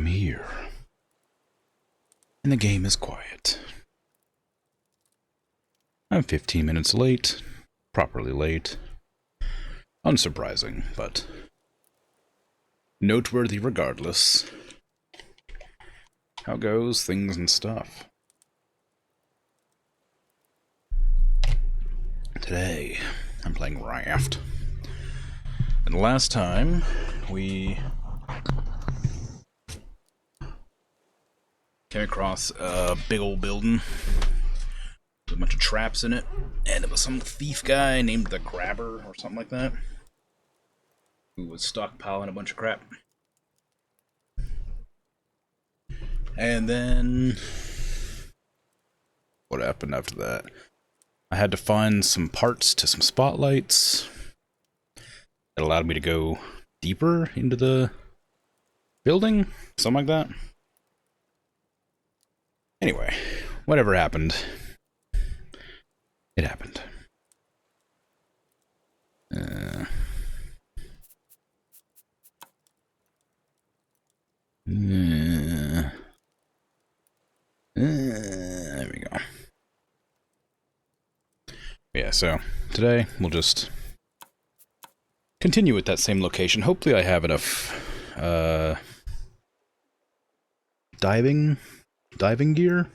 am here. And the game is quiet. I'm 15 minutes late. Properly late. Unsurprising, but noteworthy regardless. How goes things and stuff? Today, I'm playing Raft. And last time, we came across a big old building with a bunch of traps in it, and it was some thief guy named the Grabber or something like that, who was stockpiling a bunch of crap. And then what happened after that? I had to find some parts to some spotlights. It allowed me to go deeper into the building, something like that. Anyway, whatever happened, it happened. There we go. Yeah, so today we'll just continue with that same location. Hopefully I have enough diving gear.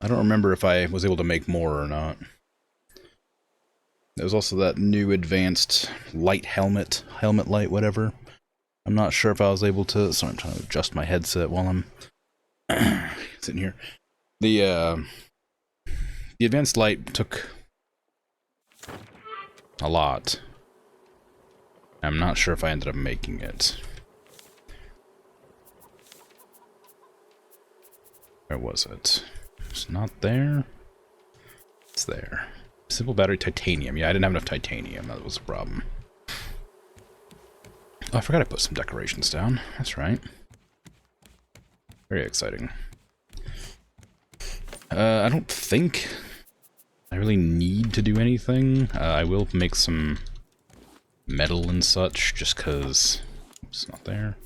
I don't remember if I was able to make more or not. There's also that new advanced light helmet light, whatever. I'm not sure if I was able to. Sorry, I'm trying to adjust my headset while I'm sitting here. The advanced light took a lot. I'm not sure if I ended up making it. Where was it? It's not there. It's there. Simple battery titanium. Yeah, I didn't have enough titanium. That was the problem. Oh, I forgot I put some decorations down. That's right. Very exciting. I don't think I really need to do anything. I will make some metal and such, just cause it's not there.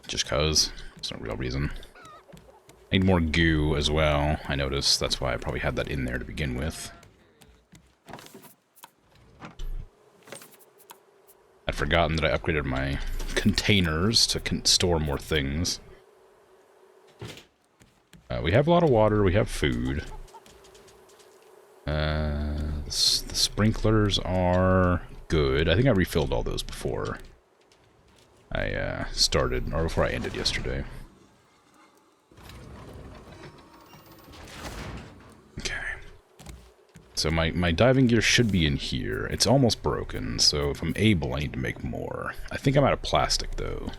Just cause. There's no real reason. I need more goo as well, I noticed. That's why I probably had that in there to begin with. I'd forgotten that I upgraded my containers to store more things. We have a lot of water, we have food. The sprinklers are good. I think I refilled all those before I started, or before I ended yesterday. Okay. So my diving gear should be in here. It's almost broken, so if I'm able, I need to make more. I think I'm out of plastic, though.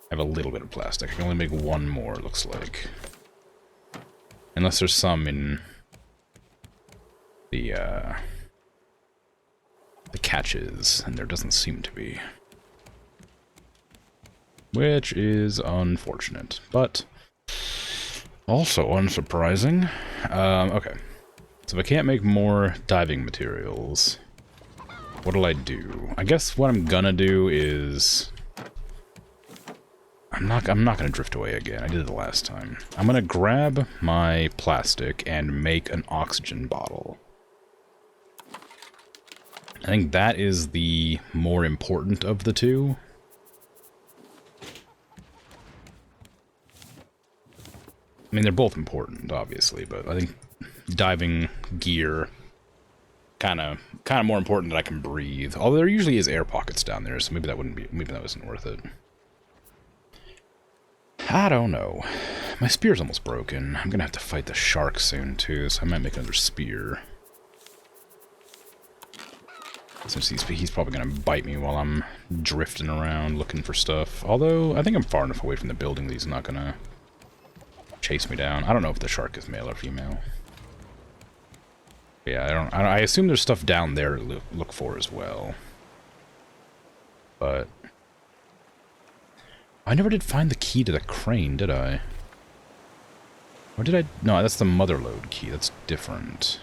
I have a little bit of plastic. I can only make one more, it looks like. Unless there's some in the catches, and there doesn't seem to be. Which is unfortunate, but also unsurprising. Okay. So if I can't make more diving materials, what'll I do? I guess what I'm gonna do is I'm not gonna drift away again. I did it the last time. I'm gonna grab my plastic and make an oxygen bottle. I think that is the more important of the two. I mean, they're both important, obviously, but I think diving gear kind of more important that I can breathe. Although there usually is air pockets down there, so maybe that isn't worth it. I don't know. My spear's almost broken. I'm gonna have to fight the shark soon too, so I might make another spear. Since he's probably gonna bite me while I'm drifting around looking for stuff. Although I think I'm far enough away from the building that he's not gonna chase me down. I don't know if the shark is male or female. But yeah, I assume there's stuff down there to look for as well. But I never did find the key to the crane, did I? Or did I? No, that's the mother lode key. That's different.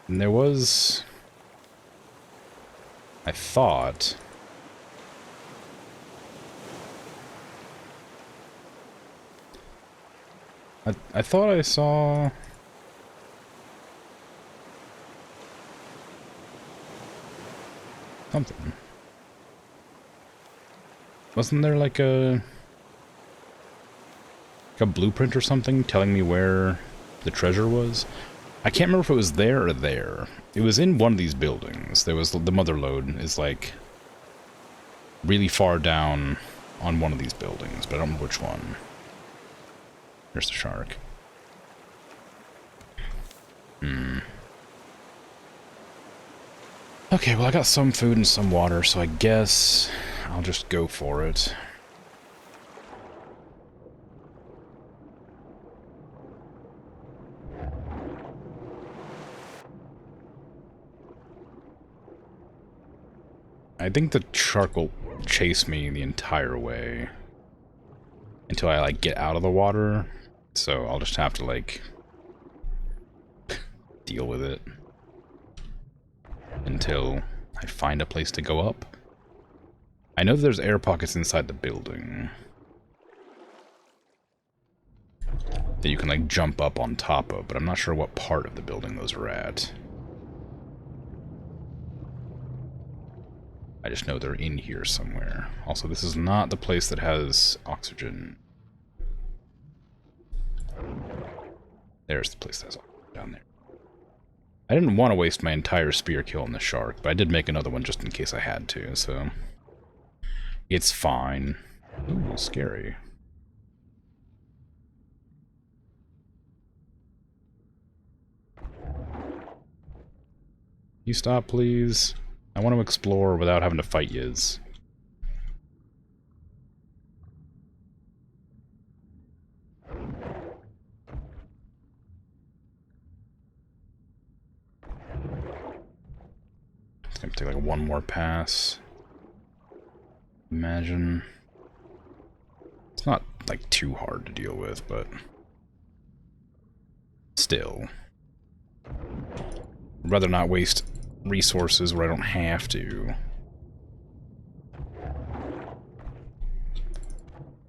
And there was, I thought, I thought I saw... something. Wasn't there like a blueprint or something telling me where the treasure was? I can't remember if it was there or there. It was in one of these buildings. There was the mother lode is like really far down on one of these buildings, but I don't remember which one. There's the shark. Okay, well I got some food and some water, so I guess I'll just go for it. I think the shark will chase me the entire way until I, like, get out of the water. So I'll just have to, like, deal with it until I find a place to go up. I know there's air pockets inside the building that you can, like, jump up on top of, but I'm not sure what part of the building those are at. I just know they're in here somewhere. Also, this is not the place that has oxygen. There's the place that has oxygen down there. I didn't want to waste my entire spear kill on the shark, but I did make another one just in case I had to, so... it's fine. Ooh, scary. You stop, please? I want to explore without having to fight yous. It's gonna take like one more pass. Imagine. It's not like too hard to deal with, but still. I'd rather not waste resources where I don't have to.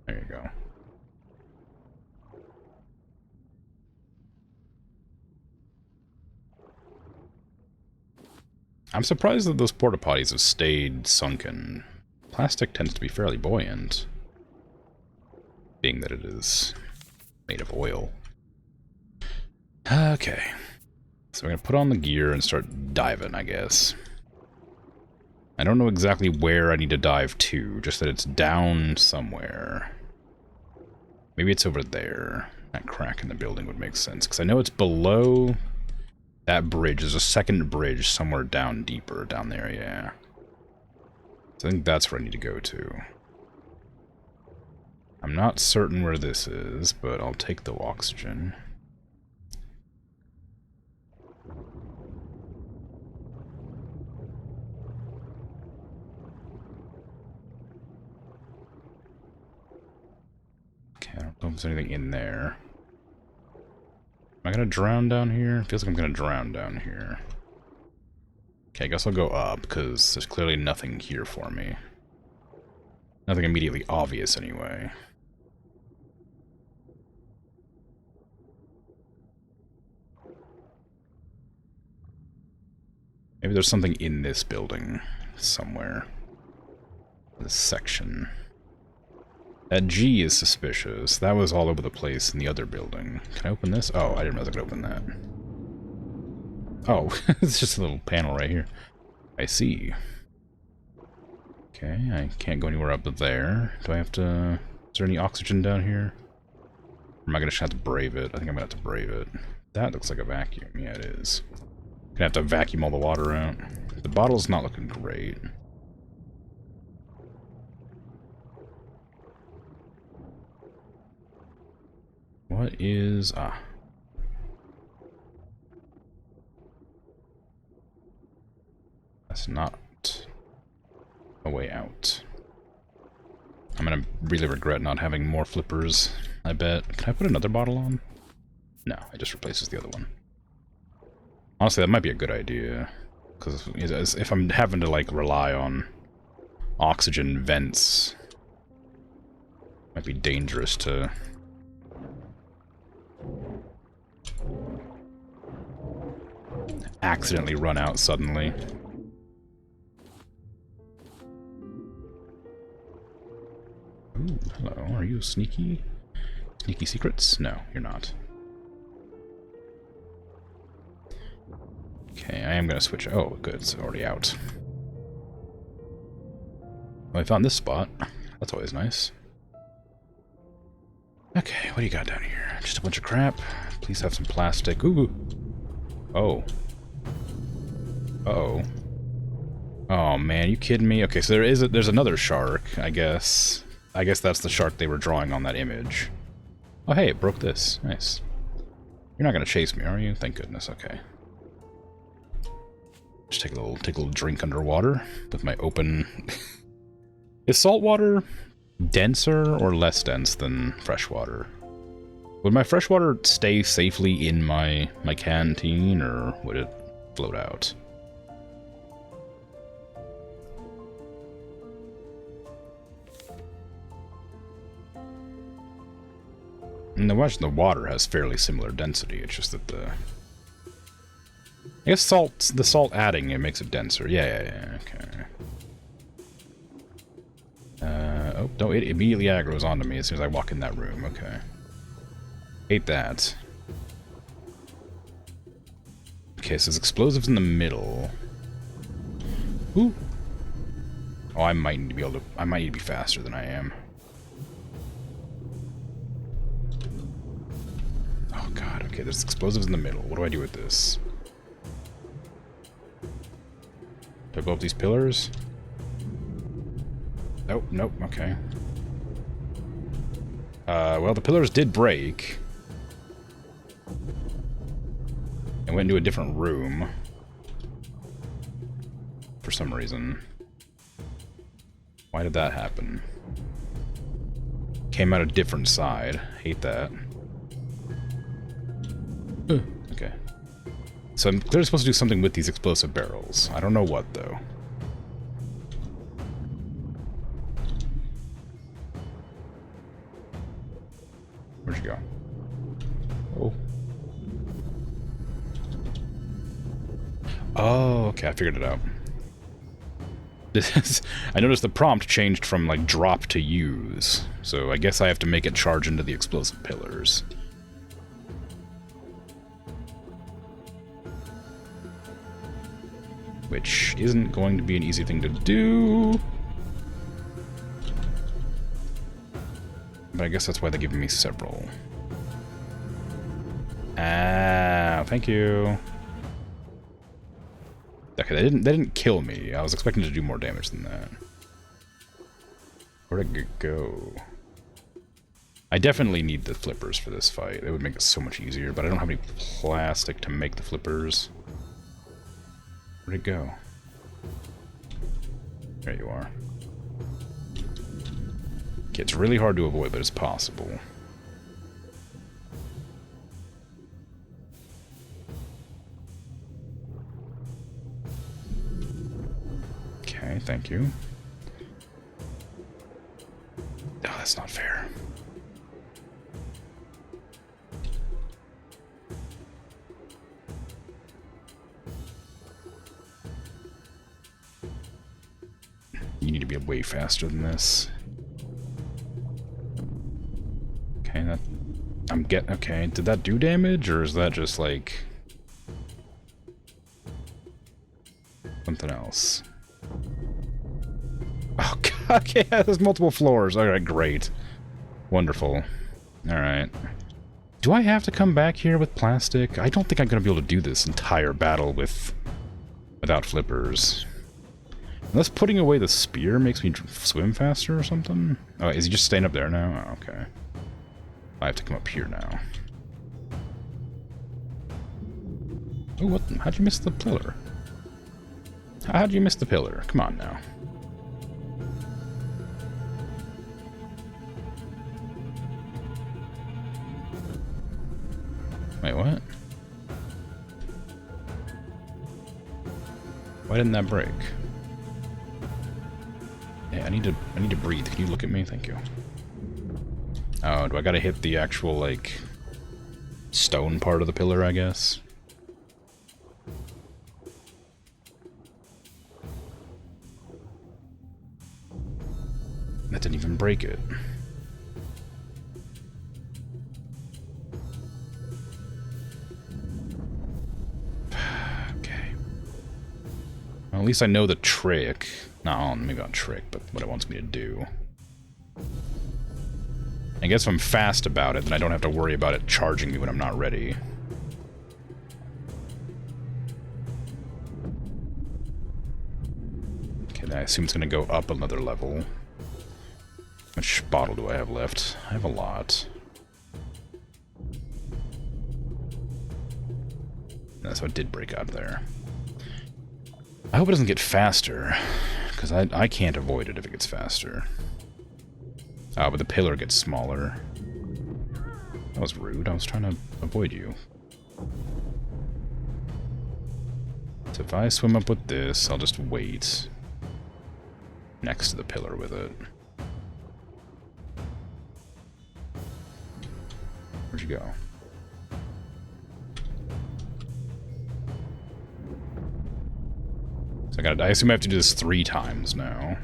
There you go. I'm surprised that those porta potties have stayed sunken. Plastic tends to be fairly buoyant, being that it is made of oil. Okay. So we're gonna put on the gear and start diving, I guess. I don't know exactly where I need to dive to, just that it's down somewhere. Maybe it's over there. That crack in the building would make sense, because I know it's below that bridge. There's a second bridge somewhere down deeper down there, yeah. So I think that's where I need to go to. I'm not certain where this is, but I'll take the oxygen. Okay, I don't know if there's anything in there. Am I gonna drown down here? It feels like I'm gonna drown down here. Okay, I guess I'll go up, because there's clearly nothing here for me. Nothing immediately obvious, anyway. Maybe there's something in this building somewhere. This section. That G is suspicious. That was all over the place in the other building. Can I open this? Oh, I didn't realize I could open that. Oh, it's just a little panel right here. I see. Okay, I can't go anywhere up there. Do I have to... Is there any oxygen down here? Or am I gonna just have to brave it? I think I'm gonna have to brave it. That looks like a vacuum. Yeah, it is. Gonna have to vacuum all the water out. The bottle's not looking great. What is... ah. That's not a way out. I'm gonna really regret not having more flippers, I bet. Can I put another bottle on? No, it just replaces the other one. Honestly, that might be a good idea. Because if I'm having to, like, rely on oxygen vents, it might be dangerous to accidentally run out suddenly. Ooh, hello. Are you sneaky? Sneaky secrets? No, you're not. Okay, I am gonna switch. Oh, good. It's already out. Well, I found this spot. That's always nice. Okay, what do you got down here? Just a bunch of crap. Please have some plastic. Ooh. Oh. Uh-oh. Oh man, you kidding me? Okay, so there's another shark, I guess. I guess that's the shark they were drawing on that image. Oh hey, it broke this. Nice. You're not gonna chase me, are you? Thank goodness. Okay. Just take a little drink underwater with my open. Is salt water denser or less dense than fresh water? Would my fresh water stay safely in my canteen, or would it float out? And the water has fairly similar density. It's just that I guess the salt adding it makes it denser. Yeah. Okay. Oh, no, it immediately aggroes onto me as soon as I walk in that room. Okay. Hate that. Okay, so there's explosives in the middle. Ooh. Oh, I might need to be faster than I am. Oh god, okay, there's explosives in the middle. What do I do with this? Do I blow up these pillars? Nope, okay. Well, the pillars did break. And went into a different room. For some reason. Why did that happen? Came out a different side. Hate that. Okay. So I'm clearly supposed to do something with these explosive barrels. I don't know what, though. Where'd you go? Oh. Oh, okay, I figured it out. I noticed the prompt changed from, like, drop to use. So I guess I have to make it charge into the explosive pillars. Which isn't going to be an easy thing to do. But I guess that's why they're giving me several. Ah, thank you. Okay, they didn't kill me. I was expecting to do more damage than that. Where'd it go? I definitely need the flippers for this fight. It would make it so much easier, but I don't have any plastic to make the flippers. Where'd it go? There you are. Okay, it's really hard to avoid, but it's possible. Okay, thank you. Oh, that's not fair. You need to be way faster than this. Okay, okay, did that do damage, or is that just, like, something else? Oh, God, okay, there's multiple floors. Alright, great. Wonderful. Alright. Do I have to come back here with plastic? I don't think I'm going to be able to do this entire battle without flippers. Unless putting away the spear makes me swim faster or something? Oh, is he just staying up there now? Oh, okay. I have to come up here now. Oh, what? How'd you miss the pillar? How'd you miss the pillar? Come on now. Wait, what? Why didn't that break? Yeah, I need to breathe. Can you look at me? Thank you. Oh, do I gotta hit the actual, like, stone part of the pillar, I guess? that didn't even break it. Okay. Well, at least I know the trick. No, maybe not trick, but what it wants me to do. I guess if I'm fast about it, then I don't have to worry about it charging me when I'm not ready. Okay, then I assume it's going to go up another level. How much bottle do I have left? I have a lot. That's what did break out there. I hope it doesn't get faster, because I can't avoid it if it gets faster. Oh, but the pillar gets smaller. That was rude. I was trying to avoid you. So if I swim up with this, I'll just wait next to the pillar with it. Where'd you go? So I assume I have to do this 3 times now.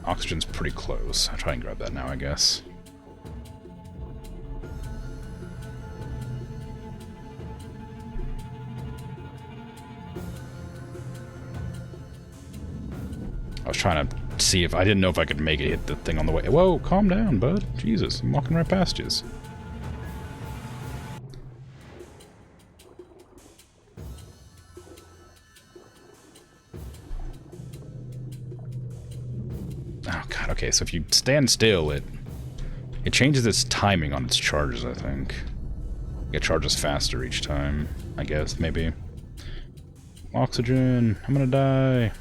Oxygen's pretty close. I'll try and grab that now, I guess. I was trying to see if I didn't know if I could make it hit the thing on the way. Whoa, calm down, bud. Jesus, I'm walking right past you. Oh god, okay, so if you stand still, it changes its timing on its charges, I think. It charges faster each time, I guess, maybe. Oxygen, I'm gonna die.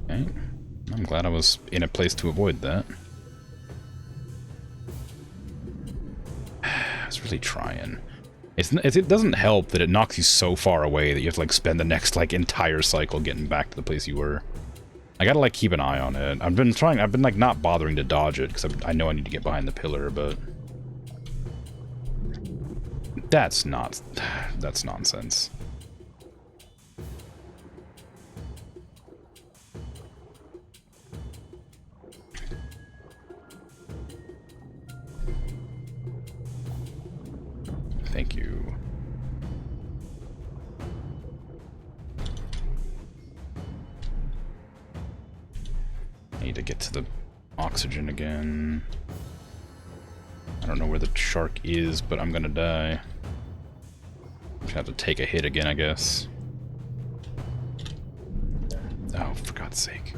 Okay, I'm glad I was in a place to avoid that. I was really trying. It doesn't help that it knocks you so far away that you have to, like, spend the next, like, entire cycle getting back to the place you were. I gotta, like, keep an eye on it. I've been, like, not bothering to dodge it, because I know I need to get behind the pillar, but... That's nonsense. Thank you. I need to get to the oxygen again. I don't know where the shark is, but I'm gonna die. I'm gonna have to take a hit again, I guess. Oh, for God's sake.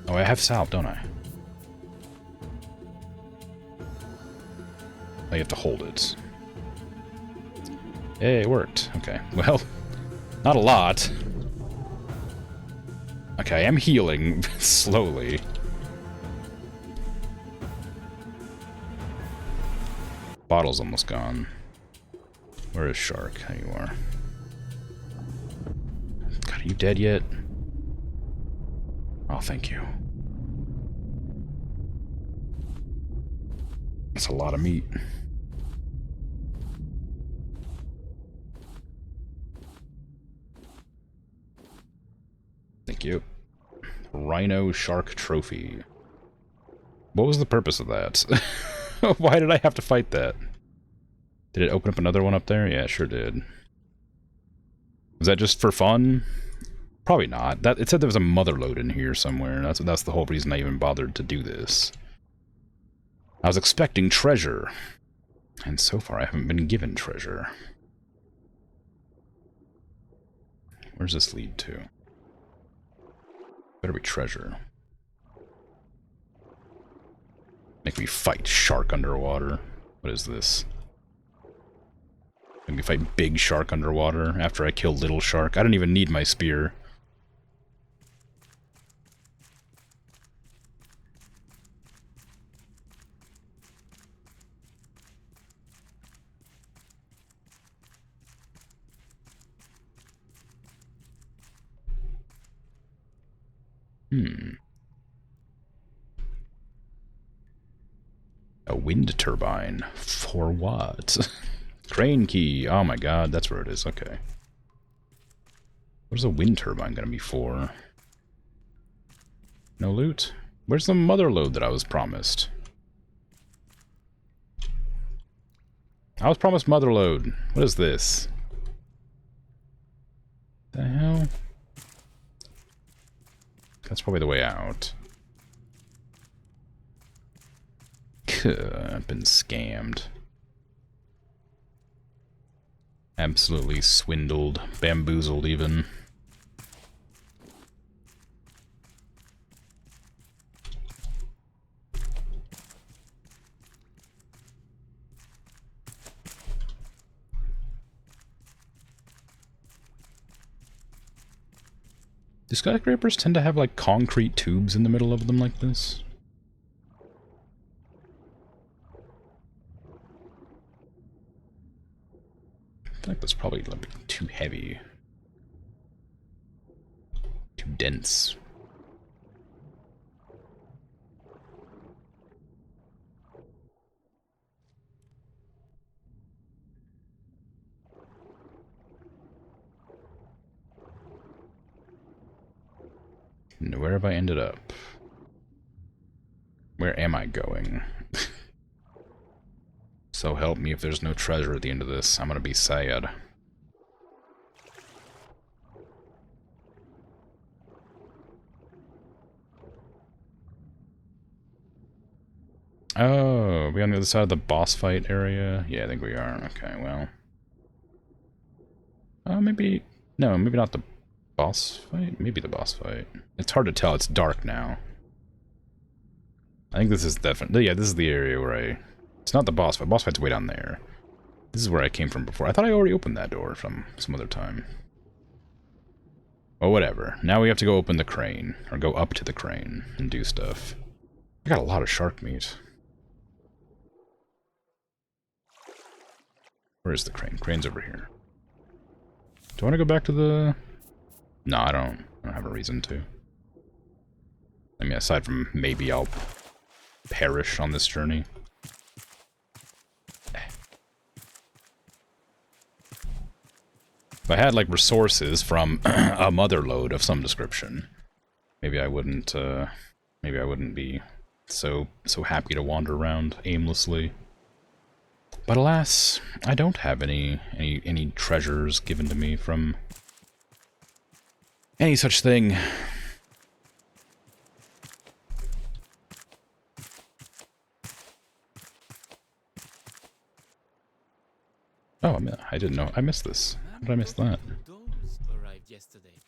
Oh, I have salve, don't I? Oh, you have to hold it. Hey, it worked. Okay, well, not a lot. Okay, I am healing slowly. Bottle's almost gone. Where is Shark? There you are. God, are you dead yet? Oh, thank you. That's a lot of meat. Thank you. Rhino Shark Trophy. What was the purpose of that? Why did I have to fight that? Did it open up another one up there? Yeah, it sure did. Was that just for fun? Probably not. It said there was a mother lode in here somewhere. That's the whole reason I even bothered to do this. I was expecting treasure. And so far I haven't been given treasure. Where's this lead to? Better be treasure. Make me fight shark underwater. What is this? Make me fight big shark underwater after I kill little shark. I don't even need my spear. A wind turbine? For what? Crane key. Oh my god, that's where it is. Okay. What is a wind turbine going to be for? No loot? Where's the mother lode that I was promised? I was promised mother lode. What is this? The hell? That's probably the way out. I've been scammed. Absolutely swindled, bamboozled even. Do skyscrapers tend to have like concrete tubes in the middle of them like this? I feel like that's probably like too heavy. Too dense. And where have I ended up? Where am I going? So help me if there's no treasure at the end of this. I'm gonna be sad. Oh, are we on the other side of the boss fight area? Yeah, I think we are. Okay, well. Maybe... No, maybe not the boss fight? Maybe the boss fight. It's hard to tell. It's dark now. I think this is definitely... Yeah, this is the area where I... It's not the boss fight. Boss fight's way down there. This is where I came from before. I thought I already opened that door from some other time. Well, whatever. Now we have to go open the crane. Or go up to the crane and do stuff. I got a lot of shark meat. Where is the crane? Crane's over here. Do I want to go back to the... No, I don't have a reason to. I mean, aside from maybe I'll perish on this journey. If I had, like, resources from a mother lode of some description, maybe I wouldn't be so happy to wander around aimlessly. But alas, I don't have any treasures given to me from any such thing. Oh, I didn't know. I missed this. How did I miss that? Dolls arrived yesterday.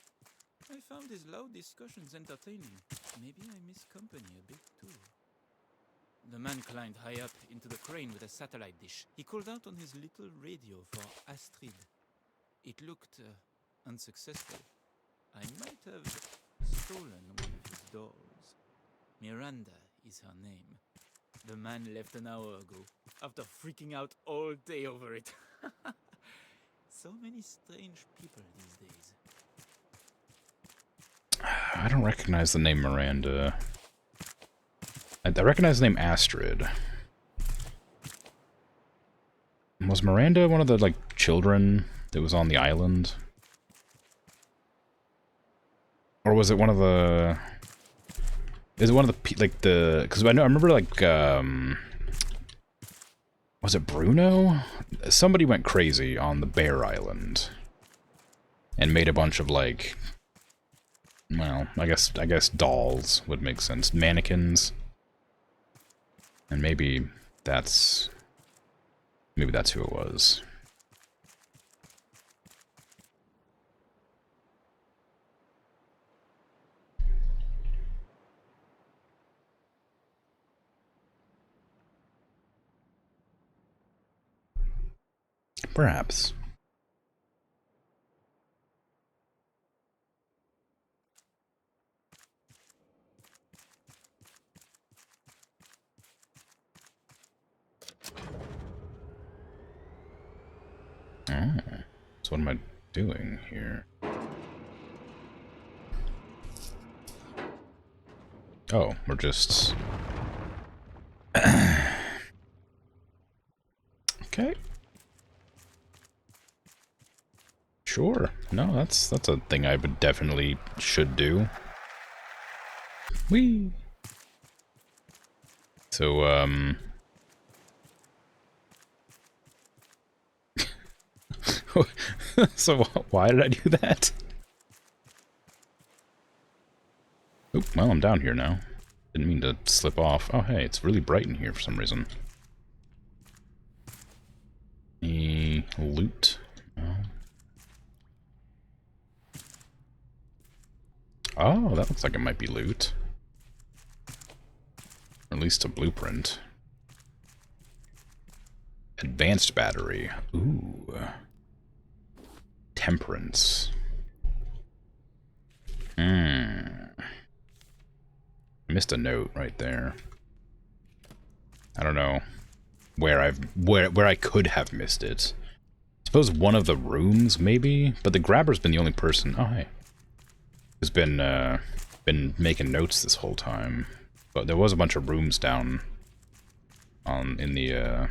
I found his loud discussions entertaining. Maybe I miss company a bit too. The man climbed high up into the crane with a satellite dish. He called out on his little radio for Astrid. It looked unsuccessful. I might have stolen one of his dolls. Miranda is her name. The man left an hour ago, after freaking out all day over it. So many strange people these days. I don't recognize the name Miranda. I recognize the name Astrid. Was Miranda one of the, like, children that was on the island? Or was it one of the... Is it one of the, like, the... Because I remember, like, was it Bruno? Somebody went crazy on the Bear Island. And made a bunch of, like... Well, I guess dolls would make sense. Mannequins. And maybe that's who it was. Perhaps. Oh, so what am I doing here? Oh, we're just... Okay. No, that's a thing I would definitely should do. Whee! So, so why did I do that? Oop, well, I'm down here now. Didn't mean to slip off. Oh, hey, it's really bright in here for some reason. Any loot? No. Oh, that looks like it might be loot. Or at least a blueprint. Advanced battery. Ooh. Temperance. Missed a note right there. I don't know where I could have missed it. I suppose one of the rooms, maybe? But the grabber's been the only person... Oh, hey. Who's been making notes this whole time. But there was a bunch of rooms down in the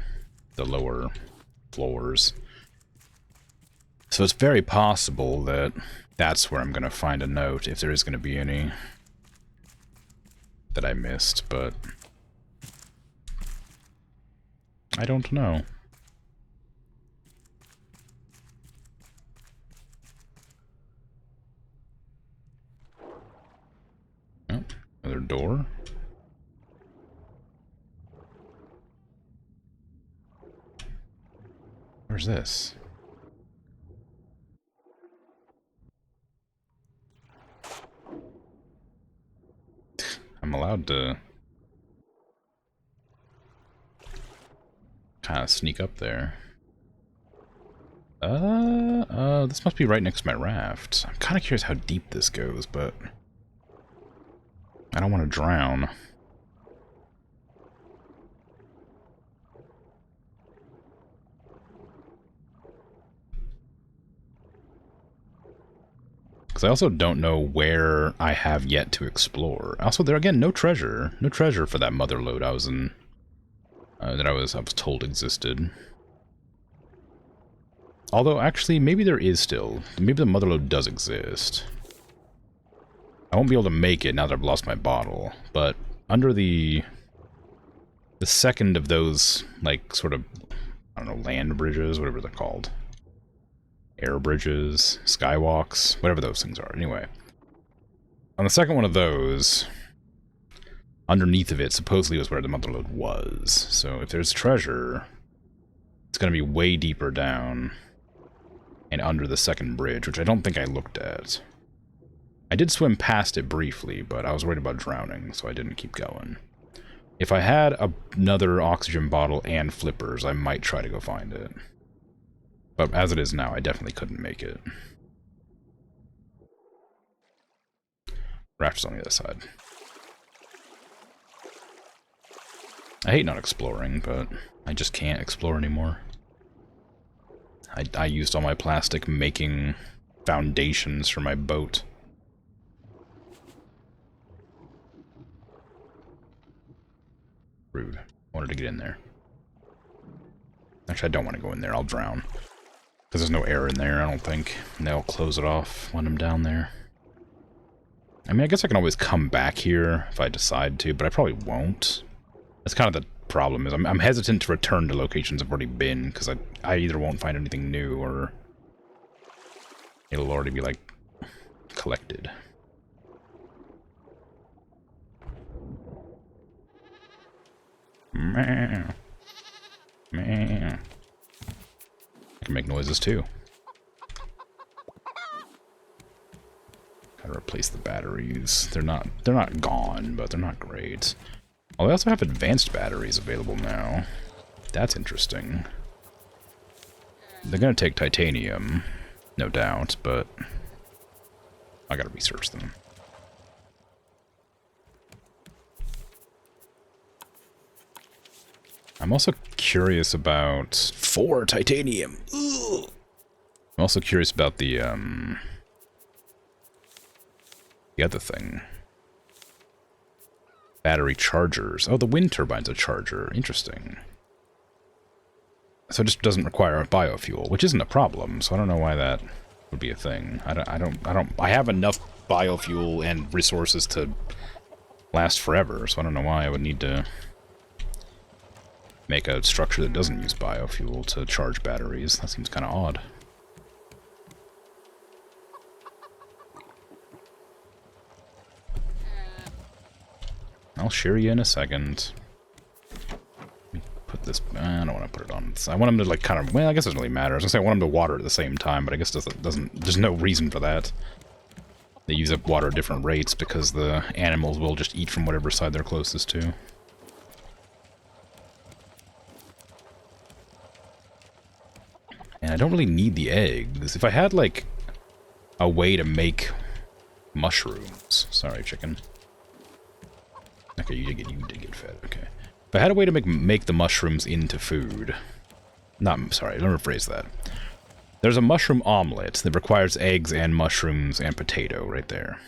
lower floors. So it's very possible that that's where I'm going to find a note, if there is going to be any that I missed, but I don't know. Oh, another door. Where's this? I'm allowed to kind of sneak up there. This must be right next to my raft. I'm kind of curious how deep this goes, but I don't want to drown. Because I also don't know where I have yet to explore. Also, there again, no treasure. No treasure for that mother lode I was in. That I was told existed. Although, actually, maybe there is still. Maybe the mother lode does exist. I won't be able to make it now that I've lost my bottle. But under the second of those, like, sort of, I don't know, land bridges, whatever they're called. Air bridges, skywalks, whatever those things are. Anyway, on the second one of those, underneath of it supposedly was where the mother lode was. So if there's treasure, it's going to be way deeper down and under the second bridge, which I don't think I looked at. I did swim past it briefly, but I was worried about drowning, so I didn't keep going. If I had another oxygen bottle and flippers, I might try to go find it. But as it is now, I definitely couldn't make it. Raft's on the other side. I hate not exploring, but I just can't explore anymore. I used all my plastic making foundations for my boat. Rude. Wanted to get in there. Actually, I don't want to go in there. I'll drown. Because there's no air in there, I don't think. And they'll close it off when I'm down there. I mean, I guess I can always come back here if I decide to, but I probably won't. That's kind of the problem, is I'm hesitant to return to locations I've already been, because I either won't find anything new, or it'll already be, like, collected. Meh. Meh. I can make noises too. Gotta replace the batteries. They're not gone, but they're not great. Oh, they also have advanced batteries available now. That's interesting. They're gonna take titanium, no doubt, but I gotta research them. I'm also curious about 4 titanium. Ugh. I'm also curious about the other thing. Battery chargers. Oh, the wind turbine's a charger. Interesting. So it just doesn't require a biofuel, which isn't a problem, so I don't know why that would be a thing. I have enough biofuel and resources to last forever, so I don't know why I would need to make a structure that doesn't use biofuel to charge batteries. That seems kind of odd. I'll share you in a second. Let me put this... I don't want to put it on. I want him to, like, kind of... Well, I guess it doesn't really matter. I was going to say I want him to water at the same time, but I guess it doesn't... There's no reason for that. They use up water at different rates because the animals will just eat from whatever side they're closest to. And I don't really need the eggs. If I had, like, a way to make mushrooms... Sorry, chicken. Okay, you did get fed, okay. If I had a way to make the mushrooms into food... Sorry, let me rephrase that. There's a mushroom omelet that requires eggs and mushrooms and potato right there.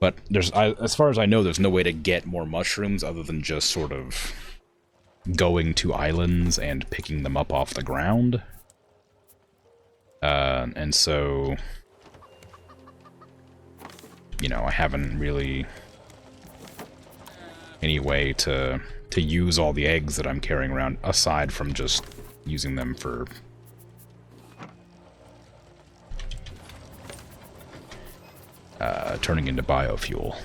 But as far as I know, there's no way to get more mushrooms other than just sort of going to islands and picking them up off the ground. And so... You know, I haven't really... any way to use all the eggs that I'm carrying around, aside from just using them for... turning into biofuel.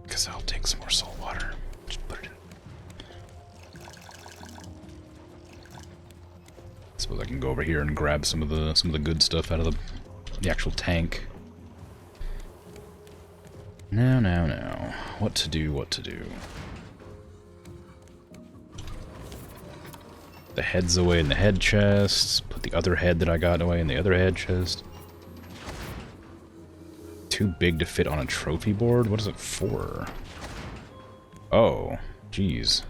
Because I'll take some more salt water. Just put it in. Suppose I can go over here and grab some of the good stuff out of the actual tank. Now. What to do. The head's away in the head chest. Put the other head that I got away in the other head chest. Too big to fit on a trophy board? What is it for? Oh, jeez.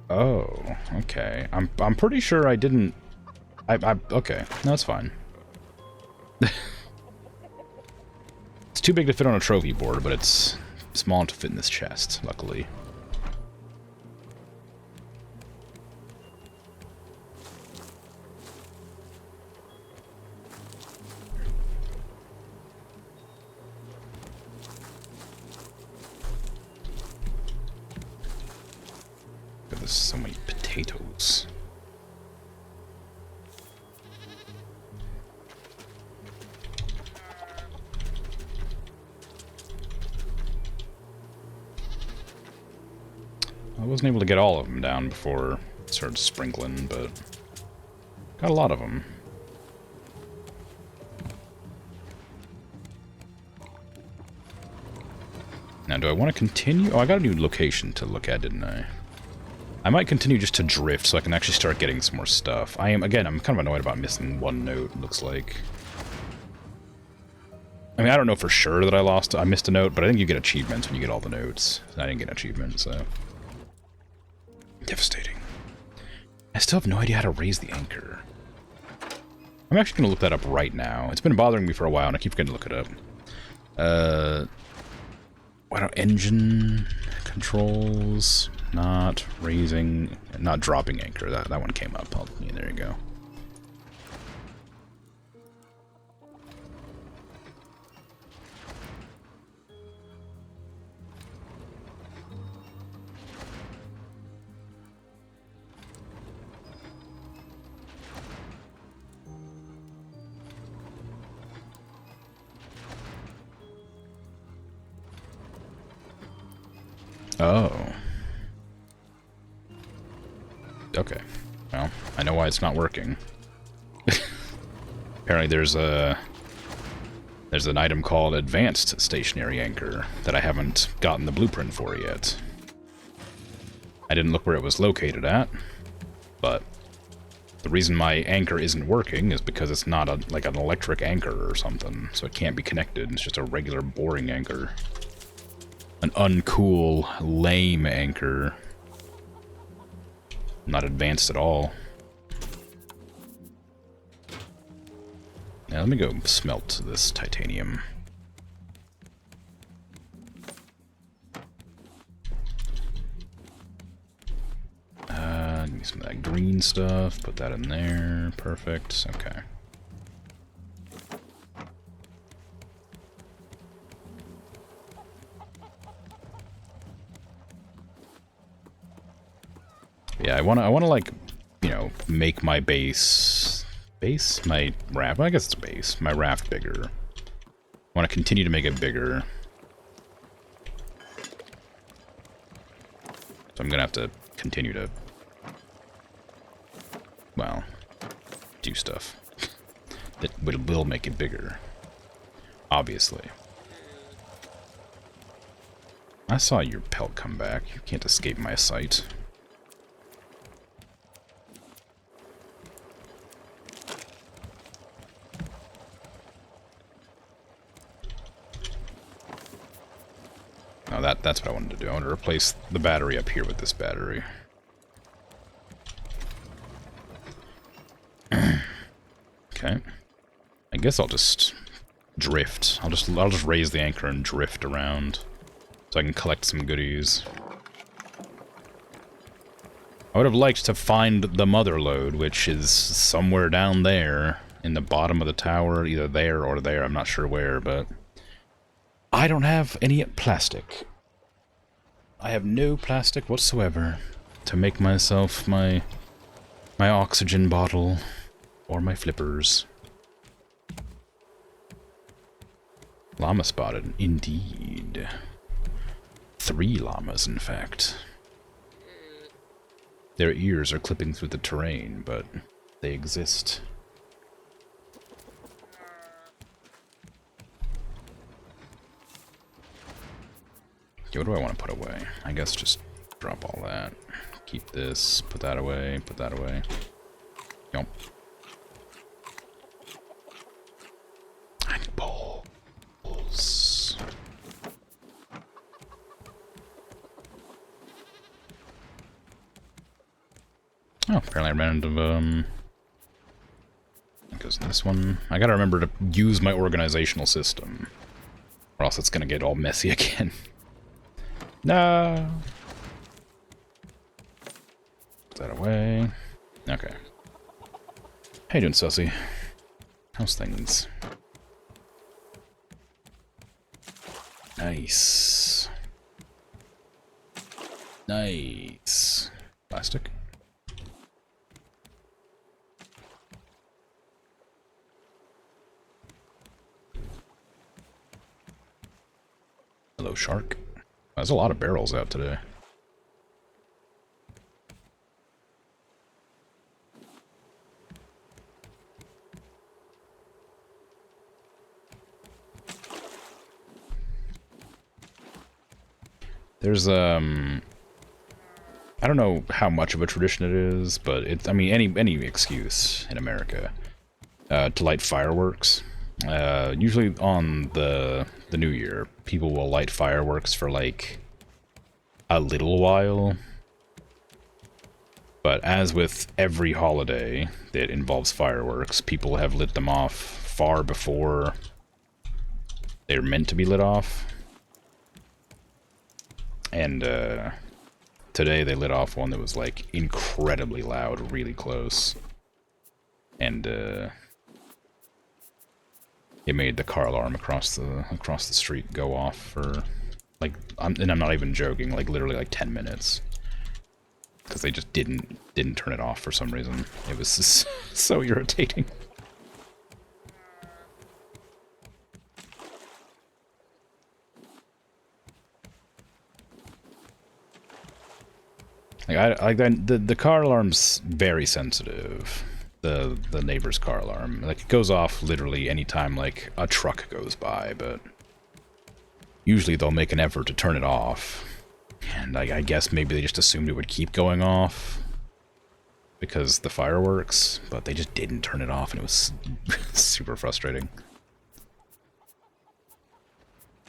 Oh, okay. I'm pretty sure I didn't... okay, no, that's fine. It's too big to fit on a trophy board, but it's small to fit in this chest, luckily. There's so many potatoes. I wasn't able to get all of them down before it started sprinkling, but got a lot of them. Now, do I want to continue? Oh, I got a new location to look at, didn't I? I might continue just to drift so I can actually start getting some more stuff. I'm kind of annoyed about missing one note, it looks like. I mean, I don't know for sure that I missed a note, but I think you get achievements when you get all the notes. I didn't get an achievement, so... Devastating. I still have no idea how to raise the anchor. I'm actually going to look that up right now. It's been bothering me for a while, and I keep forgetting to look it up. Why don't engine controls, not raising, not dropping anchor. That one came up. Yeah, there you go. Oh. Okay. Well, I know why it's not working. Apparently there's an item called Advanced Stationary Anchor that I haven't gotten the blueprint for yet. I didn't look where it was located at, but the reason my anchor isn't working is because it's not like an electric anchor or something, so it can't be connected. It's just a regular boring anchor. An uncool, lame anchor. Not advanced at all. Now let me go smelt this titanium. Give me some of that green stuff, put that in there. Perfect. Okay. Yeah, I wanna like, you know, make my my raft, well, I guess it's base, my raft bigger. I want to continue to make it bigger. So I'm gonna have to continue to, well, do stuff that will make it bigger. Obviously. I saw your pelt come back. You can't escape my sight. No, that's what I wanted to do. I want to replace the battery up here with this battery. Okay. I guess I'll just drift. I'll just raise the anchor and drift around so I can collect some goodies. I would have liked to find the mother lode, which is somewhere down there in the bottom of the tower, either there or there. I'm not sure where, but I don't have any plastic. I have no plastic whatsoever to make myself my oxygen bottle or my flippers. Llama spotted, indeed. 3 llamas, in fact. Their ears are clipping through the terrain, but they exist. Okay, what do I want to put away? I guess just drop all that. Keep this, put that away, put that away. Yep. And balls. Oh, apparently I ran into, because this one, I gotta remember to use my organizational system, or else it's gonna get all messy again. No. Put that away. Okay. How you doing, Sussy? How's things? Nice. Nice. Plastic. Hello, shark. There's a lot of barrels out today. There's, I don't know how much of a tradition it is, but it's, I mean, any excuse in America to light fireworks. Usually on the New Year, people will light fireworks for like a little while. But as with every holiday that involves fireworks, people have lit them off far before they're meant to be lit off. And today they lit off one that was like incredibly loud, really close. And it made the car alarm across the street go off for like, and I'm not even joking, like literally like 10 minutes, because they just didn't turn it off for some reason. It was just so irritating. Like the car alarm's very sensitive. The neighbor's car alarm, like, it goes off literally anytime like a truck goes by, but usually they'll make an effort to turn it off. And I guess maybe they just assumed it would keep going off because the fireworks, but they just didn't turn it off, and it was super frustrating.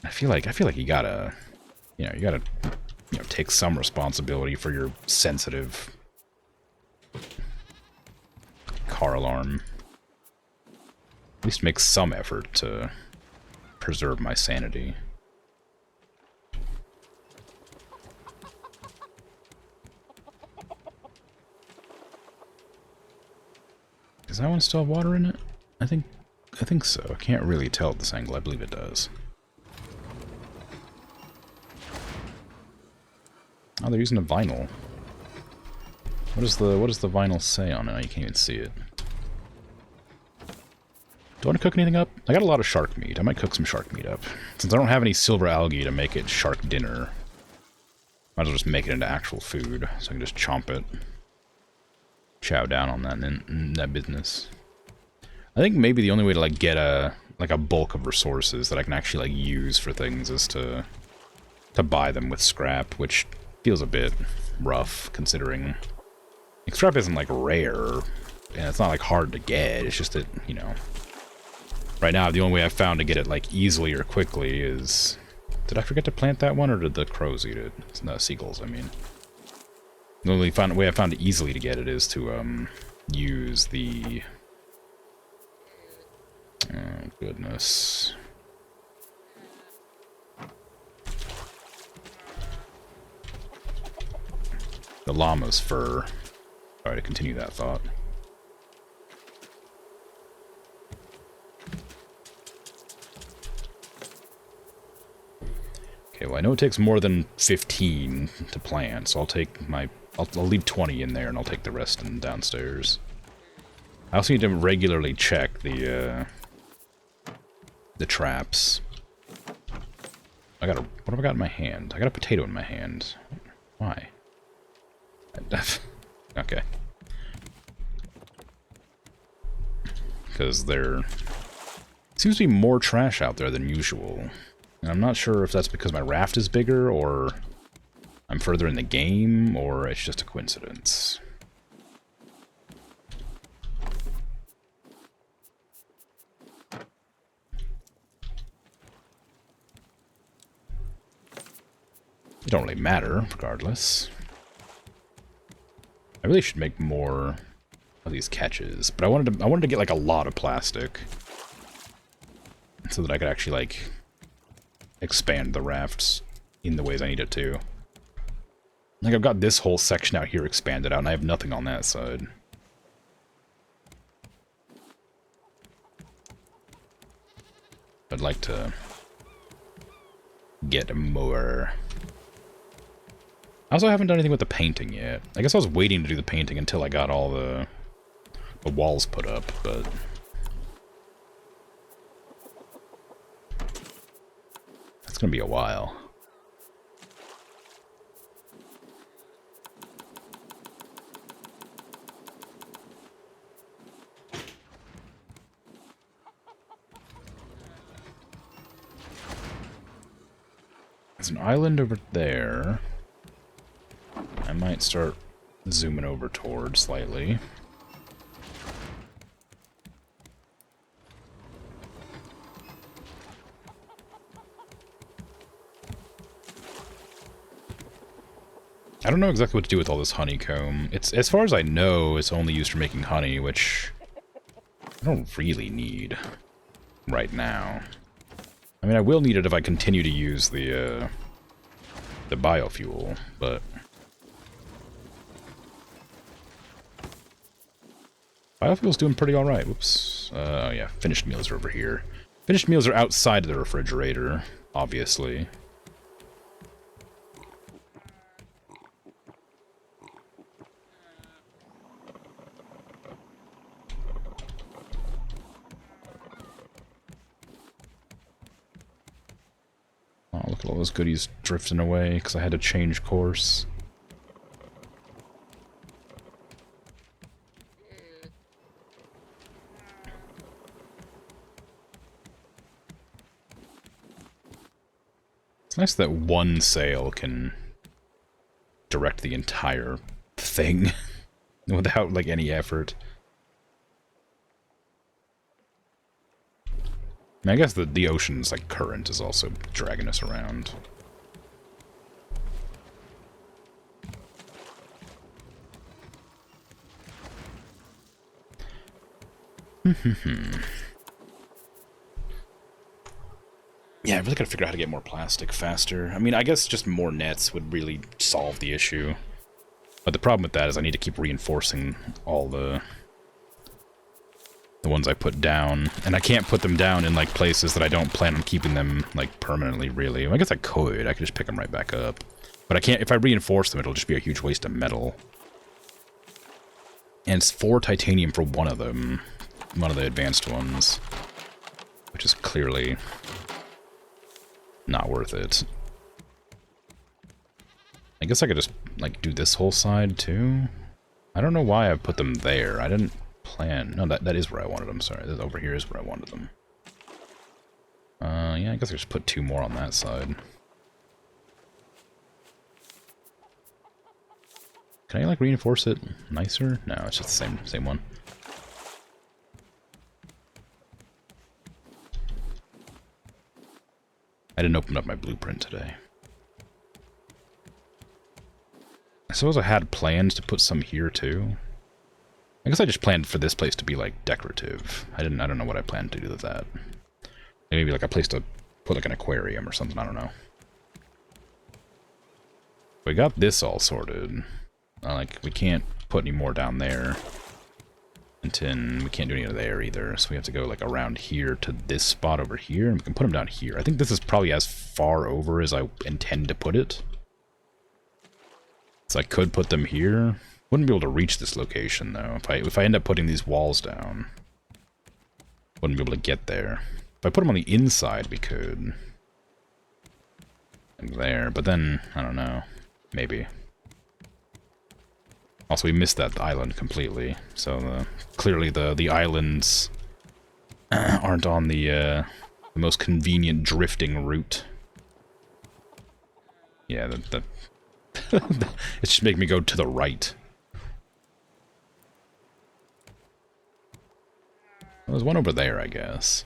I feel like you gotta, you know, take some responsibility for your sensitive car alarm. At least make some effort to preserve my sanity. Does that one still have water in it? I think so. I can't really tell at this angle. I believe it does. Oh, they're using a vinyl. What does the vinyl say on it? You can't even see it. Do I want to cook anything up? I got a lot of shark meat. I might cook some shark meat up. Since I don't have any silver algae to make it shark dinner, might as well just make it into actual food, so I can just chomp it. Chow down on that in that business. I think maybe the only way to like get a bulk of resources that I can actually like use for things is to buy them with scrap, which feels a bit rough considering like, scrap isn't like rare and it's not like hard to get. It's just that, you know, right now the only way I've found to get it like easily or quickly is, did I forget to plant that one or did the crows eat it? It's not seagulls, I mean. The only way I found it easily to get it is to use the, oh goodness, the llama's fur. Sorry, to continue that thought. Okay, well I know it takes more than 15 to plant, so I'll take my, I'll leave 20 in there and I'll take the rest in downstairs. I also need to regularly check the traps. I got a, what have I got in my hand? I got a potato in my hand. Why? Okay. Because there seems to be more trash out there than usual. And I'm not sure if that's because my raft is bigger, or I'm further in the game, or it's just a coincidence. It don't really matter, regardless. I really should make more of these catches, but I wanted to get like a lot of plastic so that I could actually like expand the rafts in the ways I need it to. Like I've got this whole section out here expanded out, and I have nothing on that side. I'd like to get more. I also haven't done anything with the painting yet. I guess I was waiting to do the painting until I got all the walls put up, but it's gonna be a while. There's an island over there. I might start zooming over toward slightly. I don't know exactly what to do with all this honeycomb. It's, as far as I know, it's only used for making honey, which I don't really need right now. I mean, I will need it if I continue to use the biofuel, but biofuel's doing pretty alright. Whoops. Yeah, finished meals are over here. Finished meals are outside the refrigerator, obviously. Oh, look at all those goodies drifting away because I had to change course. It's nice that one sail can direct the entire thing without, like, any effort. I mean, I guess the ocean's, like, current is also dragging us around. Yeah, I really gotta figure out how to get more plastic faster. I mean, I guess just more nets would really solve the issue. But the problem with that is I need to keep reinforcing all the ones I put down. And I can't put them down in, like, places that I don't plan on keeping them, like, permanently, really. I guess I could. I could just pick them right back up. But I can't... If I reinforce them, it'll just be a huge waste of metal. And it's 4 titanium for one of them. One of the advanced ones. Which is clearly not worth it. I guess I could just, like, do this whole side, too? I don't know why I put them there. I didn't plan... No, that is where I wanted them, sorry. This over here is where I wanted them. Yeah, I guess I just put 2 more on that side. Can I, like, reinforce it nicer? No, it's just the same one. I didn't open up my blueprint today. I suppose I had plans to put some here, too. I guess I just planned for this place to be, like, decorative. I don't know what I planned to do with that. Maybe, like, a place to put, like, an aquarium or something, I don't know. We got this all sorted. Like, we can't put any more down there. And then we can't do any of there either, so we have to go, like, around here to this spot over here, and we can put them down here. I think this is probably as far over as I intend to put it. So I could put them here. Wouldn't be able to reach this location, though. If I end up putting these walls down, wouldn't be able to get there. If I put them on the inside, we could. Like there, but then, I don't know. Maybe. Also, we missed that island completely, so clearly the islands aren't on the most convenient drifting route. Yeah, it's just making me go to the right. Well, there's one over there, I guess.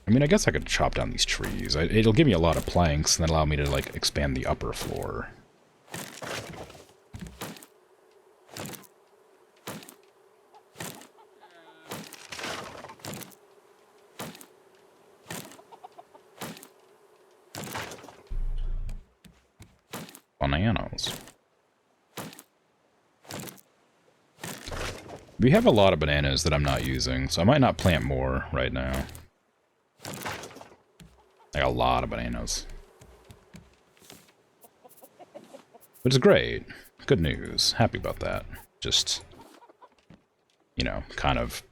I mean, I guess I could chop down these trees. It'll give me a lot of planks, and then allow me to, like, expand the upper floor. Bananas. We have a lot of bananas that I'm not using, so I might not plant more right now. I got a lot of bananas. Which is great. Good news. Happy about that. Just, you know, kind of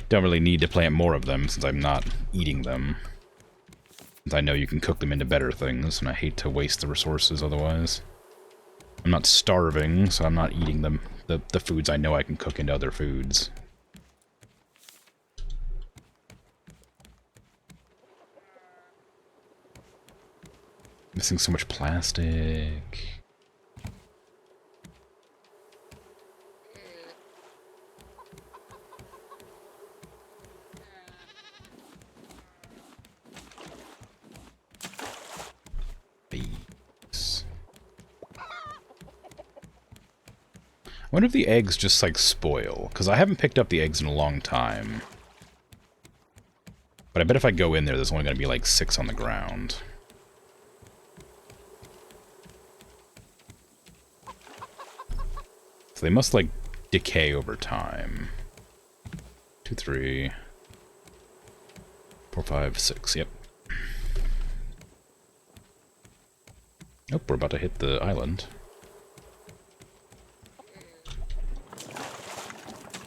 don't really need to plant more of them since I'm not eating them. Since I know you can cook them into better things, and I hate to waste the resources otherwise. I'm not starving, so I'm not eating them. The foods I know I can cook into other foods. Missing so much plastic. Bees. I wonder if the eggs just, like, spoil, because I haven't picked up the eggs in a long time. But I bet if I go in there, there's only going to be, like, 6 on the ground. So they must, like, decay over time. 2, 3, 4, 5, 6, yep. Nope, we're about to hit the island.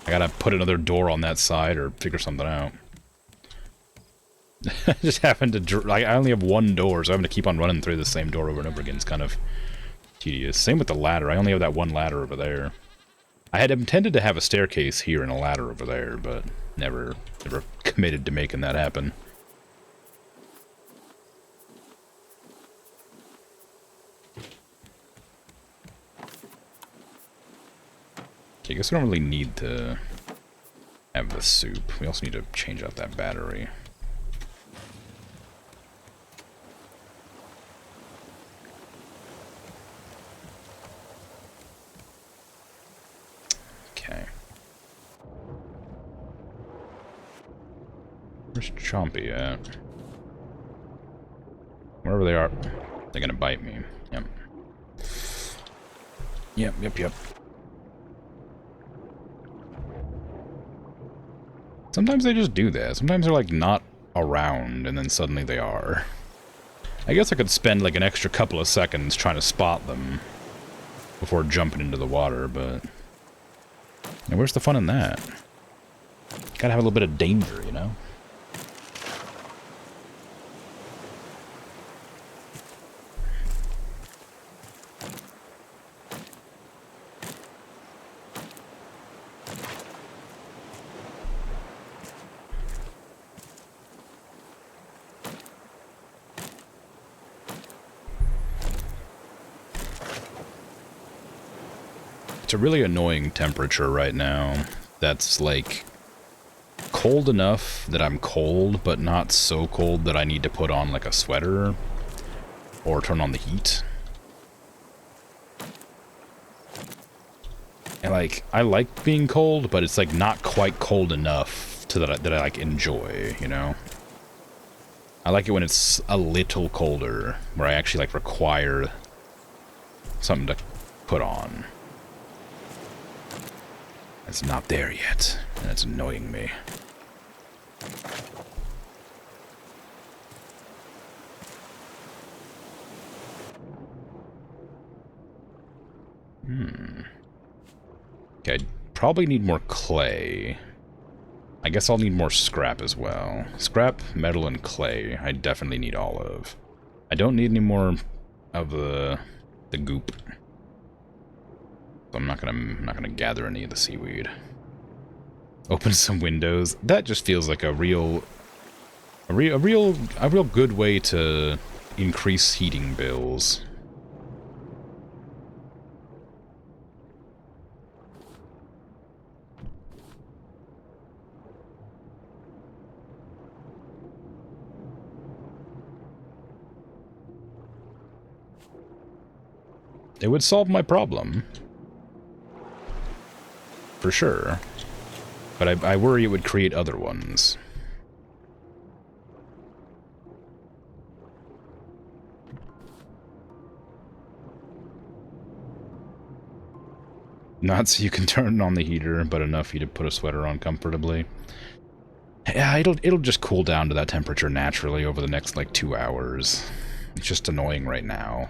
I gotta put another door on that side or figure something out. I just happened to... I only have one door, so I'm gonna keep on running through the same door over and over again. It's kind of tedious. Same with the ladder. I only have that one ladder over there. I had intended to have a staircase here and a ladder over there, but never committed to making that happen. Okay, I guess we don't really need to have the soup. We also need to change out that battery. Where's Chompy at? Wherever they are, they're gonna bite me. Yep. Sometimes they just do that. Sometimes they're like not around and then suddenly they are. I guess I could spend like an extra couple of seconds trying to spot them before jumping into the water, but yeah, where's the fun in that? Gotta have a little bit of danger, you know? It's a really annoying temperature right now that's like cold enough that I'm cold, but not so cold that I need to put on like a sweater or turn on the heat. And like, I like being cold, but it's like not quite cold enough to that I like enjoy, you know? I like it when it's a little colder, where I actually like require something to put on. It's not there yet, and it's annoying me. Okay, I probably need more clay. I guess I'll need more scrap as well. Scrap, metal, and clay. I definitely need all of. I don't need any more of the goop. So I'm not gonna gather any of the seaweed. Open some windows. That just feels like a real good way to increase heating bills. It would solve my problem. For sure. But I worry it would create other ones. Not so you can turn on the heater, but enough for you to put a sweater on comfortably. Yeah, it'll just cool down to that temperature naturally over the next, like, 2 hours. It's just annoying right now.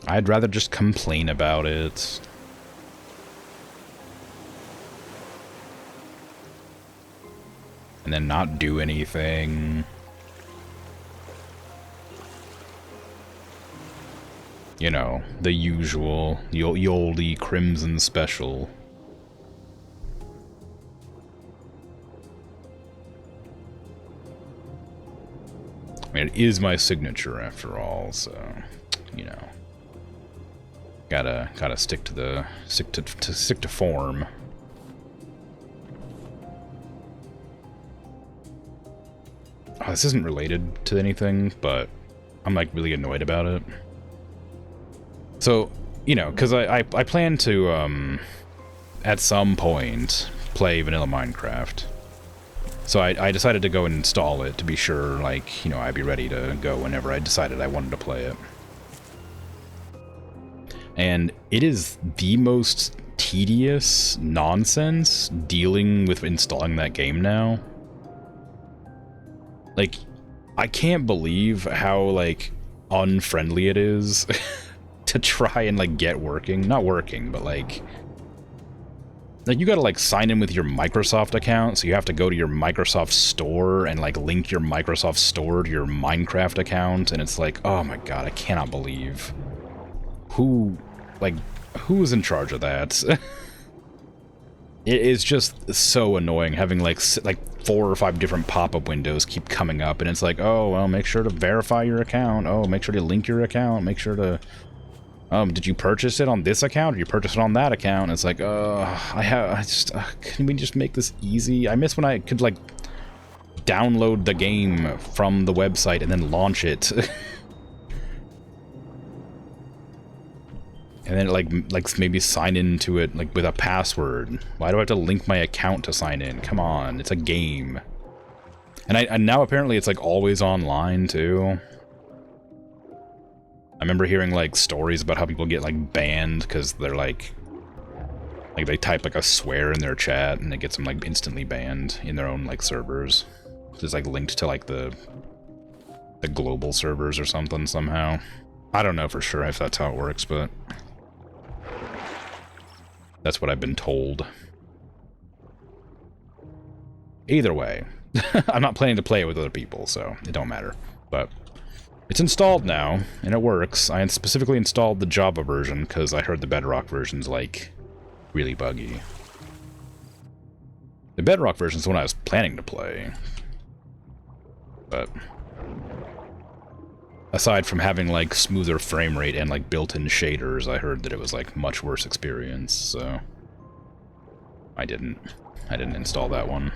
I'd rather just complain about it. And then not do anything. You know, the usual, the oldie Crimson special. I mean, it is my signature after all, so, you know. Gotta stick to form. Oh, this isn't related to anything, but I'm like really annoyed about it. So, you know, because I plan to at some point play vanilla Minecraft. So I decided to go and install it to be sure, like, you know, I'd be ready to go whenever I decided I wanted to play it. And it is the most tedious nonsense dealing with installing that game now. Like, I can't believe how, like, unfriendly it is to try and, like, get working. Not working, but, like, you gotta, like, sign in with your Microsoft account, so you have to go to your Microsoft store and, like, link your Microsoft store to your Minecraft account, and it's like, oh my god, I cannot believe who is in charge of that? It is just so annoying having like 4 or 5 different pop-up windows keep coming up, and it's like, oh, well, make sure to verify your account. Oh, make sure to link your account. Make sure to, did you purchase it on this account or you purchase it on that account? And it's like, can we just make this easy? I miss when I could like download the game from the website and then launch it. And then like maybe sign into it like with a password. Why do I have to link my account to sign in? Come on, it's a game. And now apparently it's like always online too. I remember hearing like stories about how people get like banned because they're like they type like a swear in their chat and it gets them like instantly banned in their own like servers. It's like linked to like the global servers or something somehow. I don't know for sure if that's how it works, but that's what I've been told. Either way, I'm not planning to play it with other people, so it don't matter. But it's installed now, and it works. I specifically installed the Java version because I heard the Bedrock version's like really buggy. The Bedrock version's the one I was planning to play. But aside from having like smoother frame rate and like built-in shaders, I heard that it was like much worse experience, so I didn't install that one.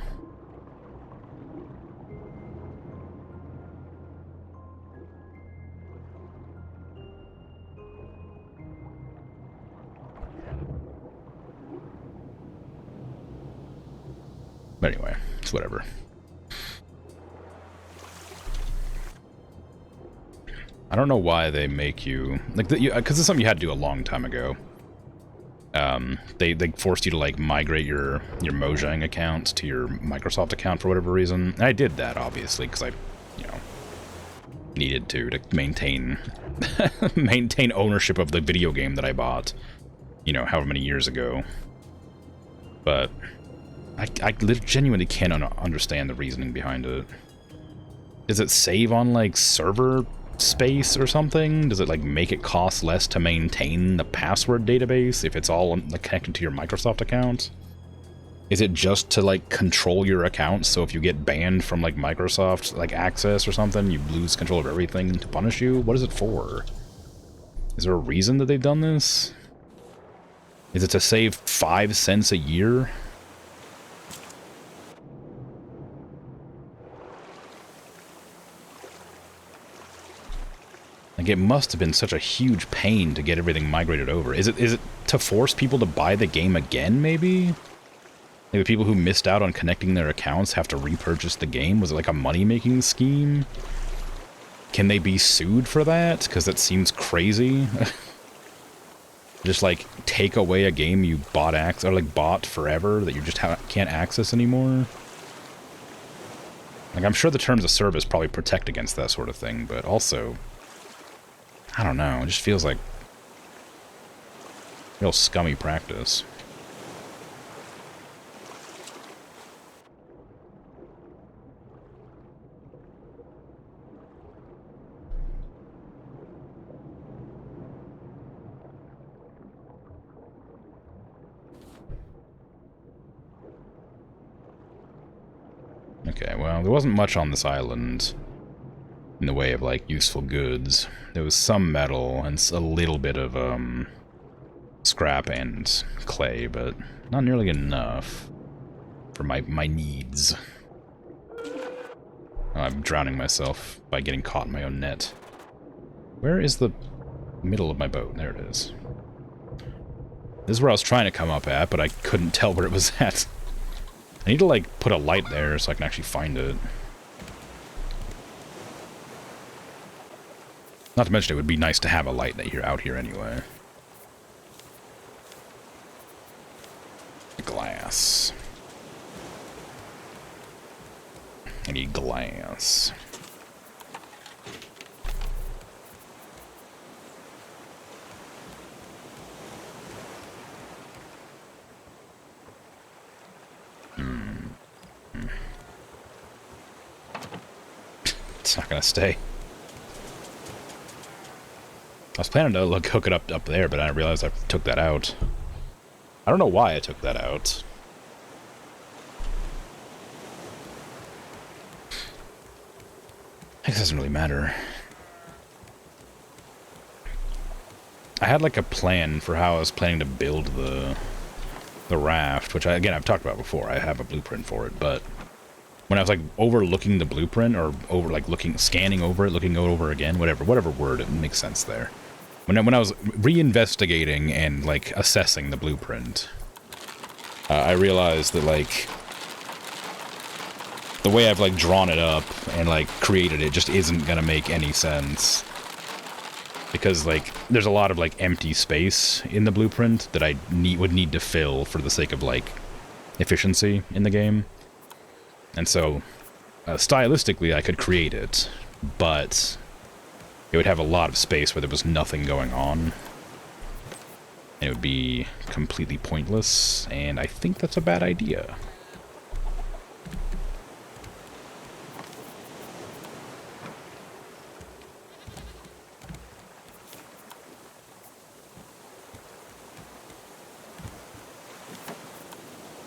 But anyway, it's whatever. I don't know why they make you like because it's something you had to do a long time ago. They forced you to like migrate your Mojang account to your Microsoft account for whatever reason. And I did that obviously because I, needed to maintain maintain ownership of the video game that I bought, however many years ago. But I genuinely can't understand the reasoning behind it. Does it save on like server space or something? Does it like make it cost less to maintain the password database if it's all like connected to your Microsoft account? Is it just to like control your account, so if you get banned from like Microsoft like access or something, you lose control of everything to punish you? What is it for? Is there a reason that they've done this? Is it to save 5 cents a year? Like, it must have been such a huge pain to get everything migrated over. Is it to force people to buy the game again, maybe? Maybe people who missed out on connecting their accounts have to repurchase the game? Was it like a money-making scheme? Can they be sued for that? Because that seems crazy. Just, like, take away a game you bought forever that you just can't access anymore? Like, I'm sure the terms of service probably protect against that sort of thing, but also, I don't know, it just feels like real scummy practice. Okay, well, there wasn't much on this island in the way of, like, useful goods. There was some metal and a little bit of, scrap and clay, but not nearly enough for my needs. I'm drowning myself by getting caught in my own net. Where is the middle of my boat? There it is. This is where I was trying to come up at, but I couldn't tell where it was at. I need to, like, put a light there so I can actually find it. Not to mention it would be nice to have a light that you're out here anyway. Glass. I need glass. It's not gonna stay. I was planning to hook it up there, but I realized I took that out. I don't know why I took that out. I guess it doesn't really matter. I had like a plan for how I was planning to build the raft, which again I've talked about before. I have a blueprint for it, but when I was like overlooking the blueprint, or over like scanning over it, looking over again, whatever word, it makes sense there. When I was reinvestigating and like assessing the blueprint, I realized that like the way I've like drawn it up and like created it just isn't gonna make any sense. Because like there's a lot of like empty space in the blueprint that I would need to fill for the sake of like efficiency in the game. And so stylistically I could create it, but it would have a lot of space where there was nothing going on. And it would be completely pointless, and I think that's a bad idea.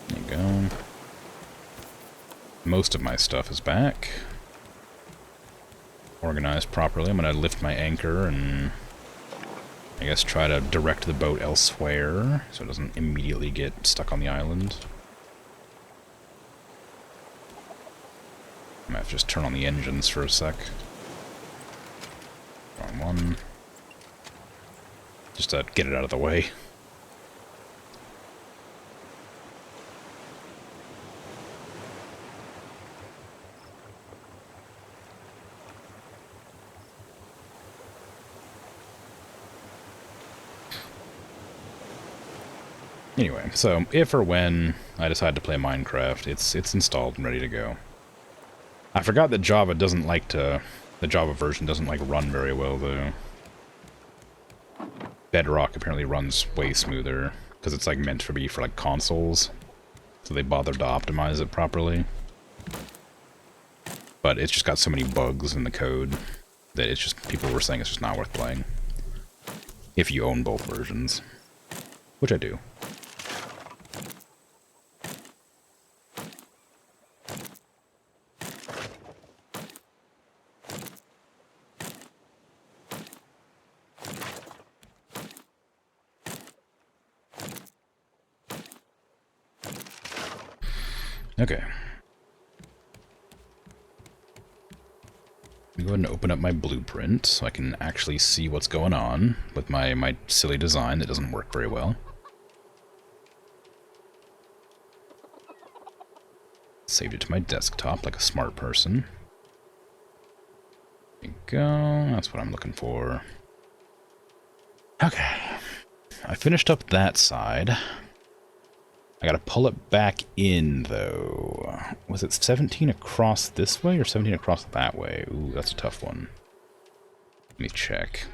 There you go. Most of my stuff is back. Organized properly. I'm gonna lift my anchor and I guess try to direct the boat elsewhere so it doesn't immediately get stuck on the island. I might have to just turn on the engines for a sec. Wrong one. Just to get it out of the way. Anyway, so if or when I decide to play Minecraft, it's installed and ready to go. I forgot that Java doesn't like to... The Java version doesn't like run very well, though. Bedrock apparently runs way smoother, because it's like meant to be for like consoles, so they bothered to optimize it properly. But it's just got so many bugs in the code that it's just... People were saying it's just not worth playing. If you own both versions. Which I do. Okay. Go ahead and open up my blueprint so I can actually see what's going on with my silly design that doesn't work very well. Saved it to my desktop like a smart person. There you go. That's what I'm looking for. Okay. I finished up that side. I gotta pull it back in, though. Was it 17 across this way or 17 across that way? Ooh, that's a tough one. Let me check.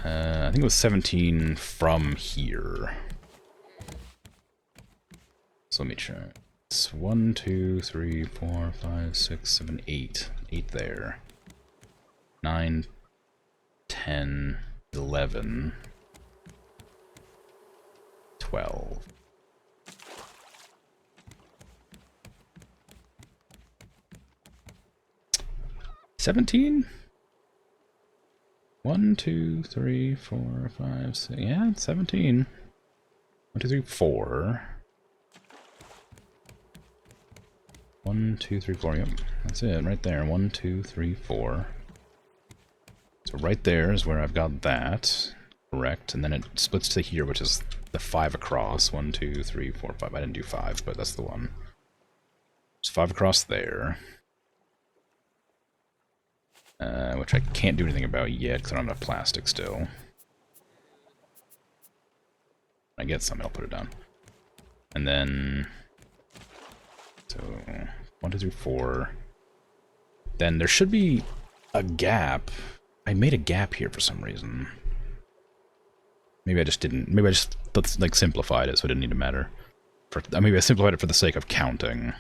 I think it was 17 from here. So let me check. It's 1, 2, 3, 4, 5, 6, 7, 8. 8 there. 9, 10, 11. 12. $17? 1, 2, 3, 4, 5, 6. Yeah, it's 17. 1, 2, 3, 4. 1, 2, 3, 4. Yep, that's it right there. 1, 2, 3, 4. So right there is where I've got that. Correct, and then it splits to here, which is the 5 across. 1, 2, 3, 4, 5. I didn't do 5, but that's the one. There's 5 across there. Which I can't do anything about yet, because I don't have enough plastic still. When I get some, I'll put it down. And then... So, 1, 2, 3, 4. Then there should be a gap. I made a gap here for some reason. Maybe I just didn't. Maybe I just like simplified it, so it didn't need to matter. Maybe I simplified it for the sake of counting.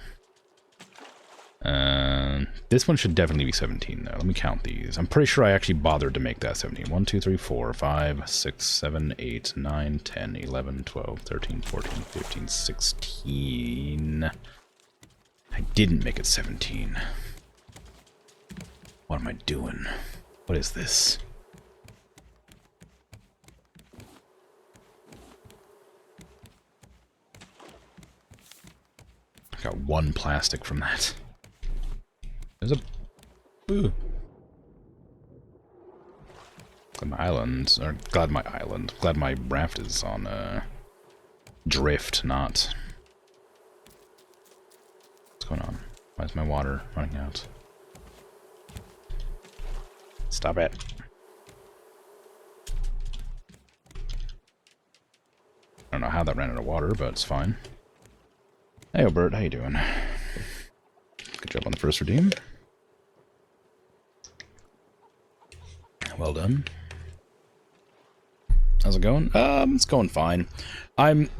This one should definitely be 17, though. Let me count these. I'm pretty sure I actually bothered to make that 17. 1, 2, 3, 4, 5, 6, 7, 8, 9, 10, 11, 12, 13, 14, 15, 16. I didn't make it 17. What am I doing? What is this? Got 1 plastic from that. There's a... Ooh. Glad my raft is on, drift, not... What's going on? Why is my water running out? Stop it. I don't know how that ran out of water, but it's fine. Hey, Bert, how you doing? Good job on the first redeem. Well done. How's it going? It's going fine. I'm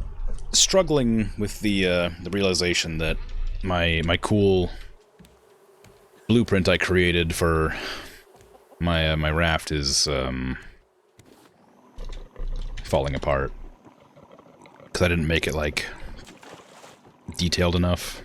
struggling with the realization that my cool blueprint I created for my raft is falling apart because I didn't make it like detailed enough.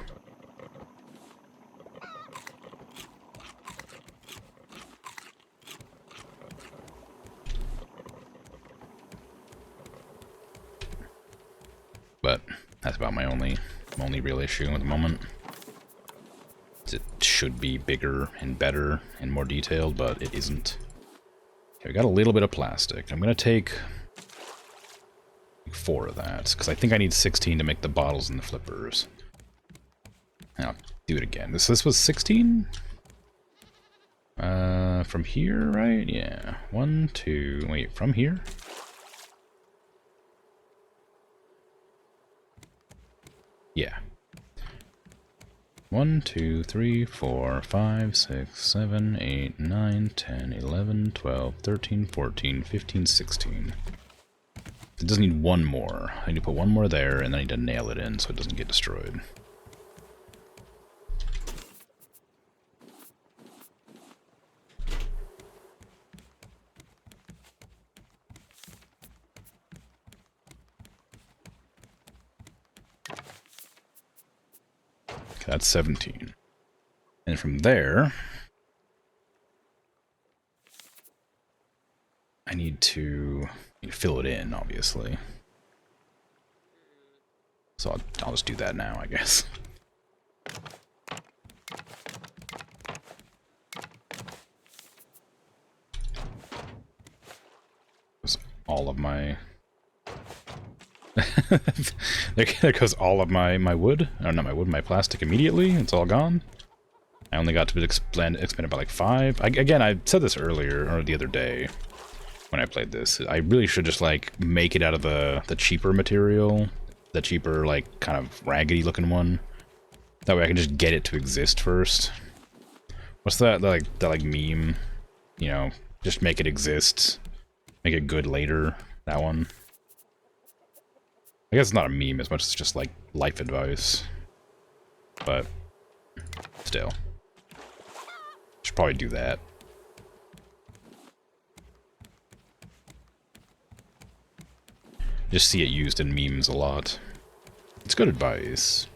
But that's about my only real issue at the moment. It should be bigger and better and more detailed, but it isn't. Okay, we got a little bit of plastic. I'm gonna take 4 of that, because I think I need 16 to make the bottles and the flippers. And I'll do it again. This was 16? From here, right? Yeah. 1, 2, wait, from here? Yeah. 1, 2, 3, 4, 5, 6, 7, 8, 9, 10, 11, 12, 13, 14, 15, 16. It does need 1 more. I need to put 1 more there, and then I need to nail it in so it doesn't get destroyed. Okay, that's 17. And from there, I need to fill it in, obviously. So I'll just do that now, I guess. All of my... there goes all of my wood. Or not my wood, my plastic immediately. It's all gone. I only got to expand it by like 5. Again, I said this earlier, or the other day, when I played this. I really should just, like, make it out of the cheaper material. The cheaper, like, kind of raggedy looking one. That way I can just get it to exist first. What's that like meme? You know, just make it exist. Make it good later. That one. I guess it's not a meme as much as just like life advice. But still. Should probably do that. Just see it used in memes a lot. It's good advice.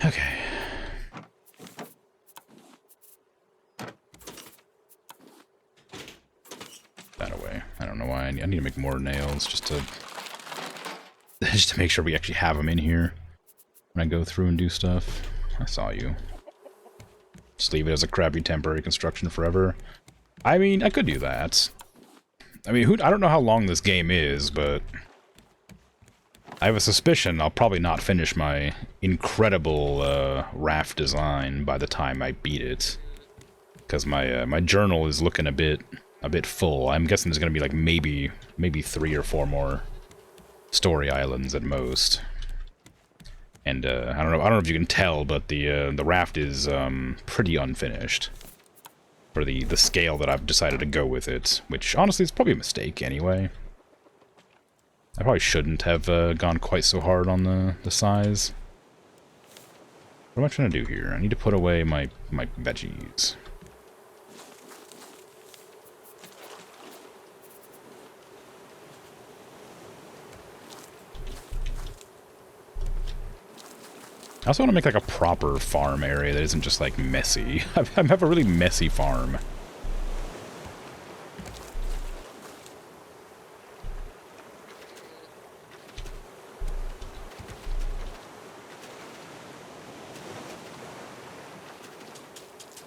Okay. That away. I don't know why. I need to make more nails just to make sure we actually have them in here when I go through and do stuff. I saw you. Just leave it as a crappy temporary construction forever. I mean, I could do that. I mean, I don't know how long this game is, but I have a suspicion I'll probably not finish my incredible raft design by the time I beat it, because my journal is looking a bit full. I'm guessing there's gonna be like maybe 3 or 4 more story islands at most. And I don't know if you can tell, but the raft is pretty unfinished for the scale that I've decided to go with it, which honestly is probably a mistake anyway. I probably shouldn't have gone quite so hard on the size. What am I trying to do here? I need to put away my veggies. I also want to make like a proper farm area that isn't just like messy. I have a really messy farm.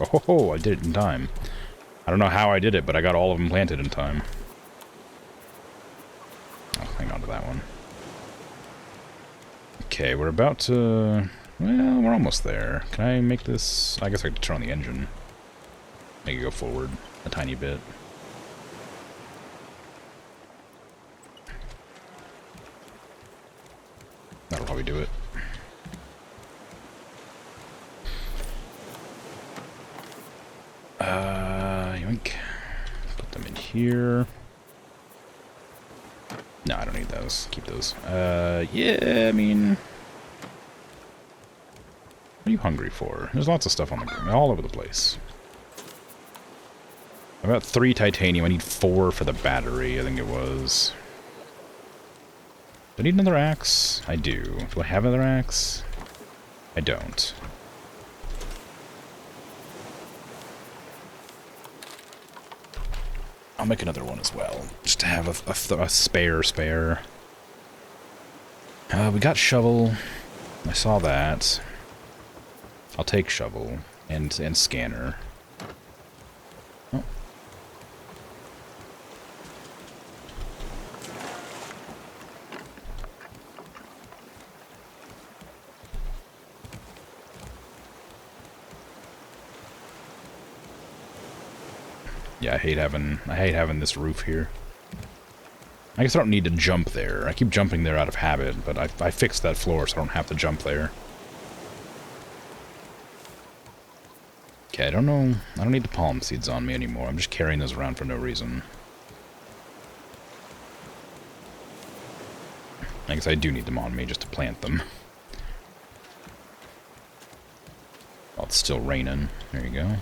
Oh, I did it in time. I don't know how I did it, but I got all of them planted in time. Oh, hang on to that one. Okay, we're about to... Well, we're almost there. Can I make this... I guess I could turn on the engine. Make it go forward a tiny bit. That'll probably do it. Yoink. Put them in here. No, I don't need those. Keep those. Yeah, I mean... What are you hungry for? There's lots of stuff on the ground, all over the place. I've got 3 titanium. I need 4 for the battery, I think it was. Do I need another axe? I do. Do I have another axe? I don't. I'll make another one as well, just to have a spare. We got shovel. I saw that. I'll take shovel and scanner. Oh. Yeah, I hate having this roof here. I guess I don't need to jump there. I keep jumping there out of habit, but I fixed that floor so I don't have to jump there. Okay, I don't know. I don't need the palm seeds on me anymore. I'm just carrying those around for no reason. I guess I do need them on me just to plant them. While it's still raining. There you go.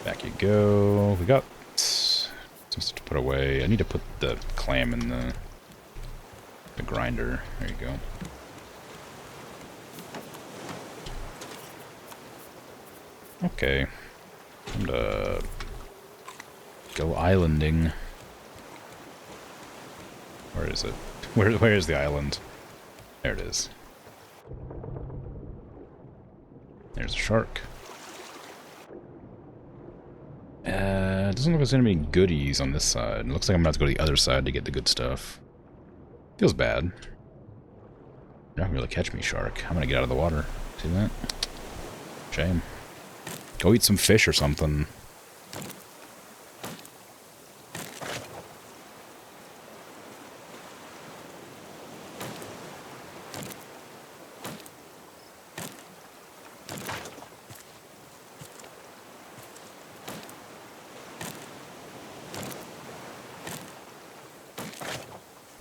Back you go. We got some stuff to put away. I need to put the clam in the grinder. There you go. Okay. Time to go islanding. Where is it? Where is the island? There it is. There's a shark. It doesn't look like there's gonna be any goodies on this side. It looks like I'm gonna have to go to the other side to get the good stuff. Feels bad. You're not gonna really catch me, shark. I'm gonna get out of the water. See that? Shame. Go eat some fish or something.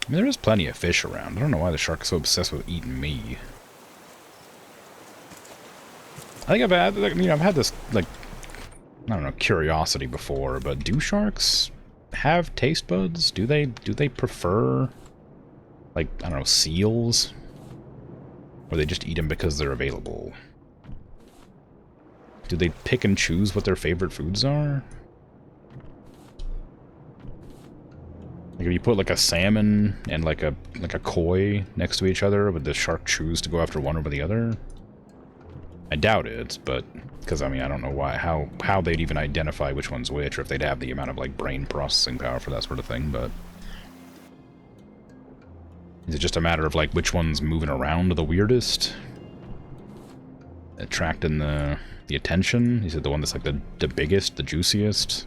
I mean, there is plenty of fish around. I don't know why the shark is so obsessed with eating me. I think I've had this, like, I don't know, curiosity before, but do sharks have taste buds? Do they prefer, like, I don't know, seals? Or they just eat them because they're available? Do they pick and choose what their favorite foods are? Like if you put like a salmon and like a koi next to each other, would the shark choose to go after one over the other? I doubt it, but because I mean I don't know why how they'd even identify which one's which, or if they'd have the amount of like brain processing power for that sort of thing. But is it just a matter of like which one's moving around the weirdest, attracting the attention? Is it the one that's like the biggest, the juiciest?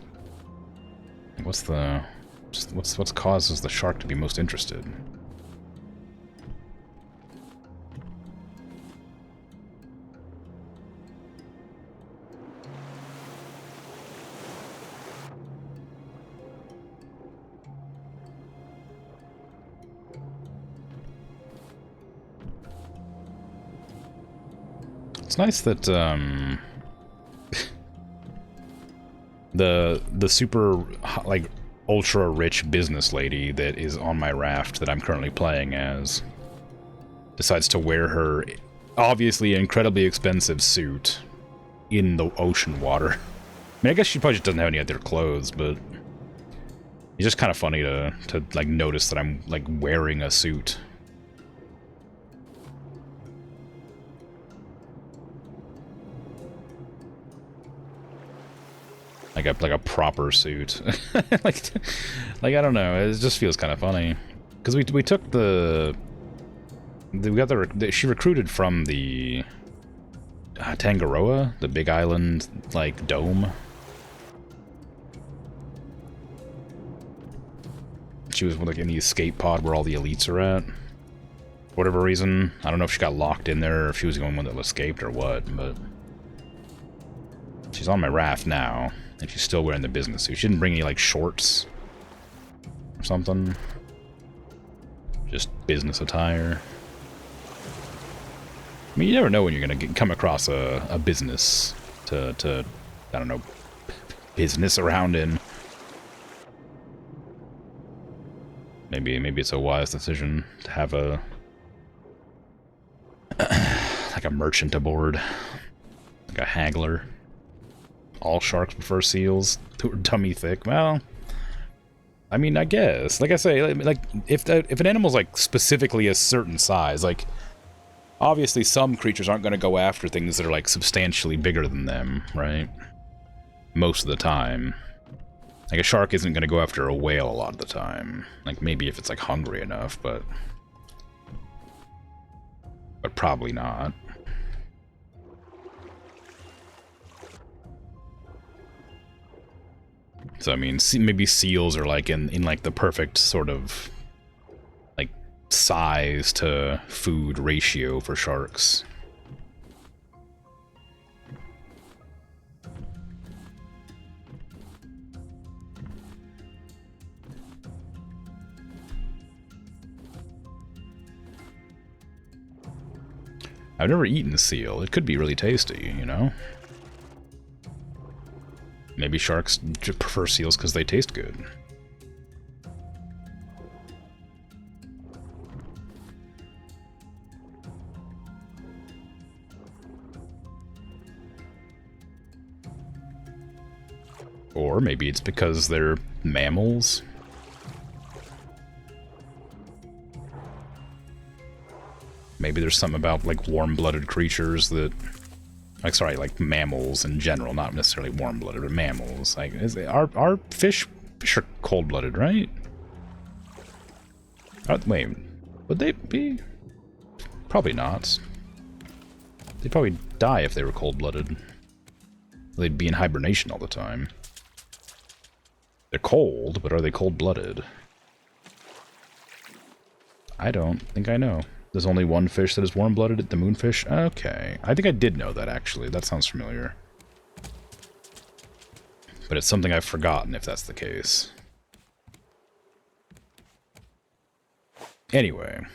What's causes the shark to be most interested? It's nice that the super like ultra rich business lady that is on my raft that I'm currently playing as decides to wear her obviously incredibly expensive suit in the ocean water. I mean, I guess she probably just doesn't have any other clothes, but it's just kind of funny to like notice that I'm like wearing a suit. like a proper suit. like I don't know. It just feels kind of funny because we took she recruited from the Tangaroa, the big island like dome. She was like in the escape pod where all the elites are at. For whatever reason, I don't know if she got locked in there or if she was the only one that escaped or what, but she's on my raft now, and she's still wearing the business suit. She didn't bring any, like, shorts or something. Just business attire. I mean, you never know when you're gonna come across a business to, I don't know, business around in. Maybe it's a wise decision to have a like a merchant aboard, like a haggler. All sharks prefer seals who are tummy thick. Well, I mean, I guess. Like I say, like if an animal's like specifically a certain size, like obviously some creatures aren't going to go after things that are like substantially bigger than them, right? Most of the time. Like a shark isn't going to go after a whale a lot of the time. Like maybe if it's like hungry enough, but probably not. So I mean, maybe seals are like in like the perfect sort of like size to food ratio for sharks. I've never eaten seal. It could be really tasty, you know? Maybe sharks just prefer seals because they taste good. Or maybe it's because they're mammals. Maybe there's something about, like, warm-blooded creatures that... Like, sorry, like, mammals in general, not necessarily warm-blooded, but mammals. Like, are fish are cold-blooded, right? Wait, would they be? Probably not. They'd probably die if they were cold-blooded. They'd be in hibernation all the time. They're cold, but are they cold-blooded? I don't think I know. There's only one fish that is warm-blooded, the moonfish? Okay. I think I did know that, actually. That sounds familiar. But it's something I've forgotten, if that's the case. Anyway.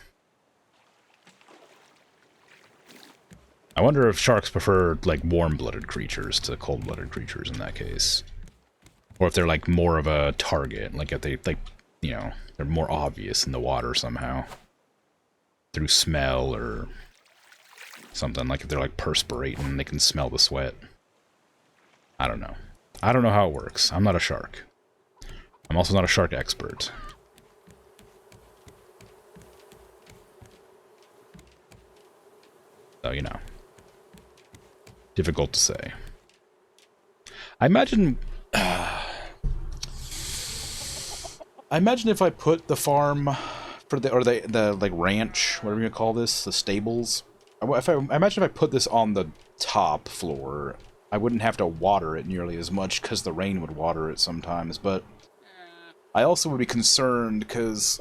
I wonder if sharks prefer, like, warm-blooded creatures to cold-blooded creatures in that case. Or if they're, like, more of a target. Like, if they, like, you know, they're more obvious in the water somehow. Through smell or something, like if they're like perspirating, they can smell the sweat. I don't know. I don't know how it works. I'm not a shark. I'm also not a shark expert. So, you know. Difficult to say. I imagine if I put the farm for the like ranch, whatever you call this, the stables. I imagine if I put this on the top floor, I wouldn't have to water it nearly as much because the rain would water it sometimes. But I also would be concerned because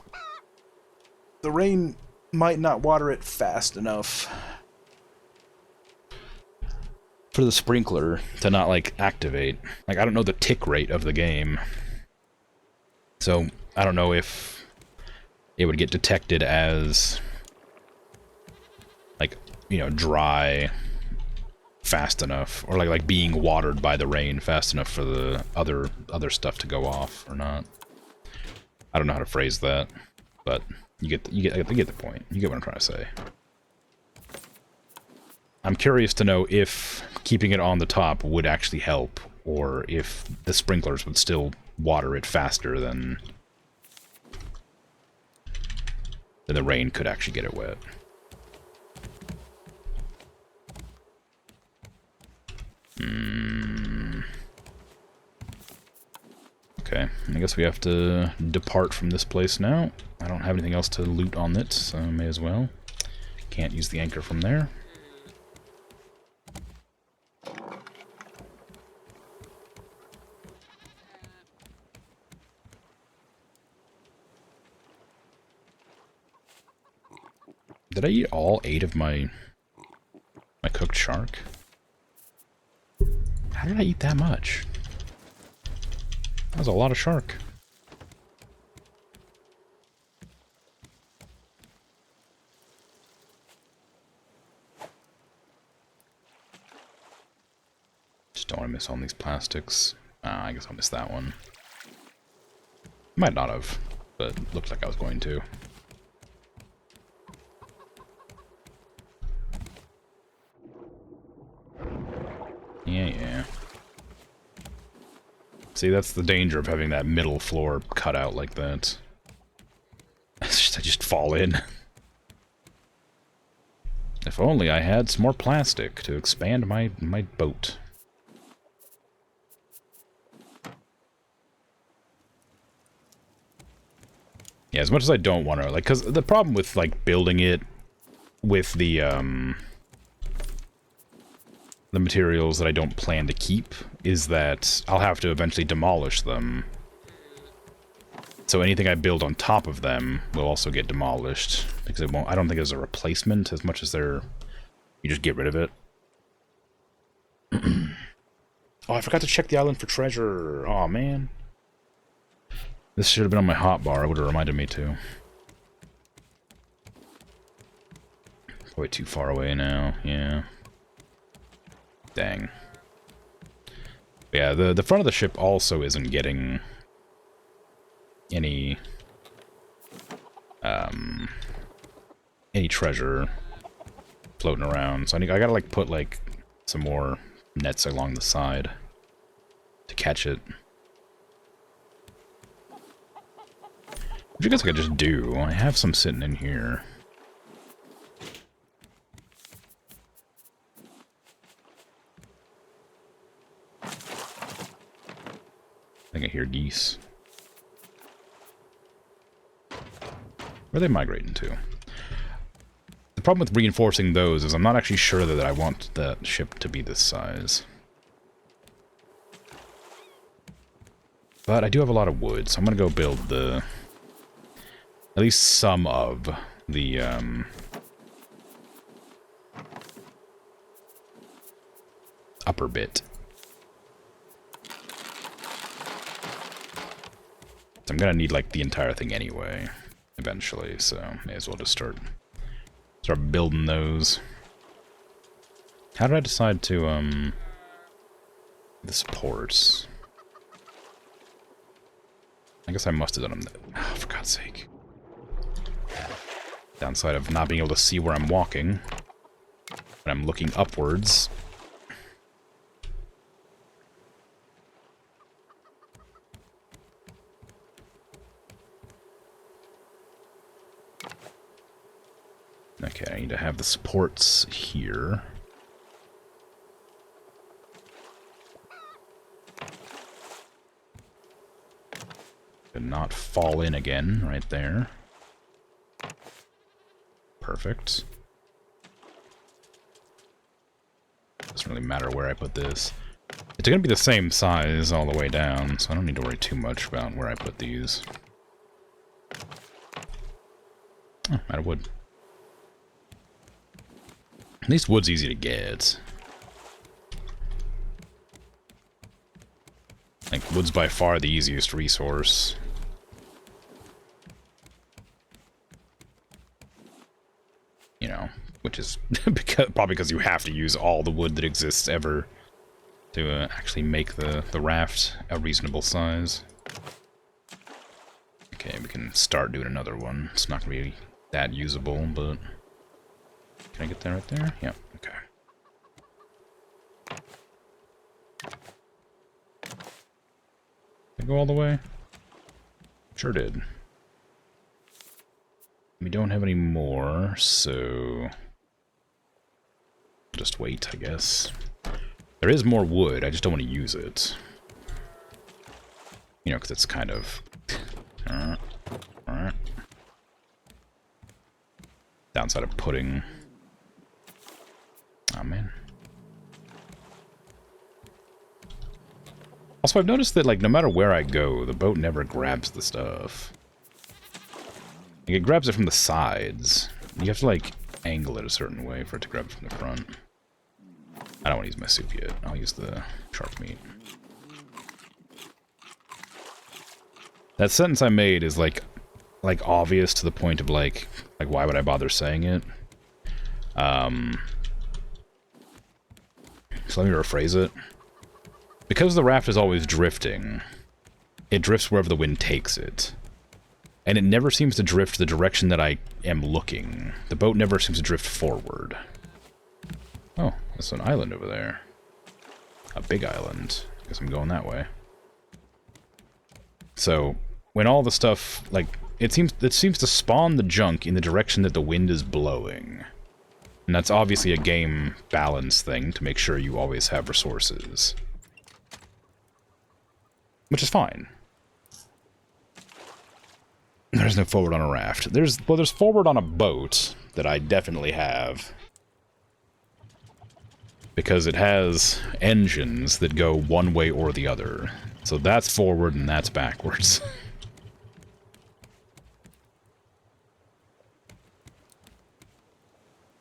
the rain might not water it fast enough for the sprinkler to not like activate. Like I don't know the tick rate of the game, so I don't know if it would get detected as, like, you know, dry fast enough, or like being watered by the rain fast enough for the other stuff to go off or not. I don't know how to phrase that, but you get the point. You get what I'm trying to say. I'm curious to know if keeping it on the top would actually help, or if the sprinklers would still water it faster than the rain could actually get it wet. I guess we have to depart from this place now. I don't have anything else to loot on it, so may as well. Can't use the anchor from there. Did I eat all 8 of my cooked shark? How did I eat that much? That was a lot of shark. Just don't want to miss on these plastics. I guess I'll miss that one. Might not have, but looked like I was going to. Yeah. See, that's the danger of having that middle floor cut out like that. I just fall in. If only I had some more plastic to expand my boat. Yeah, as much as I don't want to, like, because the problem with, like, building it with the materials that I don't plan to keep is that I'll have to eventually demolish them. So anything I build on top of them will also get demolished, because it won't, I don't think there's a replacement as much as there, you just get rid of it. Oh, I forgot to check the island for treasure. Oh man. This should have been on my hotbar. It would have reminded me to. Way too far away now. Yeah. Dang. Yeah, the front of the ship also isn't getting any treasure floating around. So I gotta like put like some more nets along the side to catch it. Which I guess I could just do. I have some sitting in here. I think I hear geese. Where are they migrating to? The problem with reinforcing those is I'm not actually sure that I want the ship to be this size. But I do have a lot of wood, so I'm gonna go build the... at least some of the, upper bit. I'm gonna need, like, the entire thing anyway, eventually, so may as well just start building those. How did I decide to, the supports? I guess I must have done them, oh, for God's sake. Downside of not being able to see where I'm walking when I'm looking upwards. Okay, I need to have the supports here. And not fall in again right there. Perfect. Doesn't really matter where I put this. It's going to be the same size all the way down, so I don't need to worry too much about where I put these. Oh, out of wood. At least wood's easy to get. Like, wood's by far the easiest resource. You know, which is probably because you have to use all the wood that exists ever to actually make the raft a reasonable size. Okay, we can start doing another one. It's not going to be that usable, but... Can I get there right there? Yep, okay. Did I go all the way? Sure did. We don't have any more, so... just wait, I guess. There is more wood, I just don't want to use it. You know, because it's kind of... downside of putting... Oh, man. Also, I've noticed that, like, no matter where I go, the boat never grabs the stuff. Like, it grabs it from the sides. You have to, like, angle it a certain way for it to grab it from the front. I don't want to use my soup yet. I'll use the shark meat. That sentence I made is, like obvious to the point of, like, why would I bother saying it? So let me rephrase it. Because the raft is always drifting, it drifts wherever the wind takes it. And it never seems to drift the direction that I am looking. The boat never seems to drift forward. Oh, that's an island over there. A big island. Guess I'm going that way. So, when all the stuff, like, it seems to spawn the junk in the direction that the wind is blowing. And that's obviously a game balance thing to make sure you always have resources. Which is fine. There's no forward on a raft. There's forward on a boat that I definitely have. Because it has engines that go one way or the other. So that's forward and that's backwards.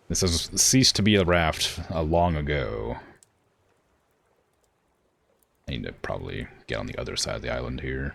This has ceased to be a raft long ago. I need to probably get on the other side of the island here.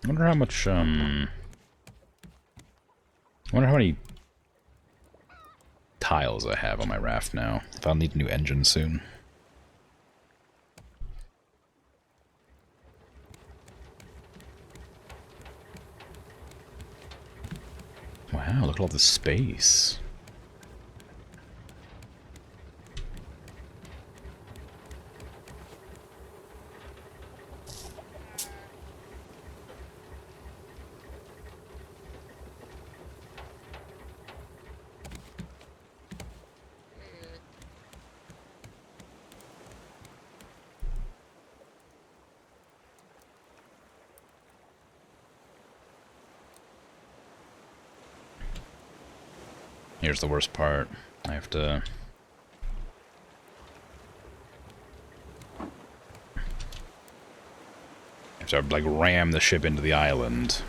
I wonder how much, I wonder how many tiles I have on my raft now. If I'll need a new engine soon. Wow, look at all this space. Here's the worst part. I have to... like, ram the ship into the island.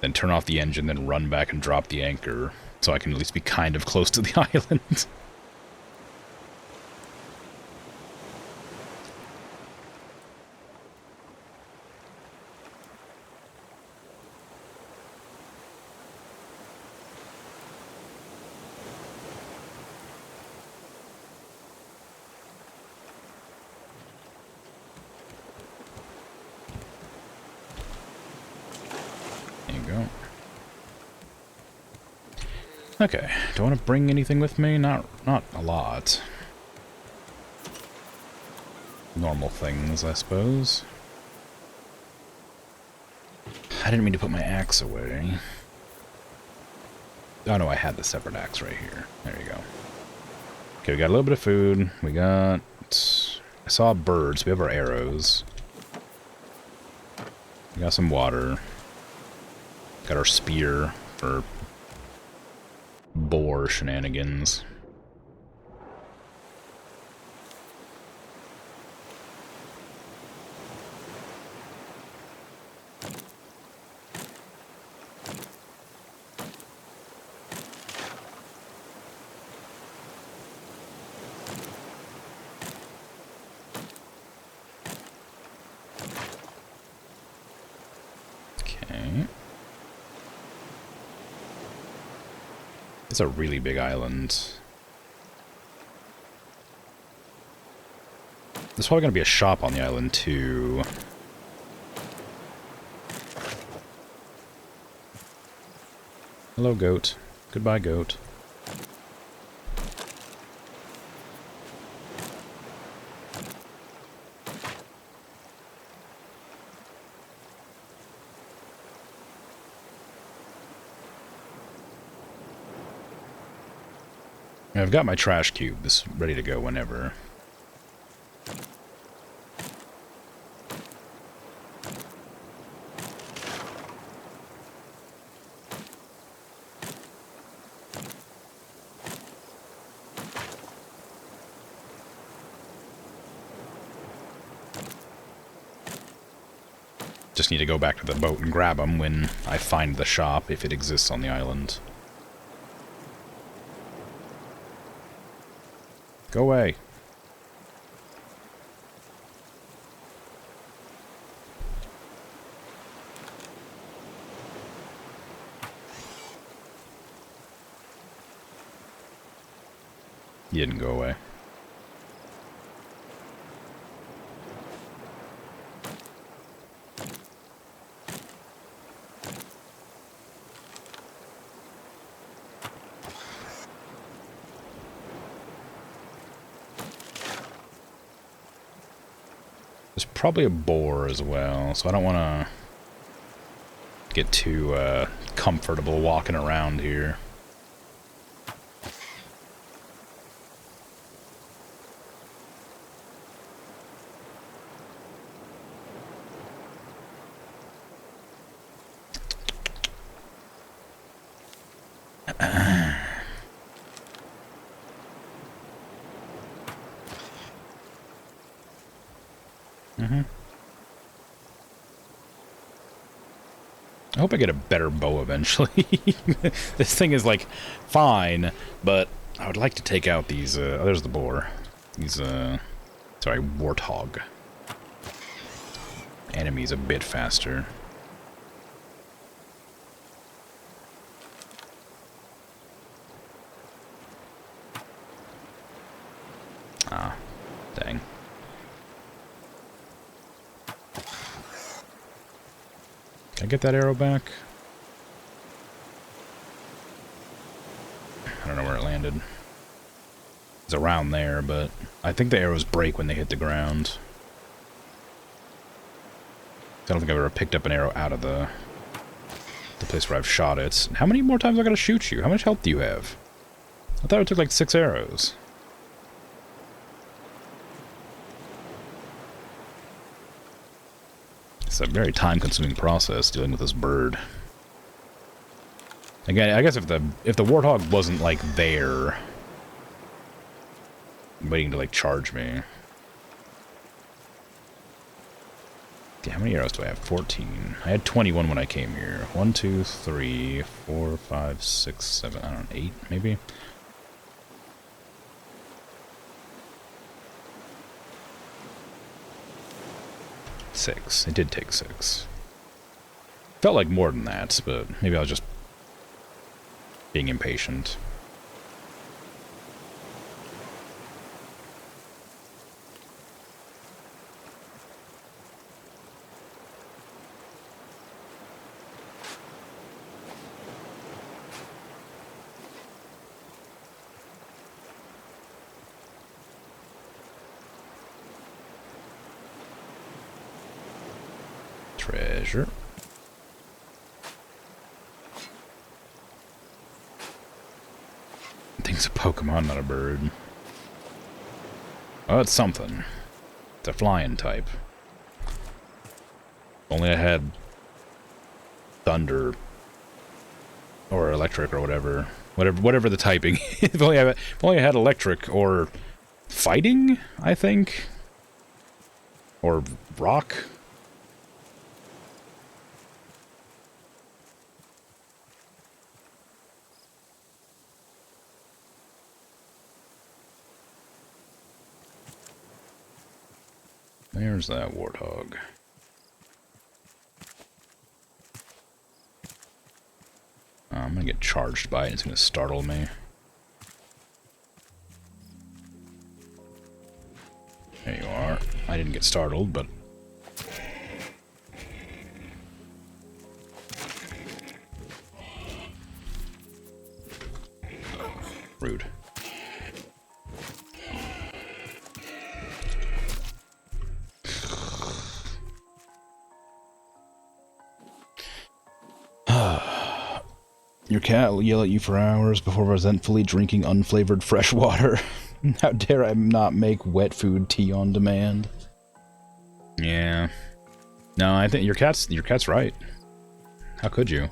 Then turn off the engine, then run back and drop the anchor. So I can at least be kind of close to the island. Okay, do I want to bring anything with me? Not a lot. Normal things, I suppose. I didn't mean to put my axe away. Oh no, I had the separate axe right here. There you go. Okay, we got a little bit of food. We got... I saw birds. We have our arrows. We got some water. Got our spear for... boar shenanigans. Okay. It's a really big island. There's probably going to be a shop on the island, too. Hello, goat. Goodbye, goat. I've got my trash cube. This is ready to go whenever. Just need to go back to the boat and grab them when I find the shop, if it exists on the island. Go away. You didn't go away. There's probably a boar as well, so I don't want to get too comfortable walking around here. I hope I get a better bow eventually. This thing is, like, fine, but I would like to take out these, oh, there's the boar. These, sorry, warthog. Enemy's a bit faster. Ah, dang. Can I get that arrow back? I don't know where it landed. It's around there, but I think the arrows break when they hit the ground. I don't think I've ever picked up an arrow out of the place where I've shot it. How many more times do I gotta shoot you? How much health do you have? I thought it took like 6 arrows. It's a very time-consuming process dealing with this bird. Again, I guess if the warthog wasn't like there, waiting to like charge me. Yeah, how many arrows do I have? 14. I had 21 when I came here. 1, 2, 3, 4, 5, 6, 7. I don't know, 8 maybe. Six. It did take 6. Felt like more than that, but maybe I was just being impatient. Treasure. I think it's a Pokemon, not a bird. Oh, it's something. It's a flying type. Only I had thunder or electric or whatever. Whatever the typing. If only I had electric or fighting, I think. Or rock. There's that warthog. I'm gonna get charged by it. It's gonna startle me. There you are. I didn't get startled, but... Rude. Your cat will yell at you for hours before resentfully drinking unflavored fresh water. How dare I not make wet food tea on demand? Yeah. No, I think your cat's right. How could you?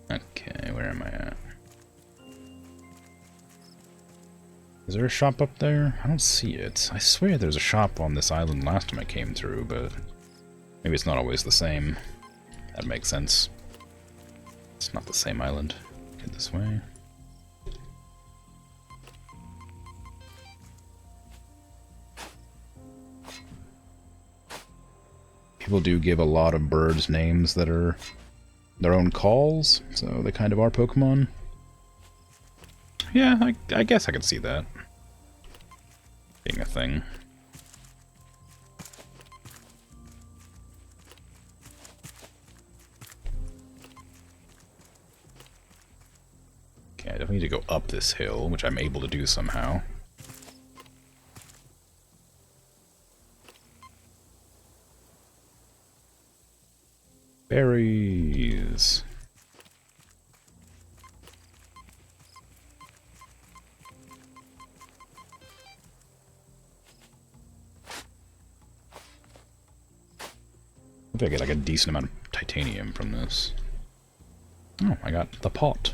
Okay, where am I at? Is there a shop up there? I don't see it. I swear there's a shop on this island last time I came through, but maybe it's not always the same. That makes sense. It's not the same island. Get this way. People do give a lot of birds names that are their own calls, so they kind of are Pokemon. Yeah, I guess I could see that being a thing. Okay, I definitely need to go up this hill, which I'm able to do somehow. Berries. Maybe I get like a decent amount of titanium from this. Oh, I got the pot.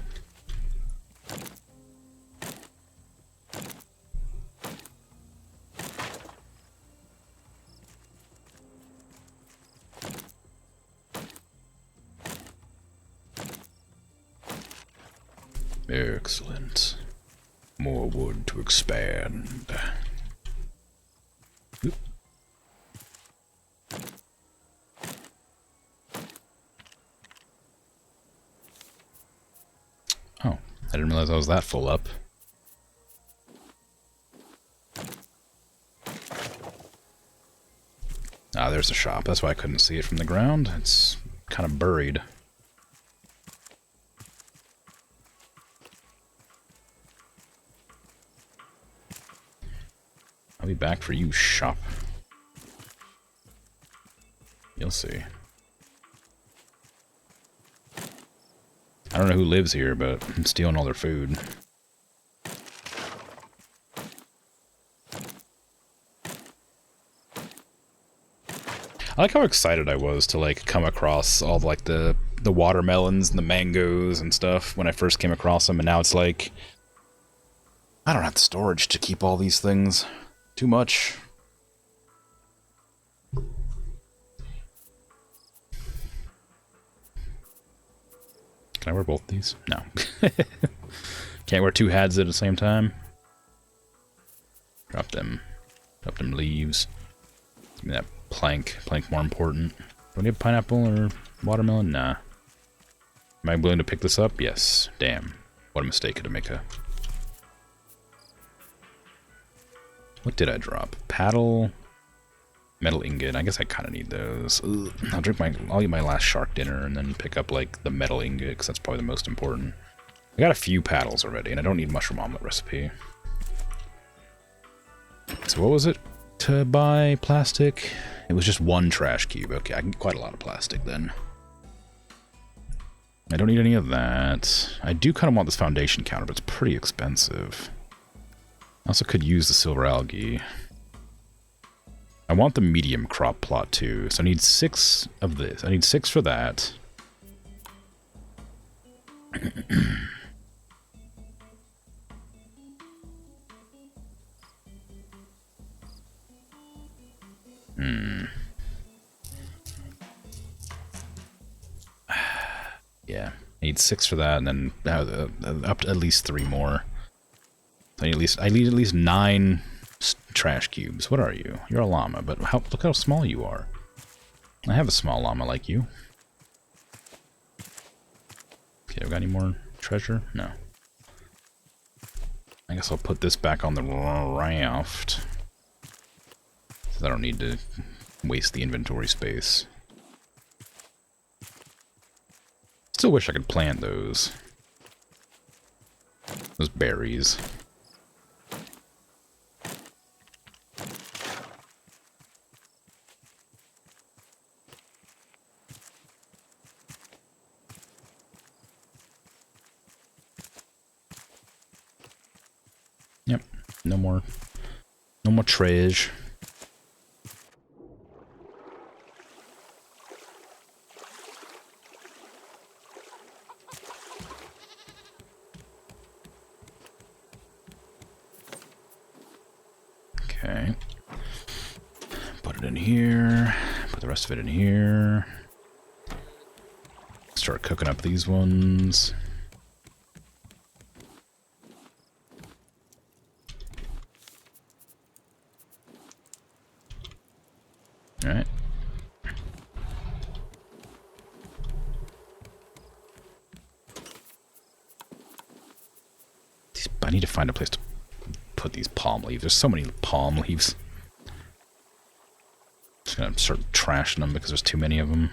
Excellent. More wood to expand. Oop. Oh, I didn't realize I was that full up. Ah, there's the shop. That's why I couldn't see it from the ground. It's kind of buried. I'll be back for you, shop. You'll see. I don't know who lives here, but I'm stealing all their food. I like how excited I was to like come across all like the watermelons and the mangoes and stuff when I first came across them, and now it's like I don't have the storage to keep all these things. Too much. Can I wear both these? No. Can't wear two hats at the same time. Drop them. Drop them leaves. Give me that plank. Plank more important. Do I need pineapple or watermelon? Nah. Am I willing to pick this up? Yes. Damn. What a mistake to make a... What did I drop? Paddle, metal ingot. I guess I kind of need those. Ugh. I'll eat my last shark dinner and then pick up like the metal ingot because that's probably the most important. I got a few paddles already, and I don't need mushroom omelet recipe. So what was it to buy plastic? It was just one trash cube. Okay, I can get quite a lot of plastic then. I don't need any of that. I do kind of want this foundation counter, but it's pretty expensive. I also could use the silver algae. I want the medium crop plot too, so I need 6 of this. I need 6 for that. Yeah, I need 6 for that, and then up to at least 3 more. I need at least 9 trash cubes. What are you? You're a llama, but look how small you are. I have a small llama like you. Okay, we got any more treasure? No. I guess I'll put this back on the raft. I don't need to waste the inventory space. Still wish I could plant those berries. Yep, no more treasure. Okay. Put it in here. Put the rest of it in here. Start cooking up these ones. Alright. I need to find a place to put these palm leaves. There's so many palm leaves. Just gonna start trashing them because there's too many of them.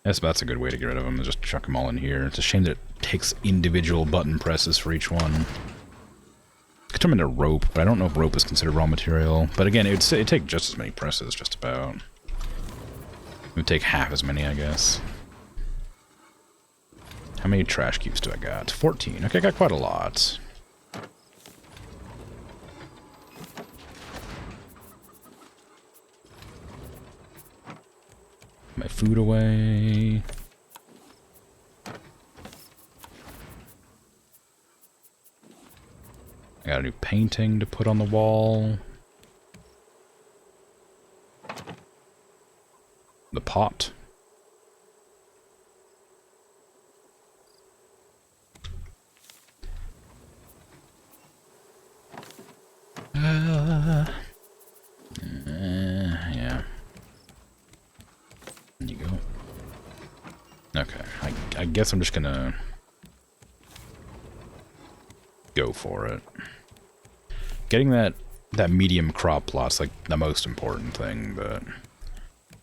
Yes, but that's a good way to get rid of them, is just chuck them all in here. It's a shame that it takes individual button presses for each one. Could turn them into rope, but I don't know if rope is considered raw material. But again, it'd take just as many presses, just about. It would take half as many, I guess. How many trash cubes do I got? 14. Okay, I got quite a lot. My food away. I got a new painting to put on the wall. The pot. Yeah. There you go. Okay, I guess I'm just gonna go for it. Getting that medium crop plot's like the most important thing, but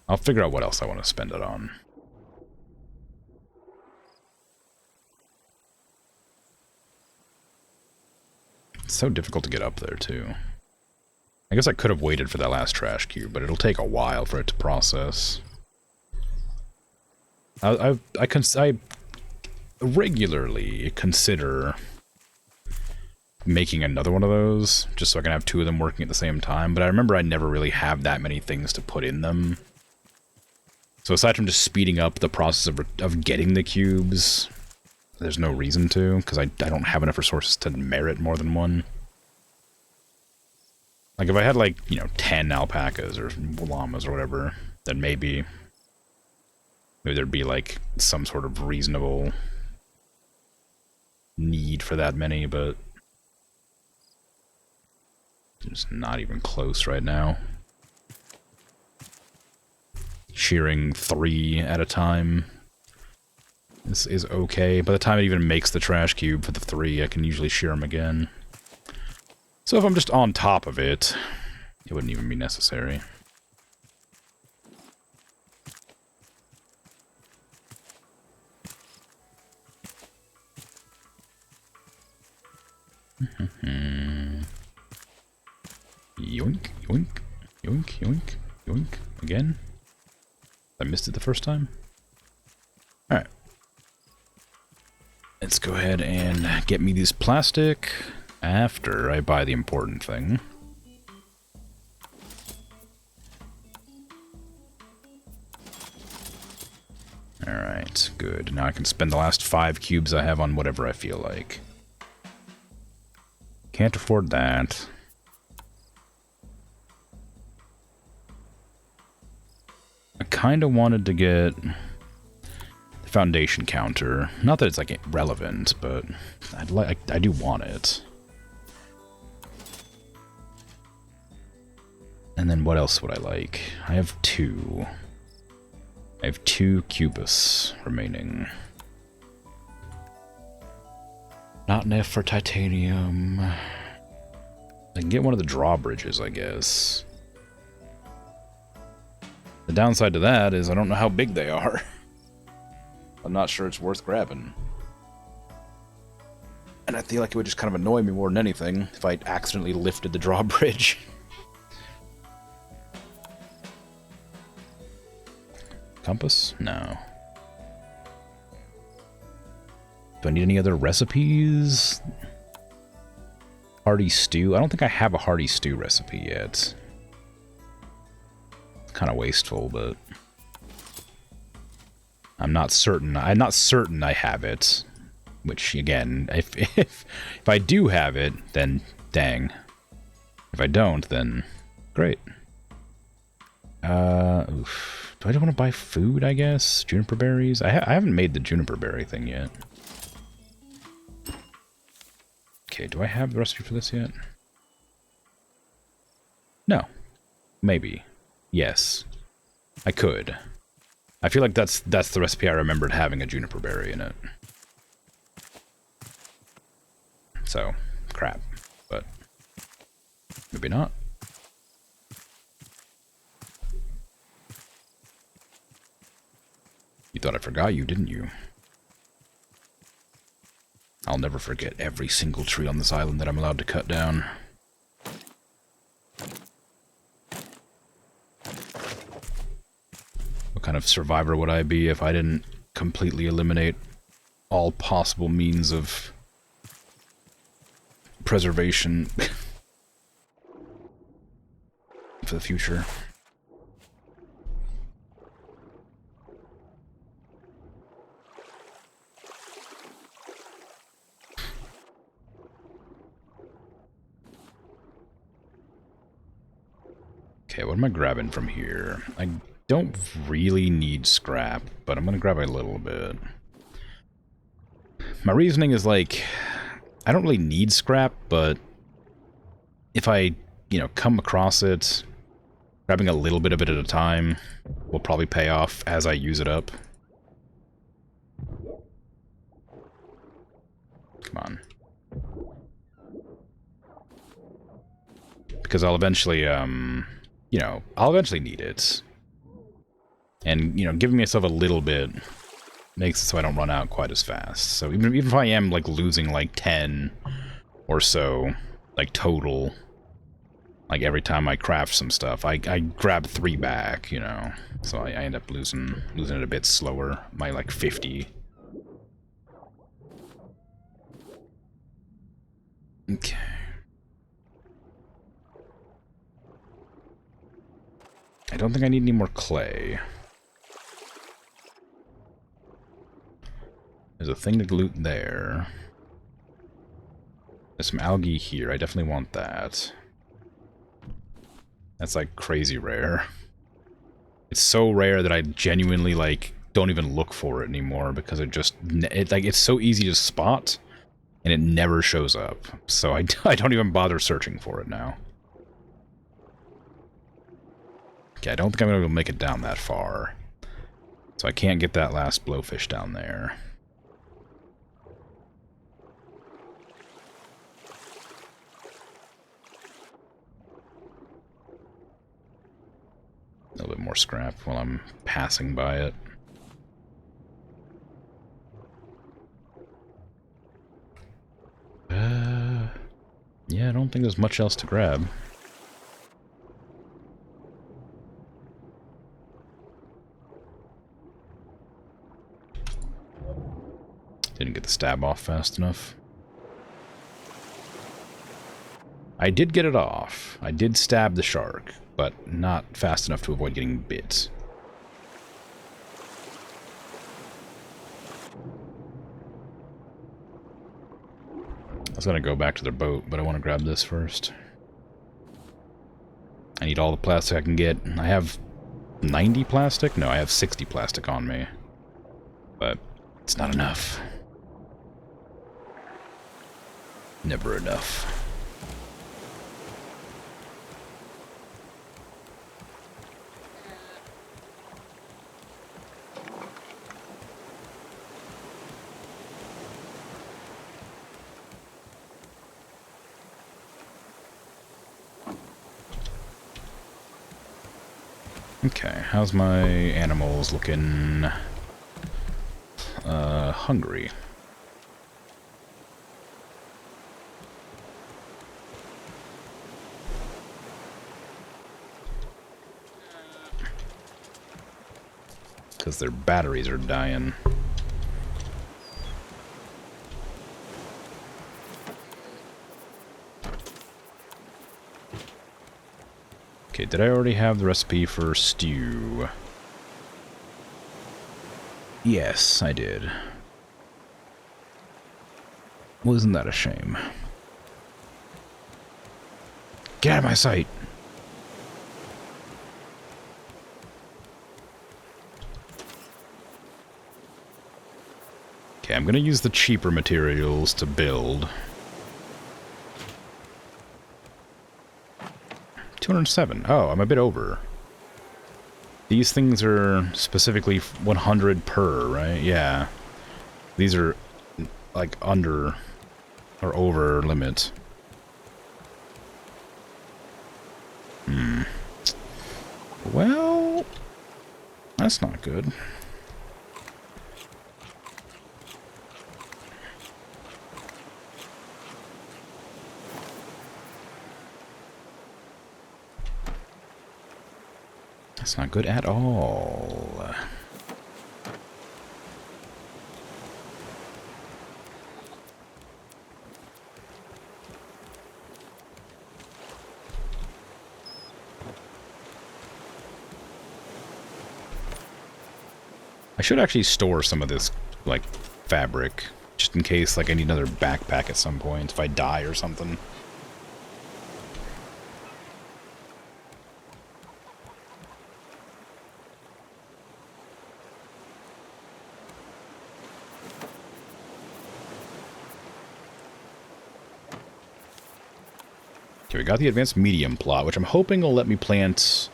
I'll figure out what else I want to spend it on. It's so difficult to get up there, too. I guess I could have waited for that last trash cube, but it'll take a while for it to process. I regularly consider making another one of those, just so I can have two of them working at the same time, but I remember I never really have that many things to put in them. So aside from just speeding up the process of getting the cubes, there's no reason to, because I don't have enough resources to merit more than one. Like, if I had, like, you know, 10 alpacas or llamas or whatever, then maybe there'd be, like, some sort of reasonable need for that many, but it's not even close right now. Shearing 3 at a time is okay. By the time it even makes the trash cube for the 3, I can usually shear them again. So if I'm just on top of it, it wouldn't even be necessary. Yoink, yoink, yoink, yoink, yoink. Again? I missed it the first time? Alright. Let's go ahead and get me this plastic after I buy the important thing. Alright, good. Now I can spend the last 5 cubes I have on whatever I feel like. Can't afford that. I kind of wanted to get the foundation counter. Not that it's like relevant, but I do want it. And then what else would I like? I have 2. I have 2 cubus remaining. Not enough for titanium. I can get one of the drawbridges, I guess. The downside to that is I don't know how big they are. I'm not sure it's worth grabbing. And I feel like it would just kind of annoy me more than anything if I accidentally lifted the drawbridge. Compass? No. Do I need any other recipes? Hearty stew? I don't think I have a hearty stew recipe yet. It's kind of wasteful, but I'm not certain. I'm not certain I have it. Which, again, if I do have it, then dang. If I don't, then great. Oof. Do I want to buy food, I guess? Juniper berries? I haven't made the juniper berry thing yet. Okay, do I have the recipe for this yet? No. Maybe. Yes. I could. I feel like that's the recipe I remembered having a juniper berry in it. So, crap. But maybe not. You thought I forgot you, didn't you? I'll never forget every single tree on this island that I'm allowed to cut down. What kind of survivor would I be if I didn't completely eliminate all possible means of preservation for the future? Okay, what am I grabbing from here? I don't really need scrap, but I'm gonna grab a little bit. My reasoning is like, I don't really need scrap, but if I, you know, come across it, grabbing a little bit of it at a time will probably pay off as I use it up. Come on. Because I'll eventually, you know, I'll eventually need it. And, you know, giving myself a little bit makes it so I don't run out quite as fast. So even if I am, like, losing, like, 10 or so, like, total, like, every time I craft some stuff, I grab 3 back, you know. So I end up losing it a bit slower, by, like, 50. Okay. I don't think I need any more clay. There's a thing to loot there. There's some algae here. I definitely want that. That's like crazy rare. It's so rare that I genuinely like don't even look for it anymore because it's so easy to spot and it never shows up. So I don't even bother searching for it now. Okay, I don't think I'm gonna be able to make it down that far. So I can't get that last blowfish down there. A little bit more scrap while I'm passing by it. Yeah, I don't think there's much else to grab. Didn't get the stab off fast enough. I did get it off. I did stab the shark, but not fast enough to avoid getting bit. I was gonna go back to their boat, but I want to grab this first. I need all the plastic I can get. I have 90 plastic? No, I have 60 plastic on me. But it's not enough. Never enough. Okay, how's my animals looking? Hungry. Because their batteries are dying. Okay, did I already have the recipe for stew? Yes, I did. Well, isn't that a shame? Get out of my sight! Okay, I'm gonna use the cheaper materials to build. 207. Oh, I'm a bit over. These things are specifically 100 per, right? Yeah. These are, like, under or over limit. Well, that's not good. That's not good at all. I should actually store some of this, like, fabric, just in case, like, I need another backpack at some point, if I die or something. Okay, we got the advanced medium plot, which I'm hoping will let me plant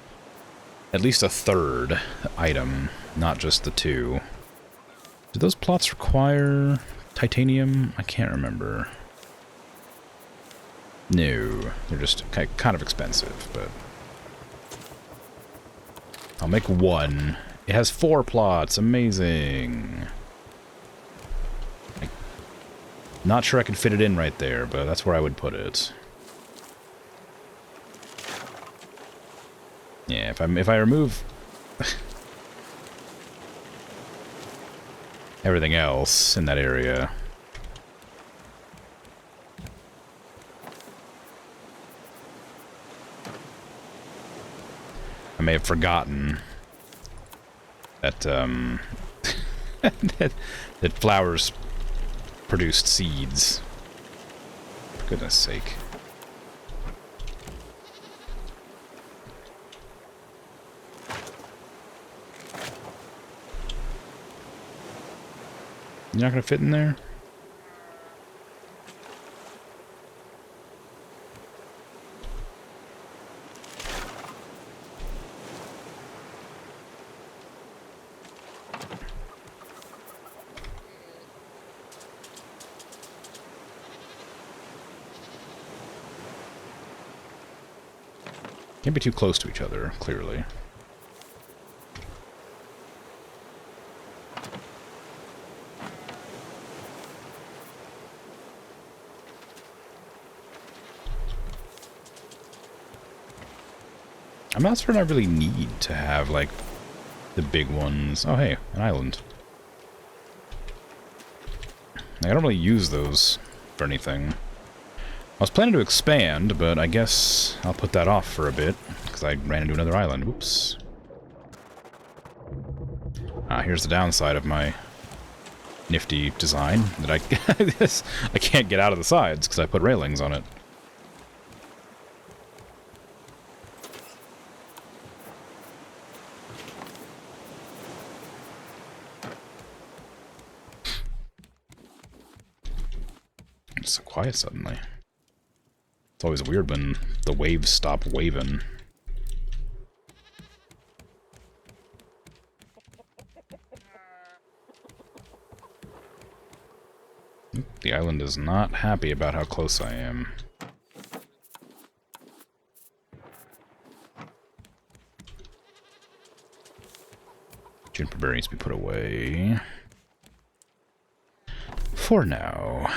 at least a third item, not just the two. Do those plots require titanium? I can't remember. No, they're just kind of expensive, but... I'll make one. It has 4 plots, amazing! Not sure I can fit it in right there, but that's where I would put it. Yeah, if I remove everything else in that area, I may have forgotten that that flowers produced seeds. For goodness sake. You're not gonna fit in there? Can't be too close to each other, clearly. I'm not certain I really need to have, like, the big ones. Oh, hey, an island. I don't really use those for anything. I was planning to expand, but I guess I'll put that off for a bit, because I ran into another island. Whoops. Ah, here's the downside of my nifty design, that I can't get out of the sides, because I put railings on it. It's so quiet suddenly. It's always weird when the waves stop waving. The island is not happy about how close I am. Juniper berry needs to be put away. For now.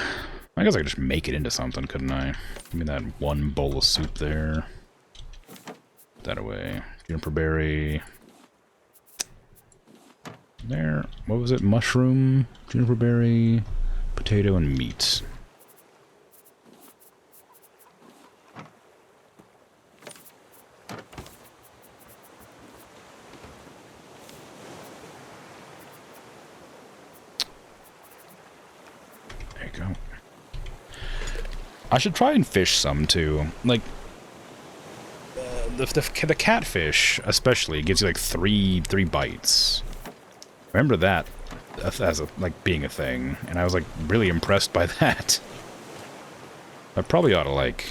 I guess I could just make it into something, couldn't I? Give me that one bowl of soup there. Put that away. Juniper berry. There. What was it? Mushroom, juniper berry, potato, and meat. There you go. I should try and fish some too. Like the catfish, especially, gives you like three bites. Remember that as like being a thing, and I was like really impressed by that. I probably ought to like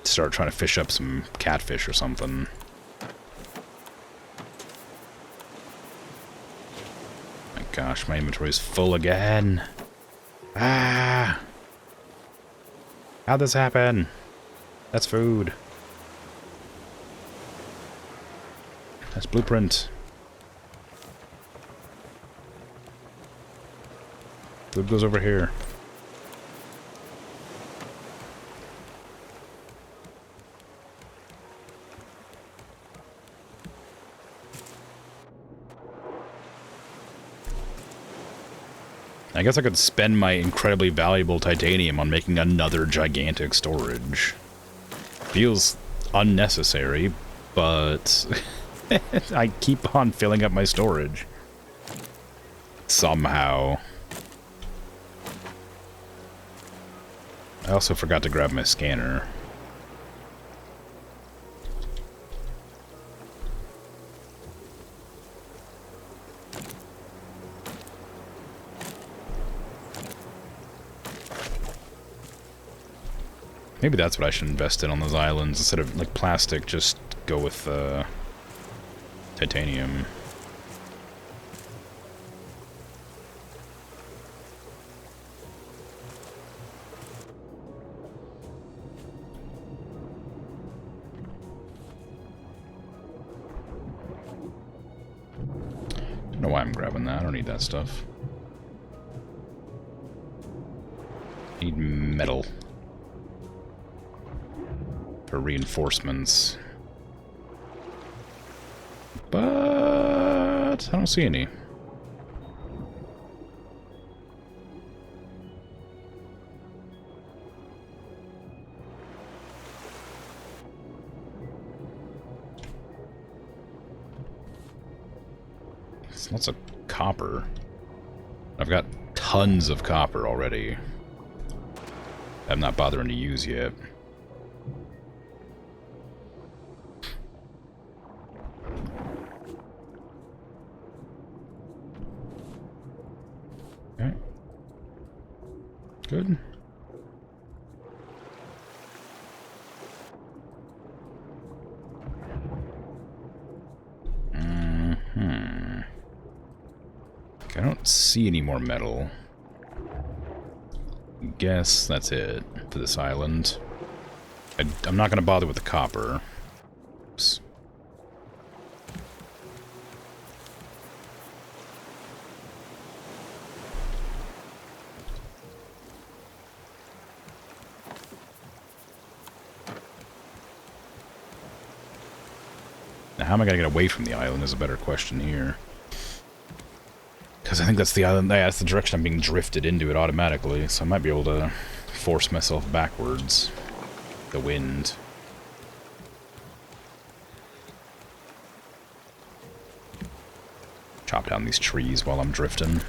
start trying to fish up some catfish or something. My gosh, my inventory's full again. Ah! How'd this happen? That's food. That's blueprint. Food goes over here. I guess I could spend my incredibly valuable titanium on making another gigantic storage. Feels unnecessary, but I keep on filling up my storage. Somehow. I also forgot to grab my scanner. Maybe that's what I should invest in on those islands. Instead of, like, plastic, just go with, titanium. Don't know why I'm grabbing that. I don't need that stuff. Need metal. For reinforcements. But I don't see any. It's lots of copper. I've got tons of copper already. I'm not bothering to use yet. Okay. Good. I don't see any more metal. Guess that's it for this island. I'm not going to bother with the copper. Oops. Now, how am I going to get away from the island is a better question here. Because I think that's the island, yeah, that's the direction I'm being drifted into it automatically, so I might be able to force myself backwards. The wind. Chop down these trees while I'm drifting.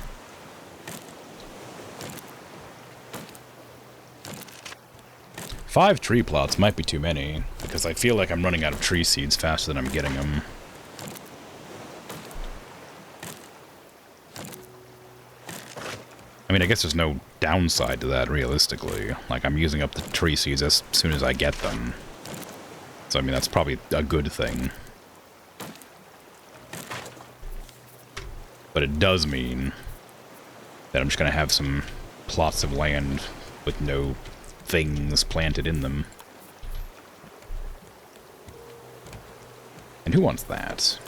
Five tree plots might be too many, because I feel like I'm running out of tree seeds faster than I'm getting them. I mean, I guess there's no downside to that, realistically. Like, I'm using up the tree seeds as soon as I get them. So, I mean, that's probably a good thing. But it does mean that I'm just going to have some plots of land with no things planted in them. And who wants that?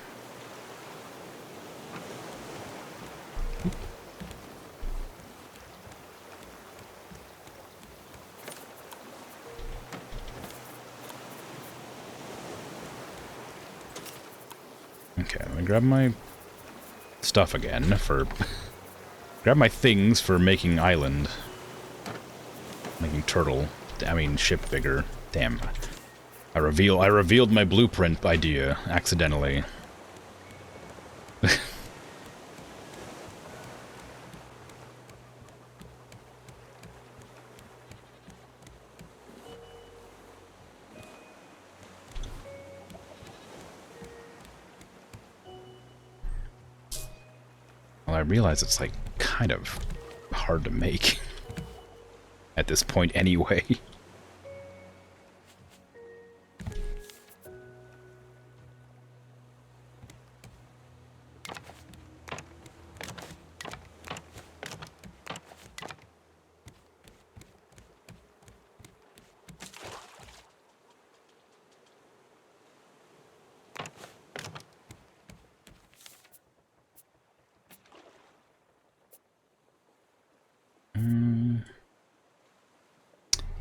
Okay, let me grab my stuff again for... grab my things for making island. Making turtle. I mean, ship bigger. Damn. I revealed my blueprint idea accidentally. Well, I realize it's, like, kind of hard to make. At this point, anyway.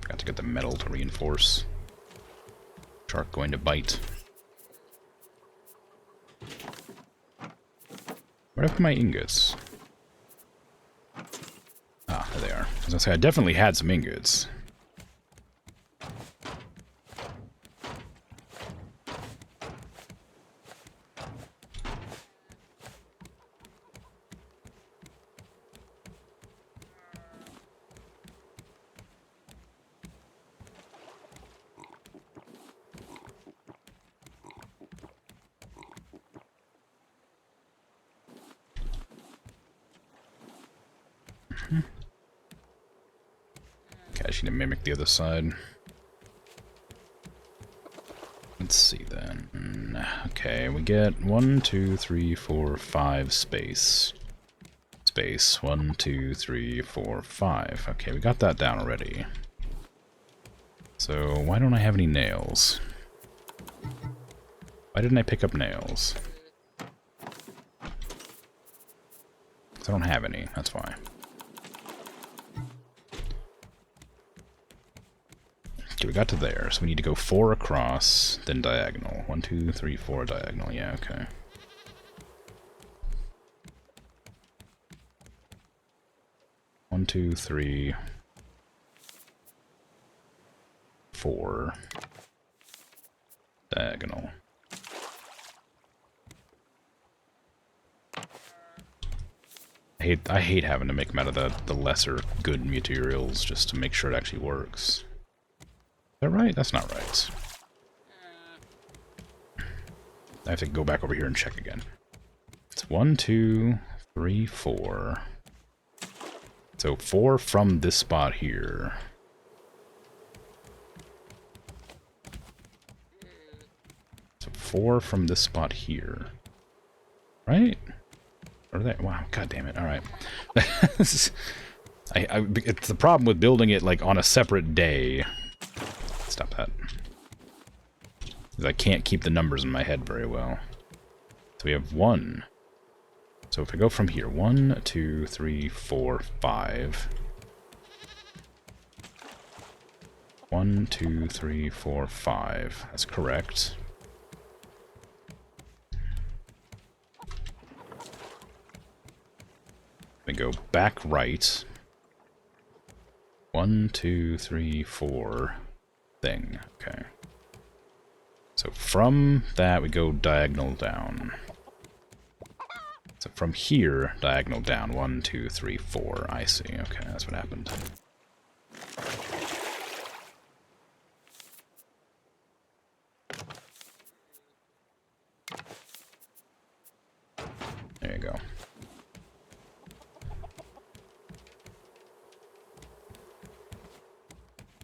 Got to get the metal to reinforce. Shark going to bite. Where did I put my ingots? Ah, there they are. I was gonna say, I definitely had some ingots. Okay, I just need to mimic the other side. Let's see then. Okay, we get 1, 2, 3, 4, 5 space. Space. 1, 2, 3, 4, 5. Okay, we got that down already. So, why don't I have any nails? Why didn't I pick up nails? 'Cause I don't have any, that's why. Okay, we got to there, so we need to go 4 across, then diagonal. 1, 2, 3, 4 diagonal, yeah, okay. One, 2, 3, 4 diagonal. I hate having to make them out of the lesser good materials just to make sure it actually works. Is that right? That's not right. I have to go back over here and check again. It's 1, 2, 3, 4. So 4 from this spot here. So 4 from this spot here. Right? Or they? Wow, god damn it. Alright. It's the problem with building it like on a separate day. Stop that. Because I can't keep the numbers in my head very well. So we have 1. So if I go from here, 1, 2, 3, 4, 5. 1, 2, 3, 4, 5. That's correct. We go back right. 1, 2, 3, 4. Thing. Okay. So from that we go diagonal down. So from here, diagonal down. 1, 2, 3, 4. I see. Okay, that's what happened. There you go.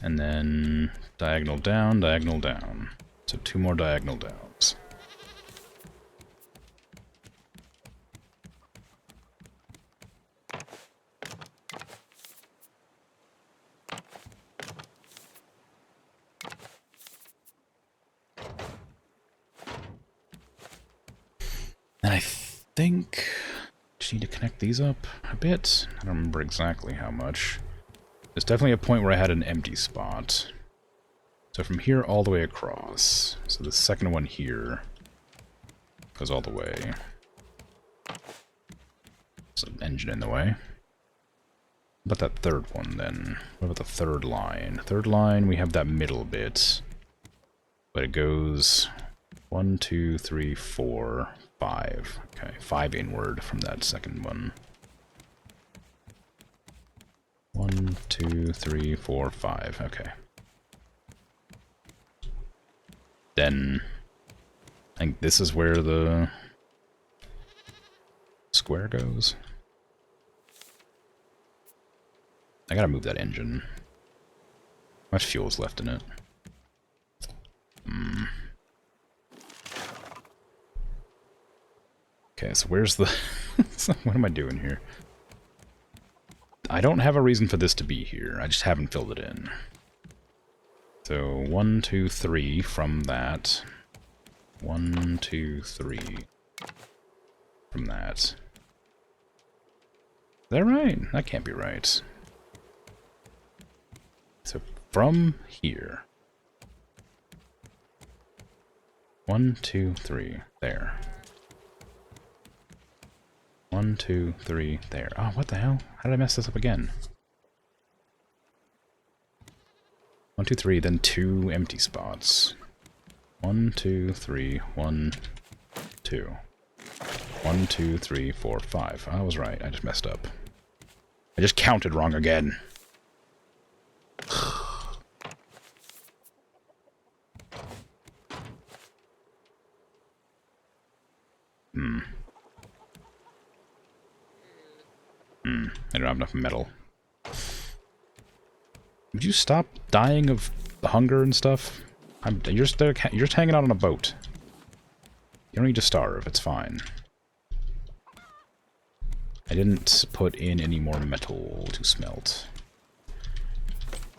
And then diagonal down, diagonal down. So 2 more diagonal downs. And I think just need to connect these up a bit. I don't remember exactly how much. There's definitely a point where I had an empty spot. So from here all the way across. So the second one here. Goes all the way. There's an engine in the way. What about that third one, then? What about the third line? Third line, we have that middle bit. But it goes 1, 2, 3, 4, 5. Okay, 5 inward from that second one. 1, 2, 3, 4, 5. Okay. Then I think this is where the square goes. I gotta move that engine. How much fuel is left in it? Okay, so where's the... What am I doing here? I don't have a reason for this to be here. I just haven't filled it in. So 1, 2, 3 from that. 1, 2, 3 from that. Is that right? That can't be right. So from here. 1, 2, 3. There. 1, 2, 3. There. Oh, what the hell? How did I mess this up again? 1, 2, 3, then 2 empty spots. 1, 2, 3, 1, 2. 1, 2, 3, 4, 5. I was right. I just messed up. I just counted wrong again. I don't have enough metal. Would you stop dying of hunger and stuff? You're just hanging out on a boat. You don't need to starve. It's fine. I didn't put in any more metal to smelt.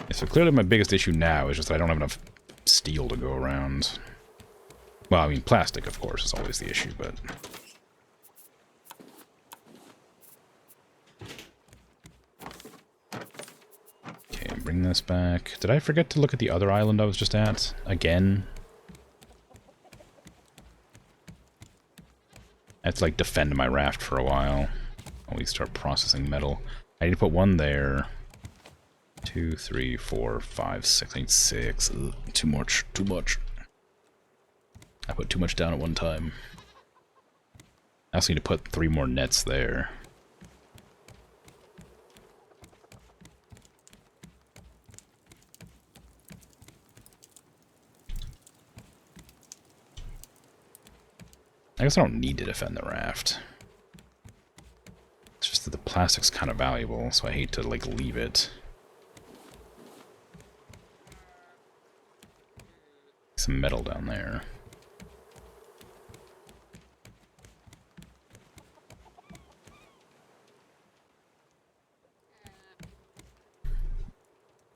Yeah, so clearly my biggest issue now is just that I don't have enough steel to go around. Well, I mean, plastic, of course, is always the issue, but... Okay, bring this back. Did I forget to look at the other island I was just at? Again? I have to, like, defend my raft for a while. While we start processing metal. I need to put one there. 2, 3, 4, 5, 6. I need 6. Ugh, too much. Too much. I put too much down at one time. I also need to put 3 more nets there. I guess I don't need to defend the raft. It's just that the plastic's kind of valuable, so I hate to, like, leave it. Some metal down there.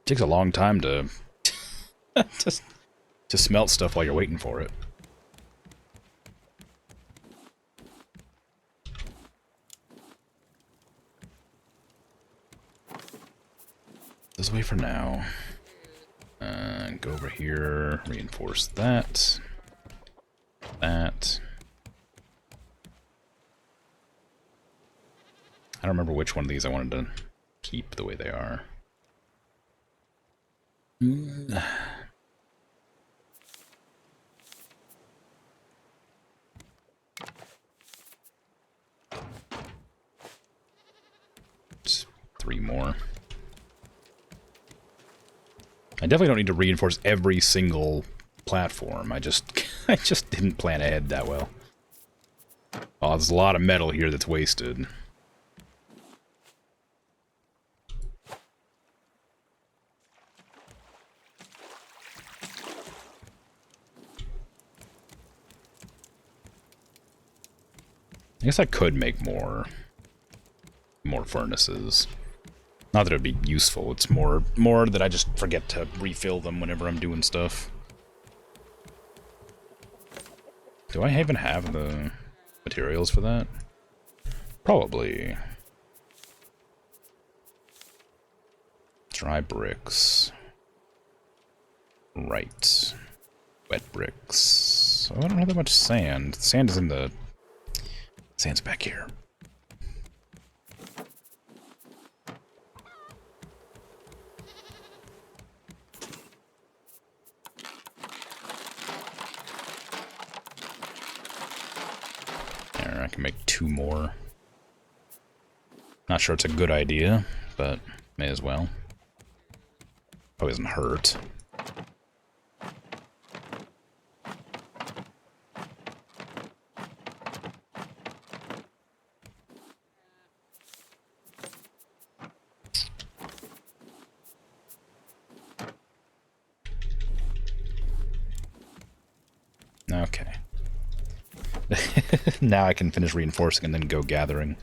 Takes a long time to to smelt stuff while you're waiting for it. This way for now. Go over here, reinforce that. That. I don't remember which one of these I wanted to keep the way they are. Just 3 more. I definitely don't need to reinforce every single platform. I just didn't plan ahead that well. Oh, there's a lot of metal here that's wasted. I guess I could make more furnaces. Not that it would be useful, it's more that I just forget to refill them whenever I'm doing stuff. Do I even have the materials for that? Probably. Dry bricks. Right. Wet bricks. So I don't have that much sand. Sand is in the... Sand's back here. There, I can make 2 more. Not sure it's a good idea, but may as well. Probably doesn't hurt. Okay. Now I can finish reinforcing and then go gathering.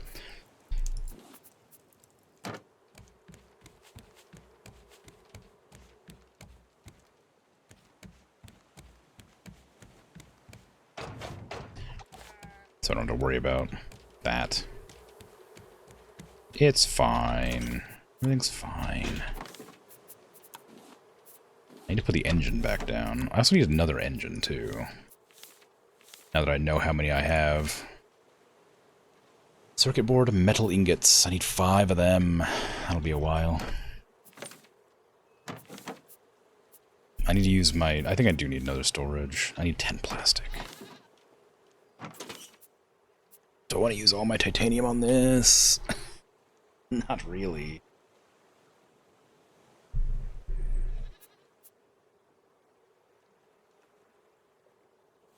So I don't have to worry about that. It's fine. Everything's fine. I need to put the engine back down. I also need another engine, too. Now that I know how many I have. Circuit board, metal ingots. I need 5 of them. That'll be a while. I need to use my... I think I do need another storage. I need 10 plastic. Do I want to use all my titanium on this? Not really.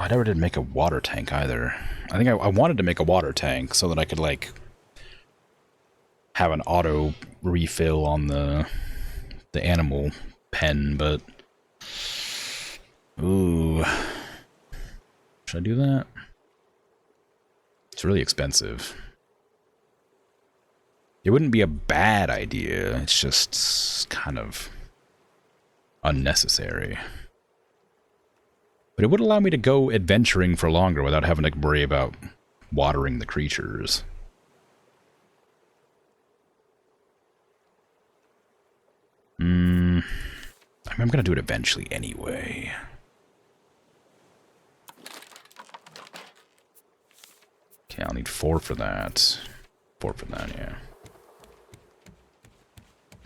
I never did make a water tank either. I think I wanted to make a water tank so that I could, like, have an auto refill on the animal pen, but... Ooh. Should I do that? It's really expensive. It wouldn't be a bad idea, it's just kind of unnecessary. But it would allow me to go adventuring for longer without having to worry about watering the creatures. I'm gonna do it eventually anyway. Okay, I'll need 4 for that. 4 for that, yeah.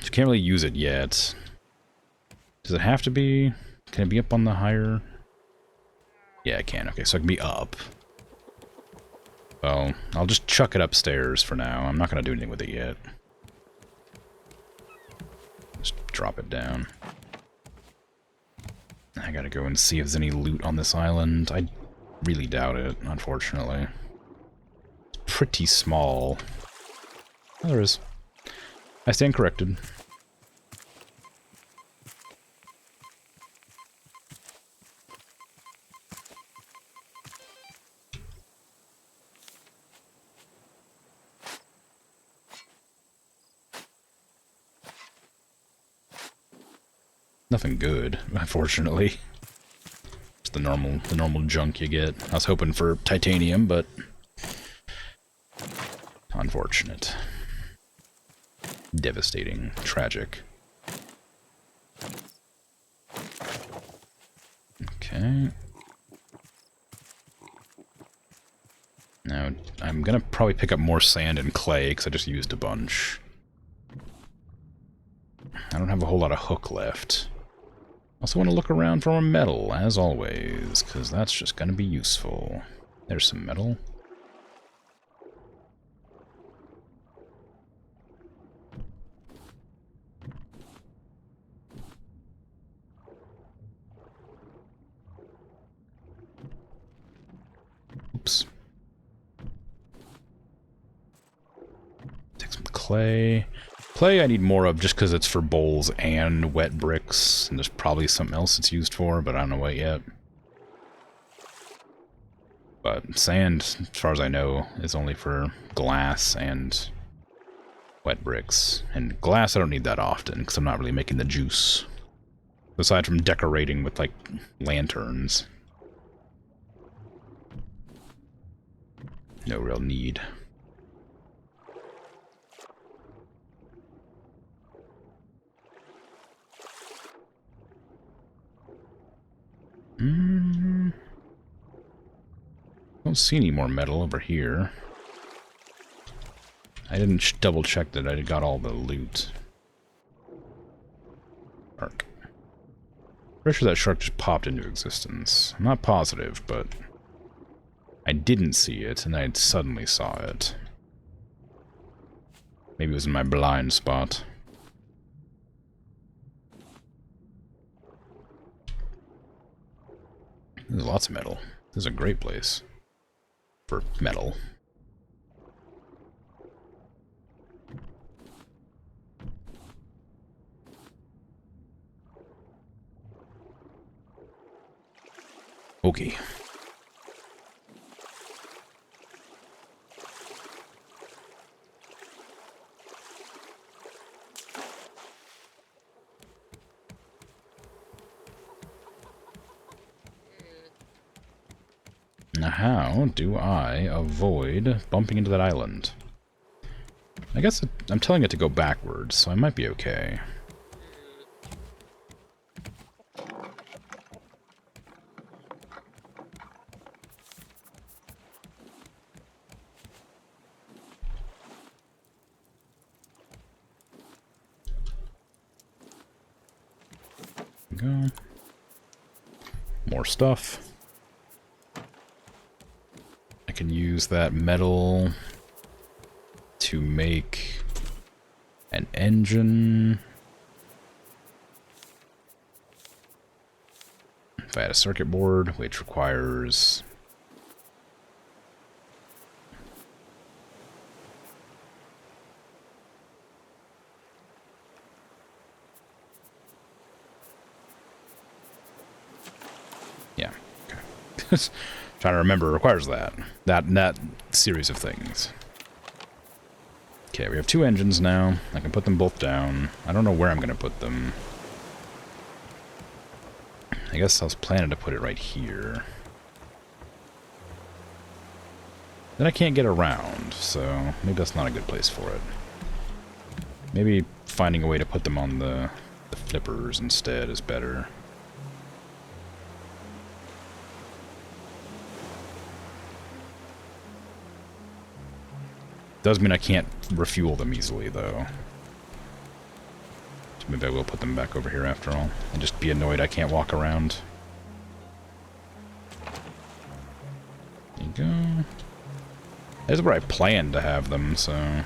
You can't really use it yet. Does it have to be? Can it be up on the higher... Yeah, I can. Okay, so I can be up. Well, I'll just chuck it upstairs for now. I'm not going to do anything with it yet. Just drop it down. I gotta go and see if there's any loot on this island. I really doubt it, unfortunately. It's pretty small. Oh, there is. I stand corrected. Nothing good, unfortunately. Just the normal junk you get. I was hoping for titanium, but unfortunate. Devastating. Tragic. Okay. Now, I'm gonna probably pick up more sand and clay, because I just used a bunch. I don't have a whole lot of hook left. Also want to look around for more metal, as always, because that's just going to be useful. There's some metal. Oops. Take some clay. Clay I need more of just because it's for bowls and wet bricks, and there's probably something else it's used for, but I don't know what yet. But sand, as far as I know, is only for glass and wet bricks. And glass I don't need that often, because I'm not really making the juice. Aside from decorating with, like, lanterns. No real need. Don't see any more metal over here. I didn't double check that I got all the loot. Shark. Pretty sure that shark just popped into existence. I'm not positive, but I didn't see it, and I suddenly saw it. Maybe it was in my blind spot. There's lots of metal. This is a great place for metal. Okay. Now, how do I avoid bumping into that island? I guess I'm telling it to go backwards, so I might be okay. Go. More stuff. I can use that metal to make an engine. If I had a circuit board, which requires trying to remember, requires that series of things. Okay, we have 2 engines now. I can put them both down. I don't know where I'm going to put them. I guess I was planning to put it right here. Then I can't get around, so maybe that's not a good place for it. Maybe finding a way to put them on the flippers instead is better. Does mean I can't refuel them easily, though. So maybe I will put them back over here after all. And just be annoyed I can't walk around. There you go. This is where I planned to have them, so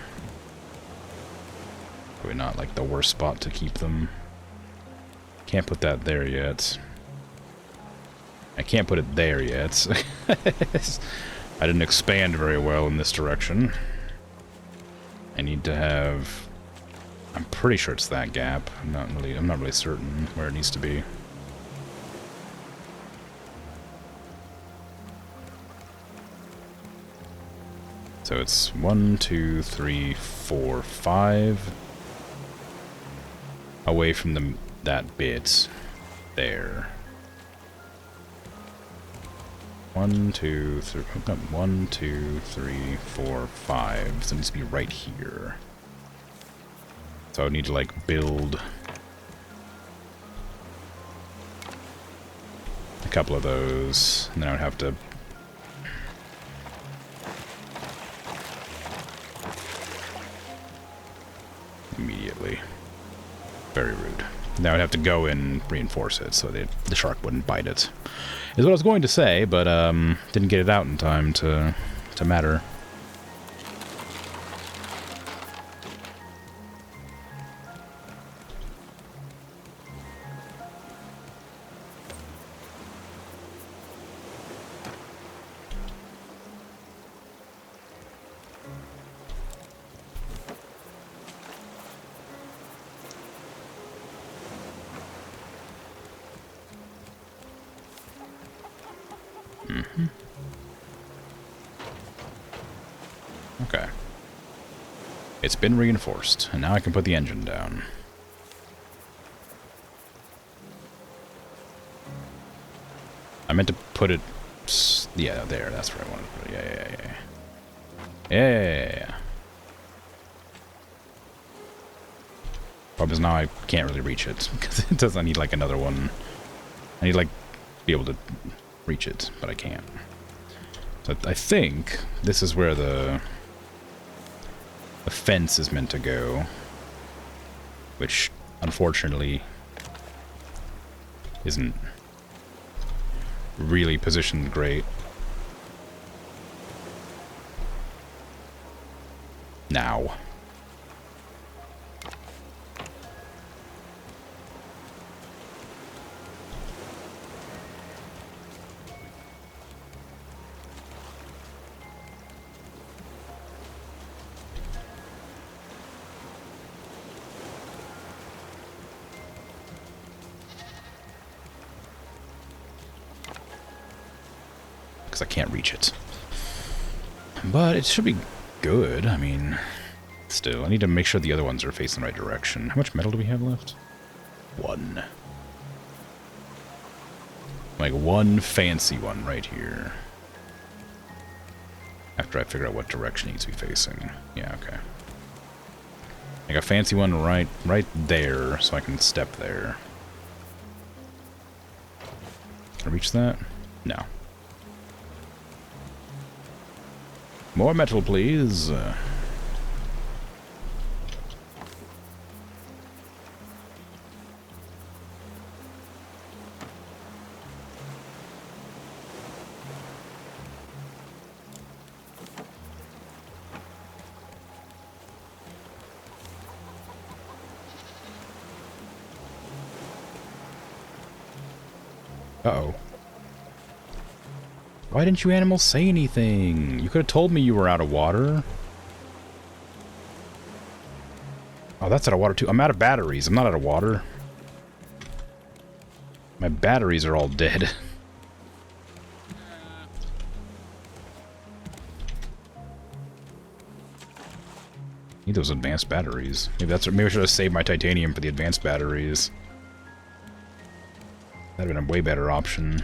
probably not like the worst spot to keep them. Can't put that there yet. I can't put it there yet. I didn't expand very well in this direction. I need to have... I'm pretty sure it's that gap. I'm not really certain where it needs to be. So it's 1, 2, 3, 4, 5 away from that bit there. 1, 2, 3, 1, 2, 3, 4, 5. So it needs to be right here. So I would need to like build a couple of those, and then I would have to immediately. Very rude. Now I'd have to go and reinforce it so that the shark wouldn't bite it. Is what I was going to say, but didn't get it out in time to matter. Okay. It's been reinforced, and now I can put the engine down. I meant to put it... Yeah, there, that's where I wanted to put it. Yeah. Problem is now I can't really reach it, because it does. I need like another one. I need like be able to reach it, but I can't. So I think this is where the fence is meant to go, which unfortunately isn't really positioned great. Now. I can't reach it. But it should be good. I mean, still, I need to make sure the other ones are facing the right direction. How much metal do we have left? 1. Like one fancy one right here. After I figure out what direction it needs to be facing. Yeah, okay. Like a fancy one right there, so I can step there. Can I reach that? No. More metal, please. Uh-oh. Why didn't you animals say anything? You could have told me you were out of water. Oh, that's out of water too. I'm out of batteries. I'm not out of water. My batteries are all dead. Need those advanced batteries. Maybe I should have saved my titanium for the advanced batteries. That'd have been a way better option.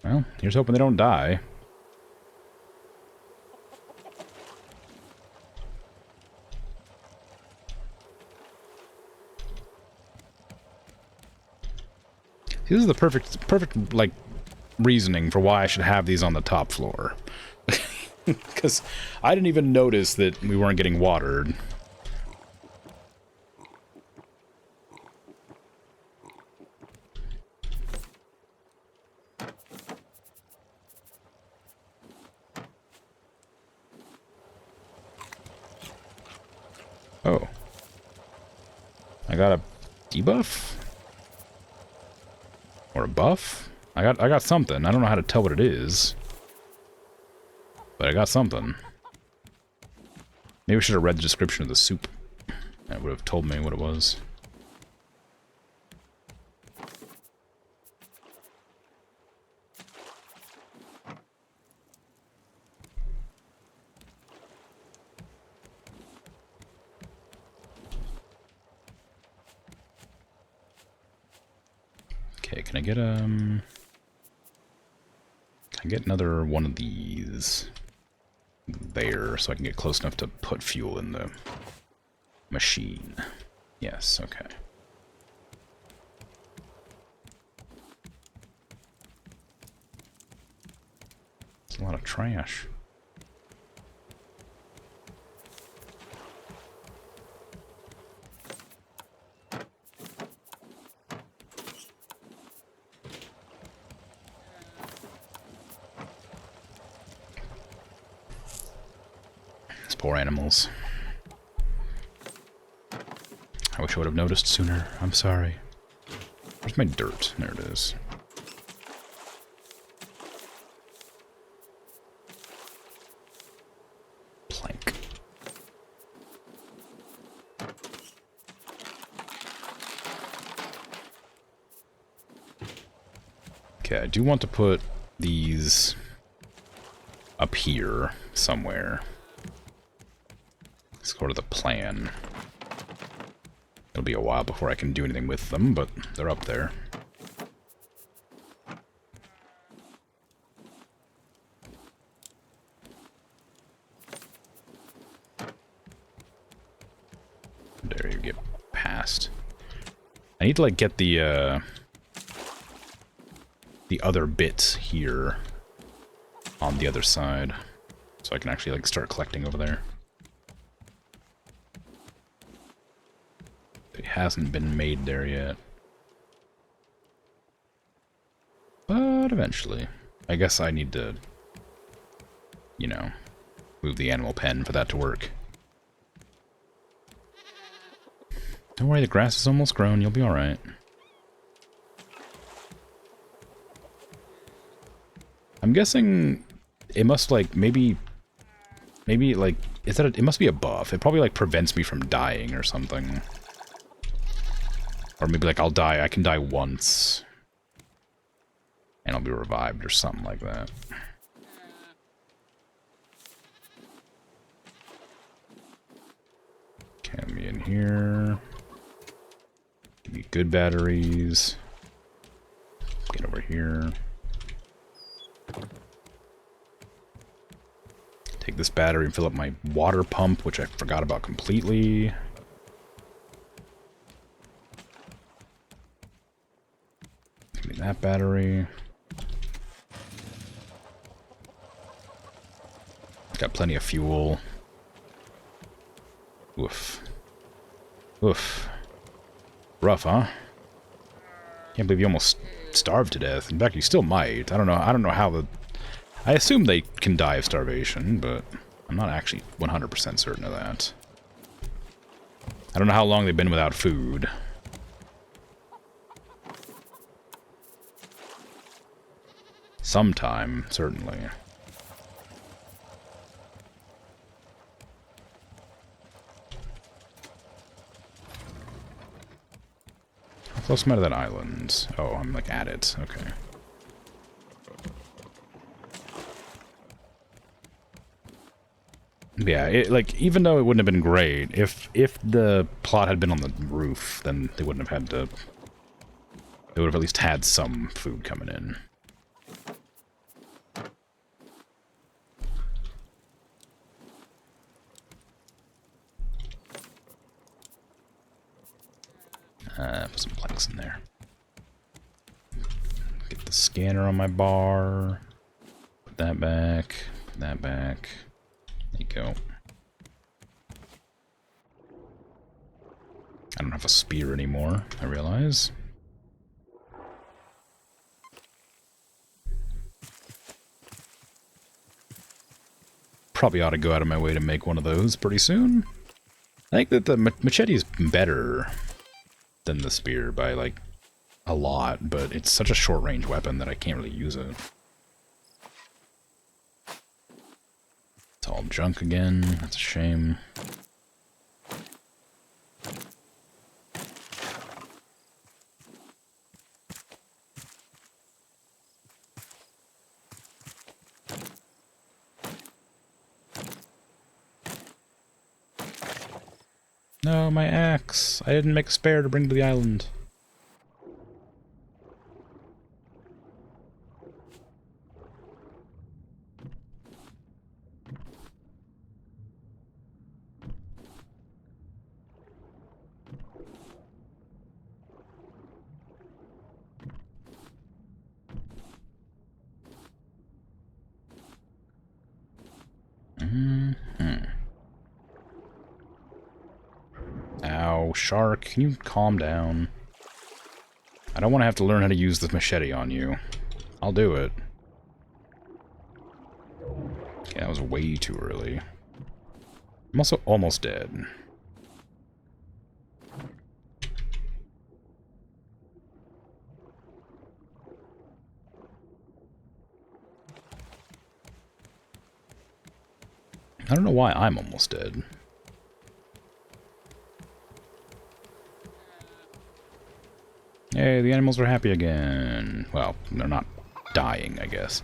Well, here's hoping they don't die. This is the perfect like reasoning for why I should have these on the top floor. Because I didn't even notice that we weren't getting watered. Oh. I got a debuff? Or a buff? I got something. I don't know how to tell what it is. But I got something. Maybe I should have read the description of the soup. That would have told me what it was. Okay, can I get another one of these there so I can get close enough to put fuel in the machine? Yes, okay. It's a lot of trash. Poor animals. I wish I would have noticed sooner. I'm sorry. Where's my dirt? There it is. Plank. Okay, I do want to put these up here somewhere. Let's go to the plan. It'll be a while before I can do anything with them, but they're up there. There you get past. I need to, like, get the other bits here on the other side, so I can actually, like, start collecting over there. It hasn't been made there yet. But eventually. I guess I need to, you know, move the animal pen for that to work. Don't worry, the grass is almost grown. You'll be alright. I'm guessing it must, like, maybe, like, it must be a buff. It probably, like, prevents me from dying or something. Or maybe, like, I can die once. And I'll be revived or something like that. Can be in here. Give me good batteries. Get over here. Take this battery and fill up my water pump, which I forgot about completely. Give me that battery. Got plenty of fuel. Oof. Oof. Rough, huh? Can't believe you almost starved to death. In fact, you still might. I don't know how the... I assume they can die of starvation, but I'm not actually 100% certain of that. I don't know how long they've been without food. Sometime, certainly. How close am I to that island? Oh, I'm like at it. Okay. Yeah, like, even though it wouldn't have been great, if the plot had been on the roof, then they wouldn't have had to... They would have at least had some food coming in. Put some planks in there. Get the scanner on my bar. Put that back. Put that back. There you go. I don't have a spear anymore, I realize. Probably ought to go out of my way to make one of those pretty soon. I think that the machete is better than the spear by, like, a lot, but it's such a short-range weapon that I can't really use it. It's all junk again. That's a shame. No, my axe. I didn't make a spare to bring to the island. Ow, shark, can you calm down? I don't want to have to learn how to use the machete on you. I'll do it. Okay, that was way too early. I'm also almost dead. I don't know why I'm almost dead. Hey, the animals are happy again. Well, they're not dying, I guess.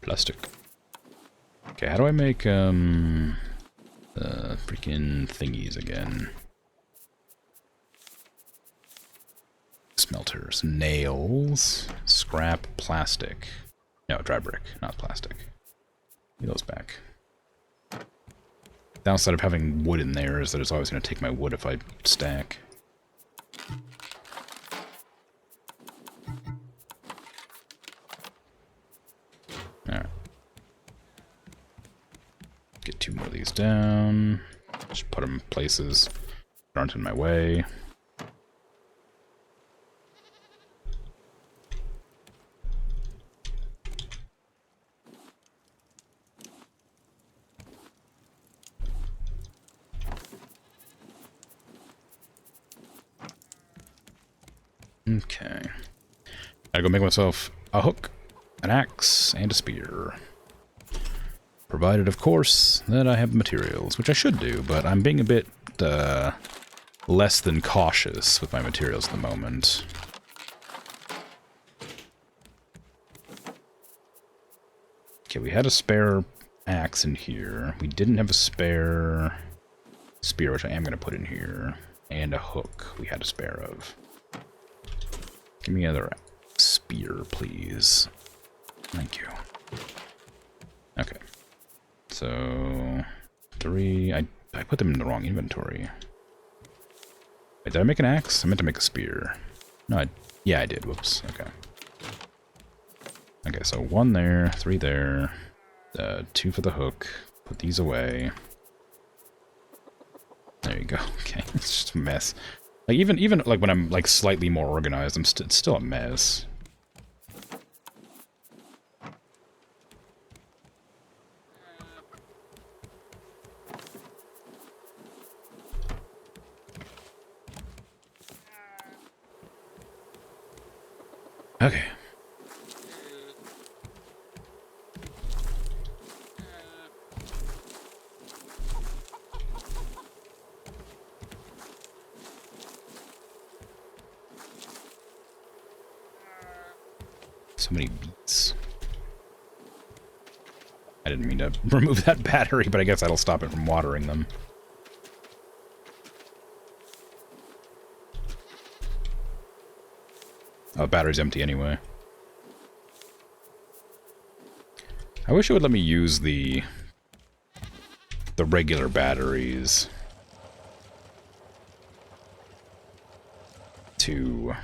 Plastic. Okay, how do I make, freaking thingies again? Smelters. Nails. Scrap. Plastic. No, dry brick, not plastic. Give those back. Downside of having wood in there is that it's always going to take my wood if I stack. Alright. Get 2 more of these down. Just put them places that aren't in my way. Okay. Gotta go make myself a hook, an axe, and a spear. Provided, of course, that I have materials, which I should do, but I'm being a bit, less than cautious with my materials at the moment. Okay, we had a spare axe in here. We didn't have a spare spear, which I am going to put in here. And a hook we had a spare of. Give me another spear, please. Thank you. Okay. So, 3... I put them in the wrong inventory. Wait, did I make an axe? I meant to make a spear. No, yeah, I did. Whoops. Okay. Okay, so 1 there, 3 there, 2 for the hook. Put these away. There you go. Okay, it's just a mess. Like even like when I'm like slightly more organized, it's still a mess. Okay. So many beets. I didn't mean to remove that battery, but I guess that'll stop it from watering them. Oh, the battery's empty anyway. I wish it would let me use the regular batteries to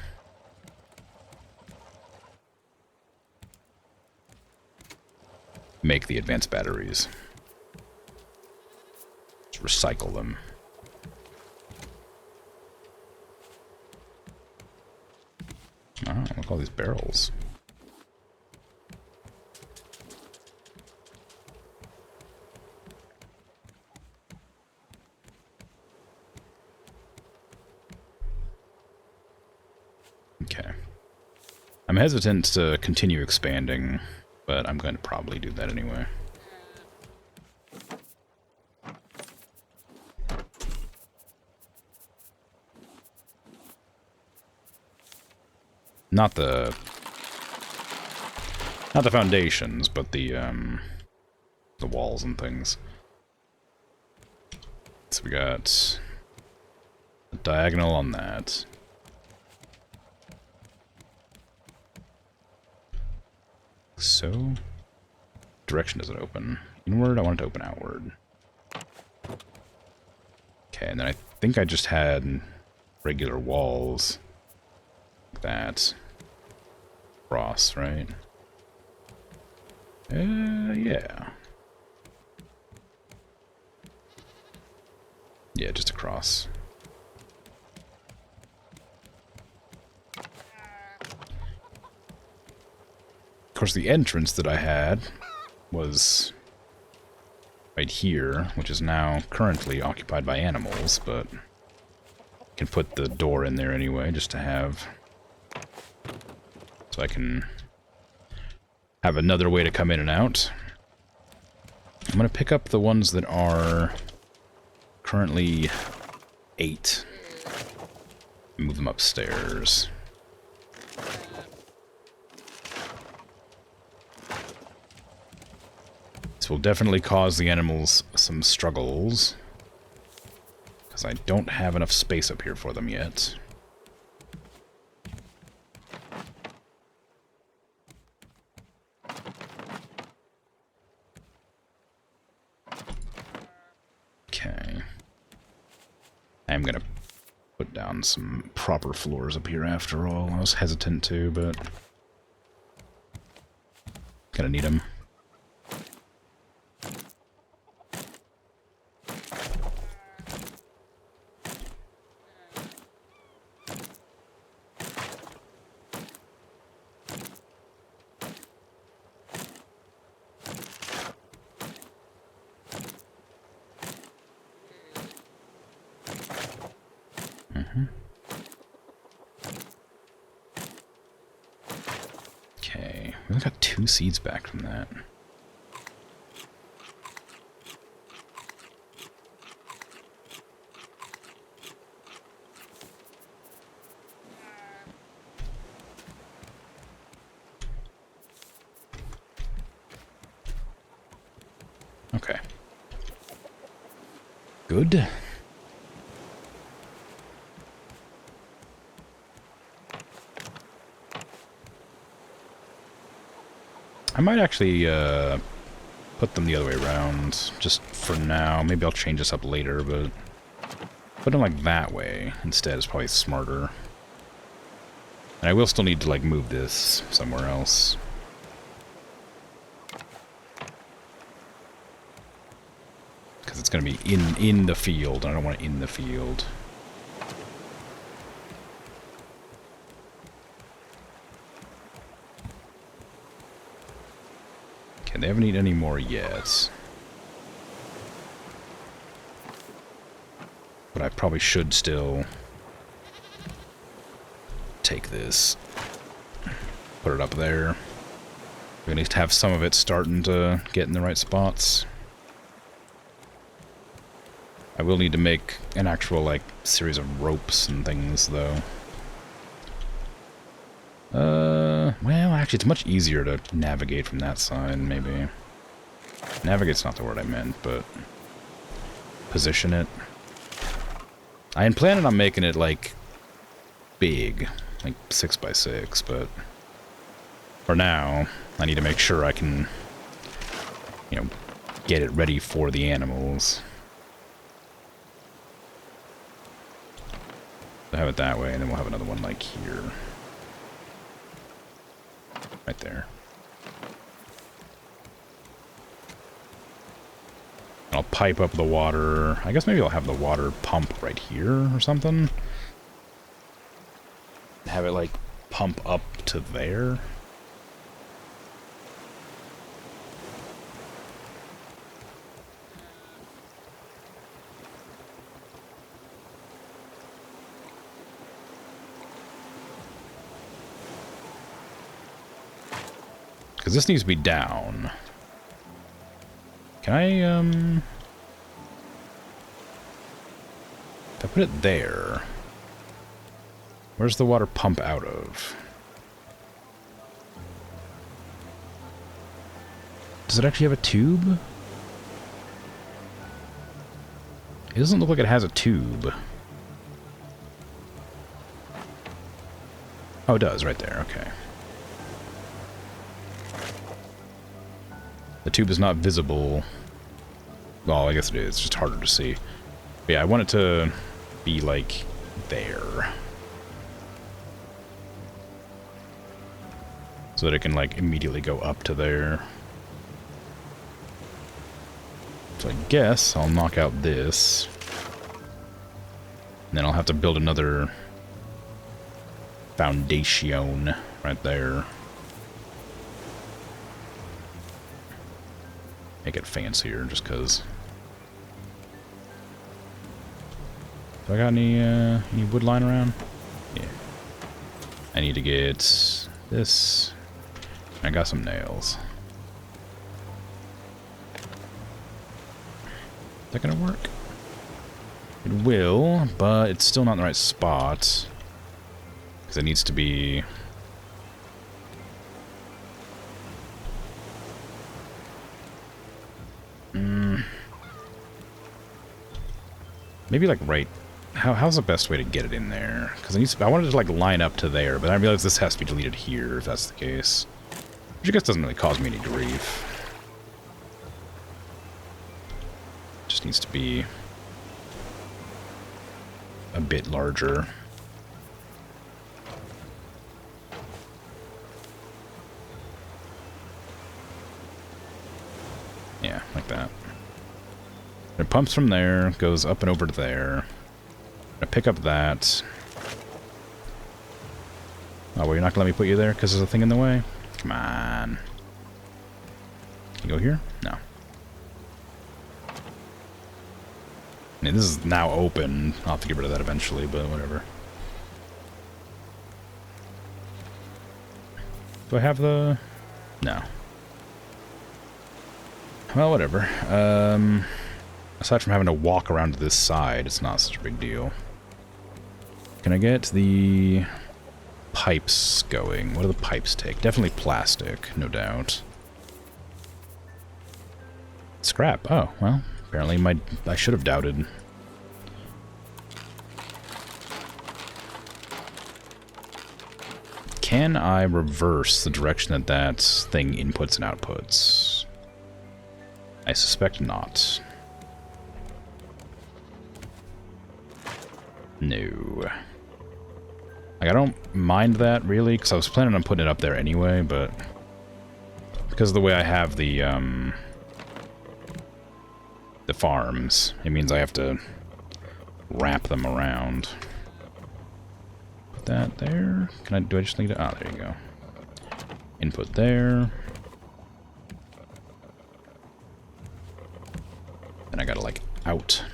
make the advanced batteries. Just recycle them. Oh, look at all these barrels. Okay. I'm hesitant to continue expanding, but I'm going to probably do that anyway. Not the foundations, but the walls and things. So we got a diagonal on that. So, direction doesn't open. Inward, I want it to open outward. Okay, and then I think I just had regular walls. Like that. Cross, right? Yeah. Yeah, just a cross. Of course, the entrance that I had was right here, which is now currently occupied by animals, but I can put the door in there anyway, just to have... So I can have another way to come in and out. I'm going to pick up the ones that are currently 8. Move them upstairs. This will definitely cause the animals some struggles, because I don't have enough space up here for them yet. Okay. I'm gonna put down some proper floors up here after all. I was hesitant to, but gonna need them. Okay, we only got 2 seeds back from that. Okay. Good. I might actually put them the other way around, just for now. Maybe I'll change this up later, but put them like that way instead is probably smarter. And I will still need to like move this somewhere else. Because it's going to be in the field, and I don't want it in the field. Okay, they haven't eaten any more yet. But I probably should still take this, put it up there. We need to have some of it starting to get in the right spots. I will need to make an actual, like, series of ropes and things, though. Well, actually, it's much easier to navigate from that side, maybe. Navigate's not the word I meant, but position it. I am planning on making it, like, big, like 6 by 6, but for now, I need to make sure I can, you know, get it ready for the animals. So have it that way, and then we'll have another one like here. Right there. And I'll pipe up the water. I guess maybe I'll have the water pump right here or something. Have it like pump up to there. Because this needs to be down. Can I, if I put it there, where's the water pump out of? Does it actually have a tube? It doesn't look like it has a tube. Oh, it does, right there, okay. The tube is not visible. Well, I guess it is. It's just harder to see. But yeah, I want it to be, like, there. So that it can, like, immediately go up to there. So I guess I'll knock out this. And then I'll have to build another foundation right there. Make it fancier, just cause. Do I got any wood lying around? Yeah. I need to get this. I got some nails. Is that gonna work? It will, but it's still not in the right spot. Because it needs to be... Maybe like right... How's the best way to get it in there? Because I wanted to like line up to there, but I realized this has to be deleted here if that's the case. Which I guess doesn't really cause me any grief. Just needs to be a bit larger. Yeah, like that. It pumps from there, goes up and over to there. I pick up that. Oh, well, you're not gonna let me put you there because there's a thing in the way? Come on. Can you go here? No. I mean, this is now open. I'll have to get rid of that eventually, but whatever. Do I have the... No. Well, whatever. Aside from having to walk around to this side, it's not such a big deal. Can I get the pipes going? What do the pipes take? Definitely plastic, no doubt. Scrap. Oh, well, apparently I should have doubted. Can I reverse the direction that that thing inputs and outputs? I suspect not. No. Like, I don't mind that, really, because I was planning on putting it up there anyway, but... because of the way I have the farms, it means I have to wrap them around. Put that there. Do I just need to... oh, there you go. Input there. Then I gotta, like, output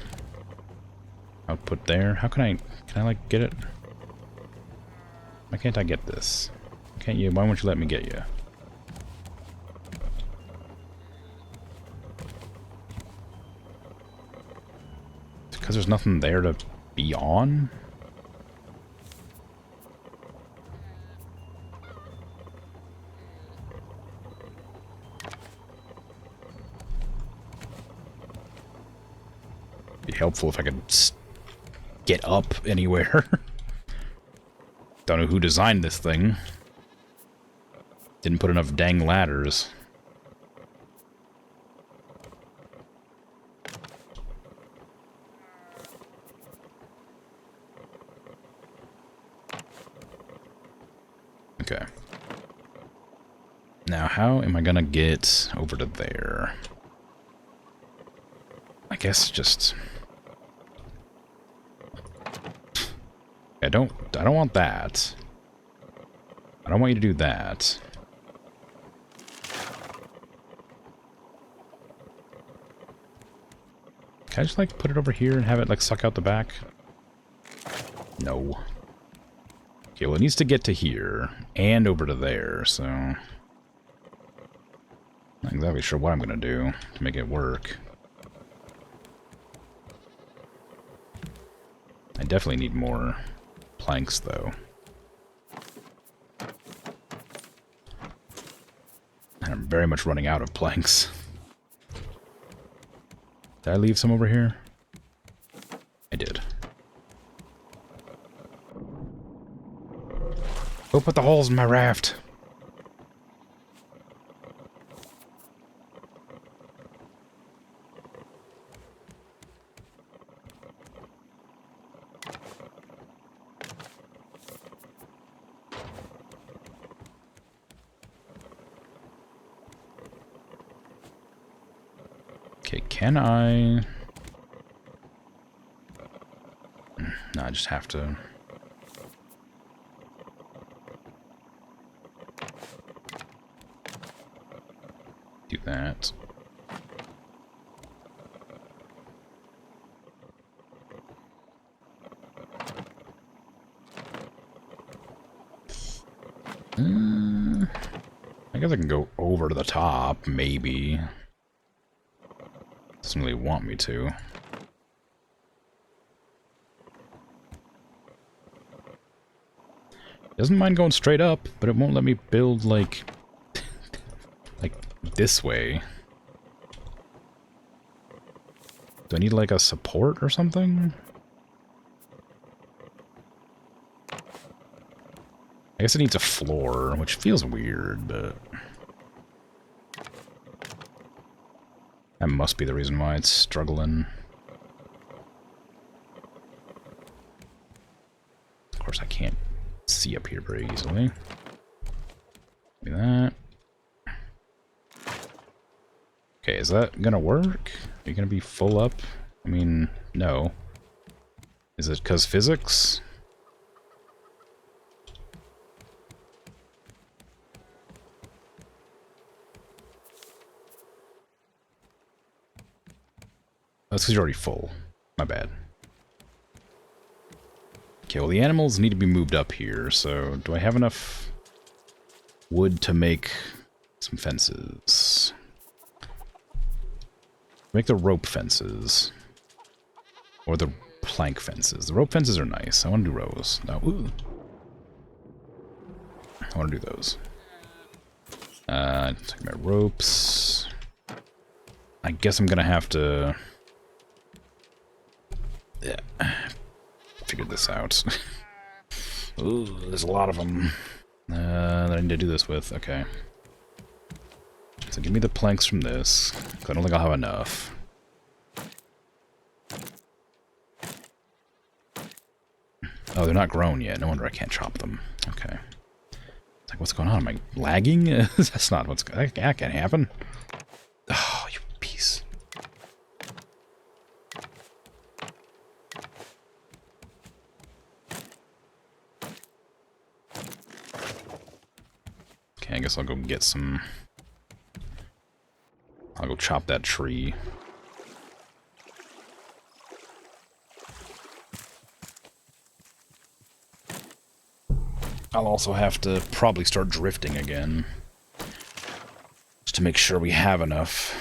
there. How can I, like, get it? Why can't I get this? Can't you? Why won't you let me get you? Because there's nothing there to be on? Be helpful if I could get up anywhere. Don't know who designed this thing. Didn't put enough dang ladders. Okay. Now, how am I gonna get over to there? I guess just... I don't want that. I don't want you to do that. Can I just, like, put it over here and have it, like, suck out the back? No. Okay, well, it needs to get to here and over to there, so... Not exactly sure what I'm gonna do to make it work. I definitely need more planks, though. And I'm very much running out of planks. Did I leave some over here? I did. Go put the holes in my raft. Okay, can I... No, I just have to... do that. I guess I can go over to the top, maybe. Doesn't really want me to. Doesn't mind going straight up, but it won't let me build, like... like, this way. Do I need, like, a support or something? I guess it needs a floor, which feels weird, but... that must be the reason why it's struggling. Of course, I can't see up here very easily. Do that. Okay, is that gonna work? Are you gonna be full up? I mean, no. Is it because physics? That's because you're already full. My bad. Okay, well the animals need to be moved up here, so do I have enough wood to make some fences? Make the rope fences. Or the plank fences. The rope fences are nice. I want to do rows. No, ooh. I want to do those. Take my ropes. I guess I'm gonna have to... yeah. Figured this out. Ooh, there's a lot of them. That I need to do this with. Okay. So give me the planks from this. 'Cause I don't think I'll have enough. Oh, they're not grown yet. No wonder I can't chop them. Okay. It's like, what's going on? Am I lagging? That's not what's... that can't happen. Oh, you piece. Okay, I guess I'll go get some... I'll go chop that tree. I'll also have to probably start drifting again. Just to make sure we have enough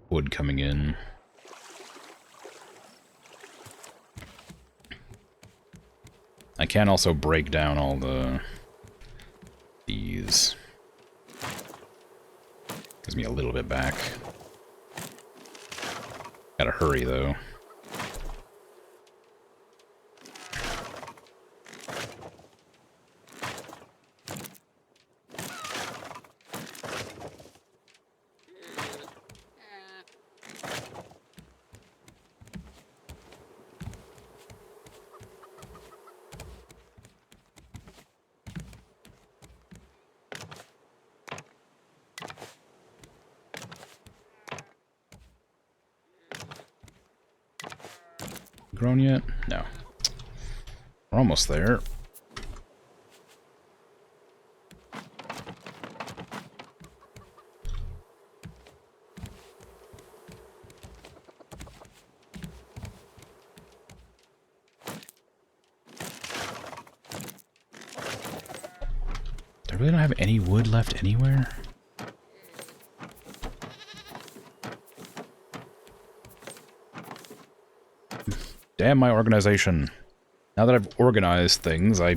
wood coming in. I can also break down all these. Gives me a little bit back. Gotta hurry though. Grown yet? No. We're almost there. I really don't have any wood left anywhere. Damn my organization. Now that I've organized things, I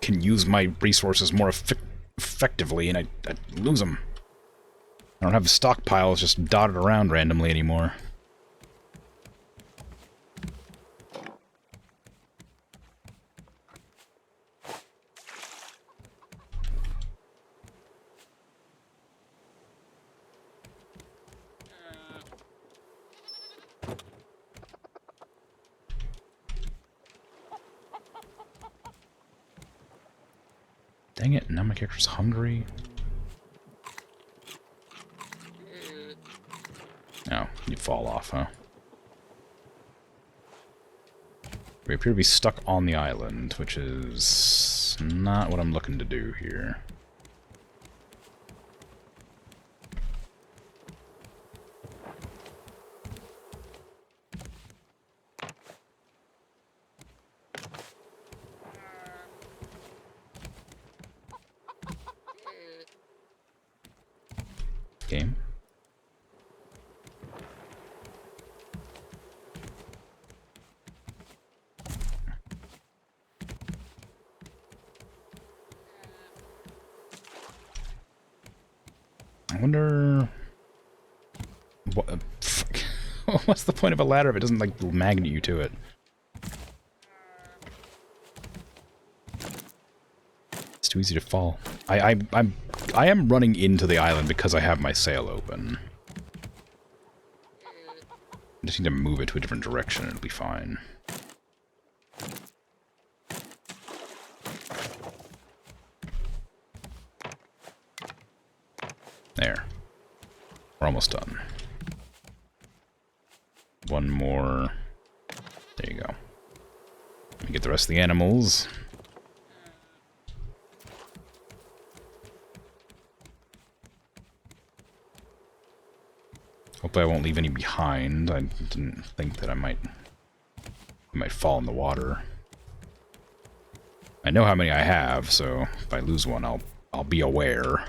can use my resources more effectively, and I lose them. I don't have stockpiles just dotted around randomly anymore. Dang it, now my character's hungry. Oh, you fall off, huh? We appear to be stuck on the island, which is not what I'm looking to do here. Game. I wonder... What, fuck. What's the point of a ladder if it doesn't, like, magnet you to it? It's too easy to fall. I am running into the island because I have my sail open. I just need to move it to a different direction and it'll be fine. There. We're almost done. One more. There you go. Let me get the rest of the animals. Hopefully I won't leave any behind. I didn't think that I might fall in the water. I know how many I have, so if I lose one, I'll be aware.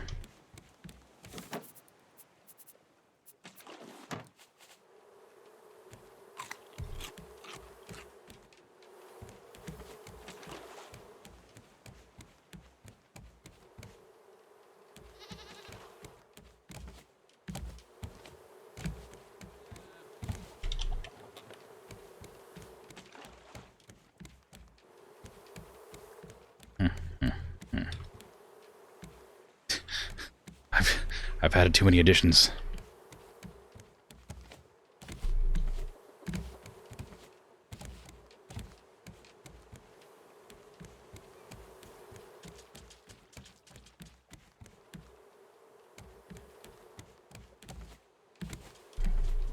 I've added too many additions.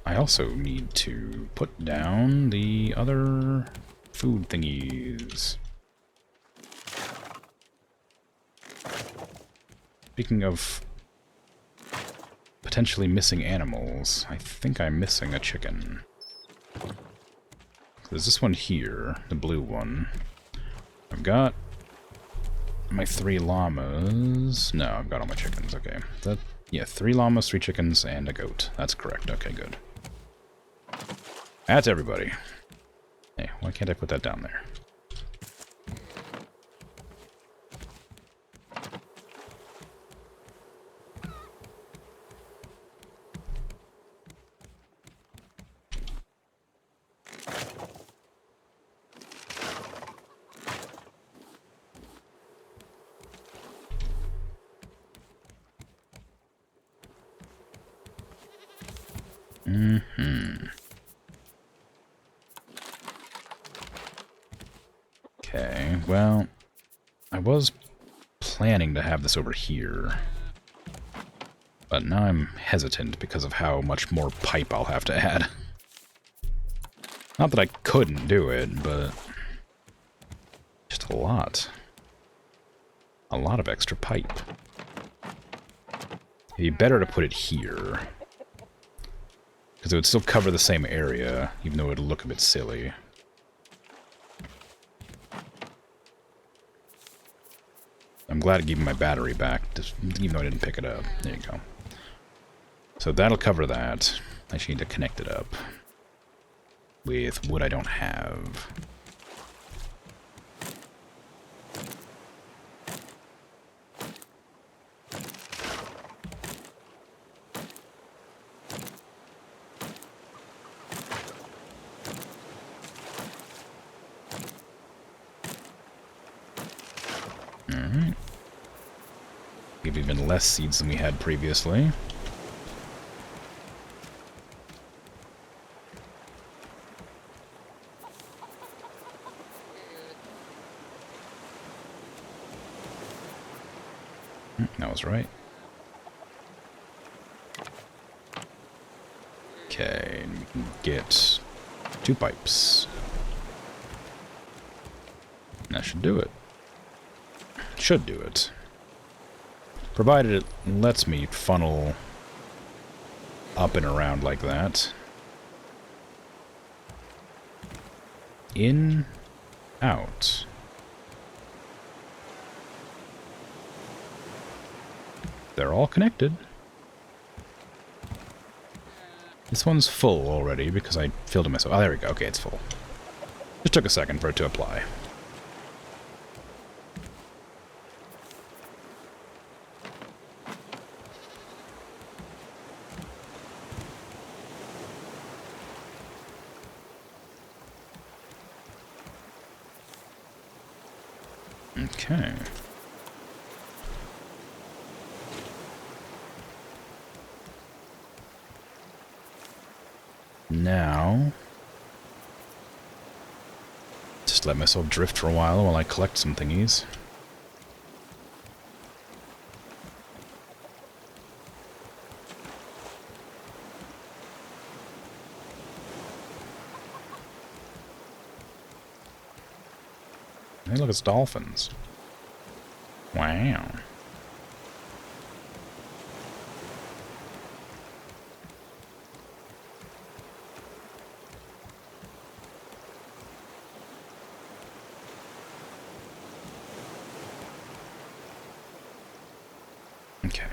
I also need to put down the other food thingies. Speaking of potentially missing animals, I think I'm missing a chicken. There's this one here, the blue one. I've got my 3 llamas. No, I've got all my chickens, okay. Yeah, 3 llamas, 3 chickens, and a goat. That's correct, okay, good. That's everybody. Hey, why can't I put that down there? Okay, well, I was planning to have this over here, but now I'm hesitant because of how much more pipe I'll have to add. Not that I couldn't do it, but just a lot. A lot of extra pipe. It'd be better to put it here, because it would still cover the same area, even though it would look a bit silly. I'm glad it gave me my battery back, just, even though I didn't pick it up. There you go. So that'll cover that. I just need to connect it up with wood I don't have. Alright. Give even less seeds than we had previously. That was right. Okay, and we can get 2 pipes. That should do it. Should do it. Provided it lets me funnel up and around like that. In, out. They're all connected. This one's full already because I filled it myself. Oh, there we go. Okay, it's full. Just took a second for it to apply. Okay. Now, just let myself drift for a while I collect some thingies. Hey, look, it's dolphins. Wow. Okay.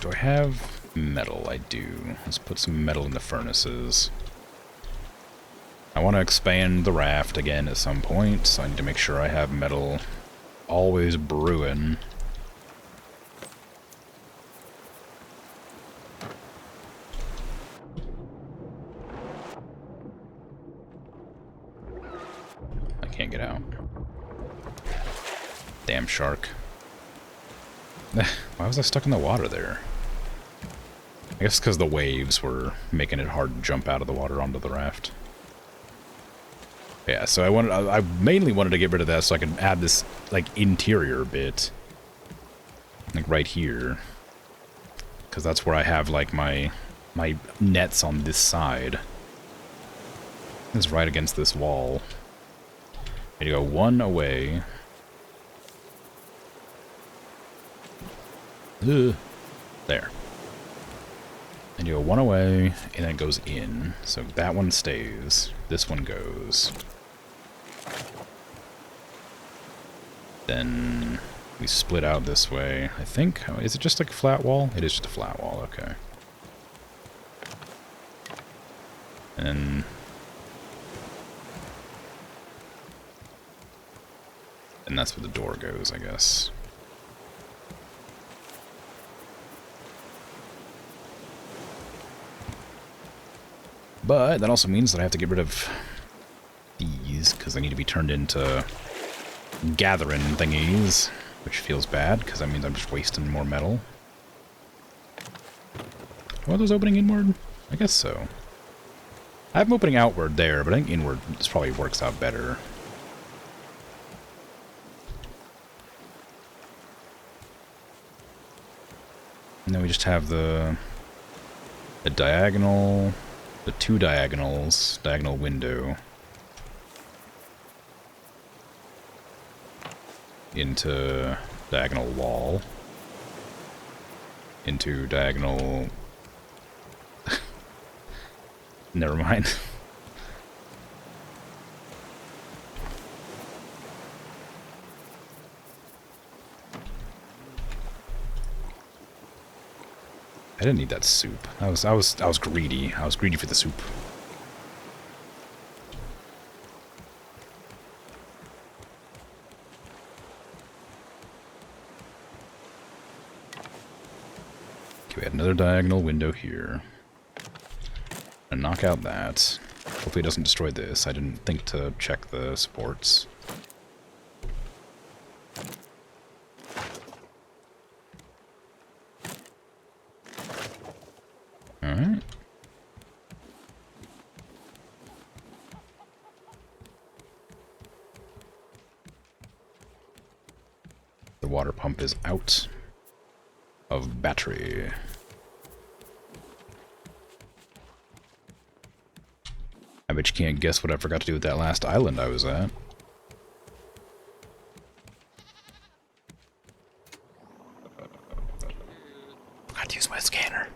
Do I have metal? I do. Let's put some metal in the furnaces. I want to expand the raft again at some point, so I need to make sure I have metal always brewing. I can't get out. Damn shark. Why was I stuck in the water there? I guess because the waves were making it hard to jump out of the water onto the raft. Yeah, so I mainly wanted to get rid of that so I could add this, like, interior bit. Like, right here. Because that's where I have, like, my nets on this side. It's right against this wall. I need to go one away. Ugh. There. And you go one away, and then it goes in. So that one stays. This one goes. Then we split out this way. I think. Is it just like a flat wall? It is just a flat wall. Okay. And that's where the door goes, I guess. But that also means that I have to get rid of these, because they need to be turned into gathering thingies, which feels bad, because that means I'm just wasting more metal. Are those opening inward? I guess so. I have them opening outward there, but I think inward this probably works out better. And then we just have the diagonal, the two diagonals, diagonal window into diagonal wall, into diagonal... Never mind. I didn't need that soup. I was greedy. I was greedy for the soup. Okay, we had another diagonal window here. And knock out that. Hopefully it doesn't destroy this. I didn't think to check the supports. Alright. The water pump is out of battery. I bet you can't guess what I forgot to do with that last island I was at. I had to use my scanner.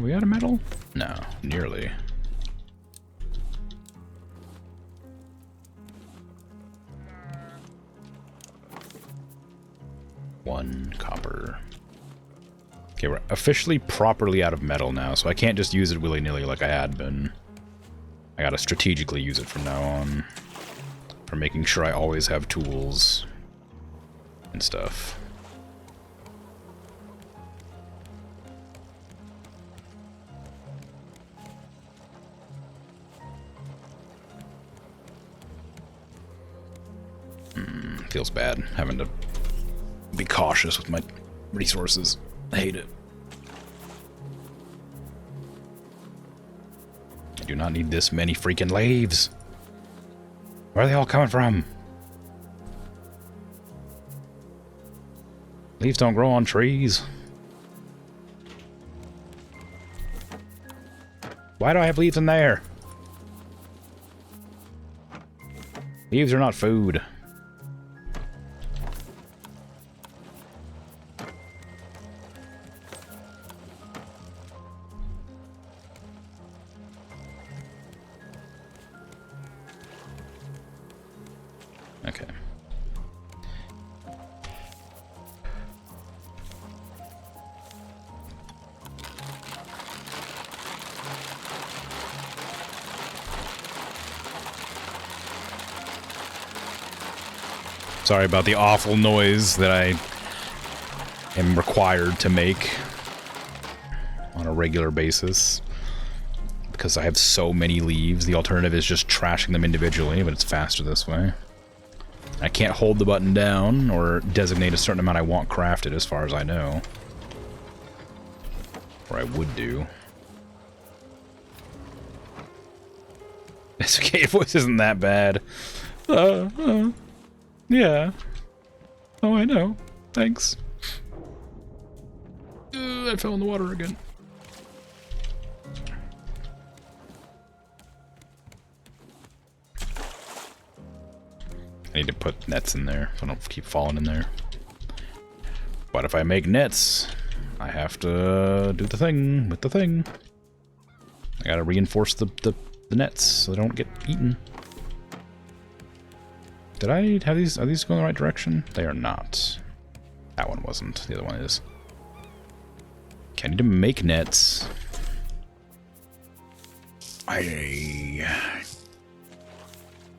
We out of metal? No, nearly. One copper. Okay, we're officially properly out of metal now, so I can't just use it willy-nilly like I had been. I gotta strategically use it from now on. For making sure I always have tools and stuff. Feels bad having to be cautious with my resources. I hate it. I do not need this many freaking leaves. Where are they all coming from? Leaves don't grow on trees. Why do I have leaves in there? Leaves are not food. Okay. Sorry about the awful noise that I am required to make on a regular basis. Because I have so many leaves, the alternative is just trashing them individually, but it's faster this way. I can't hold the button down or designate a certain amount I want crafted as far as I know. Or I would do. It's okay, your voice isn't that bad. Yeah. Oh, I know. Thanks. I fell in the water again. I need to put nets in there so I don't keep falling in there. But if I make nets, I have to do the thing with the thing. I gotta reinforce the nets so they don't get eaten. Did I have these? Are these going the right direction? They are not. That one wasn't. The other one is. Okay, I need to make nets. I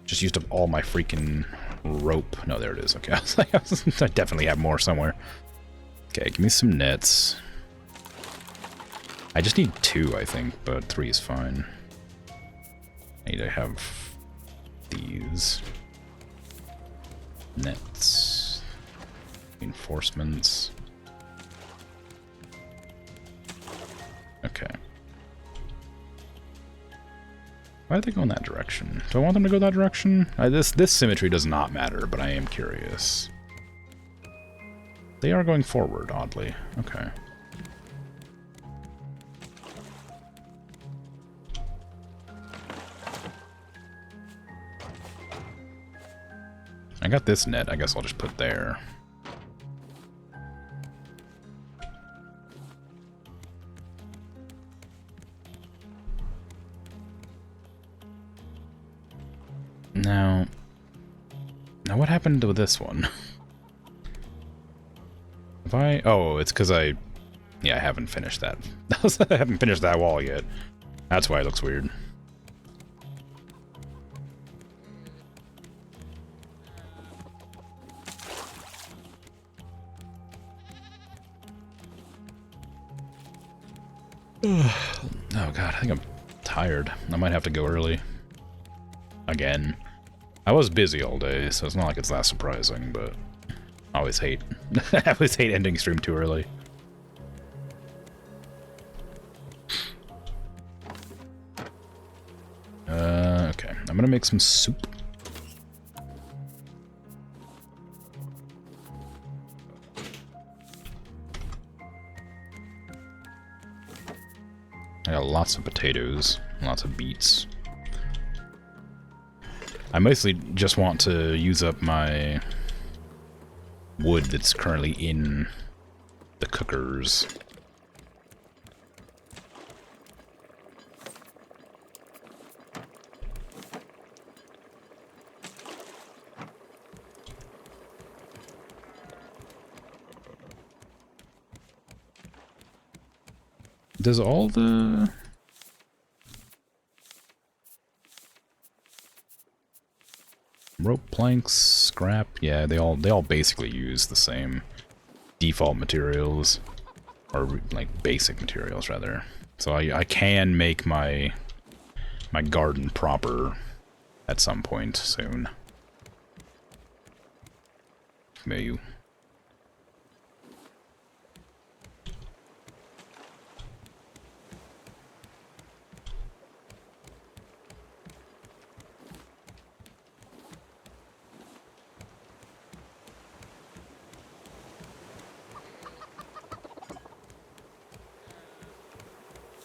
just used up all my freaking rope. No, there it is. Okay, I was like, I definitely have more somewhere. Okay, give me some nets. I just need 2, I think, but 3 is fine. I need to have these nets, reinforcements. Okay. Why are they going that direction? Do I want them to go that direction? This symmetry does not matter, but I am curious. They are going forward, oddly. Okay. I got this net, I guess I'll just put there. Now what happened to this one? Have I? Oh, it's because I haven't finished that. I haven't finished that wall yet. That's why it looks weird. Oh god, I think I'm tired. I might have to go early. Again. I was busy all day, so it's not like it's that surprising, but I always hate ending stream too early. Okay. I'm gonna make some soup. I got lots of potatoes, lots of beets. I mostly just want to use up my wood that's currently in the cookers. Does all the... rope, planks, scrap. Yeah, they all basically use the same default materials, or like basic materials rather. So I can make my garden proper at some point soon. Maybe.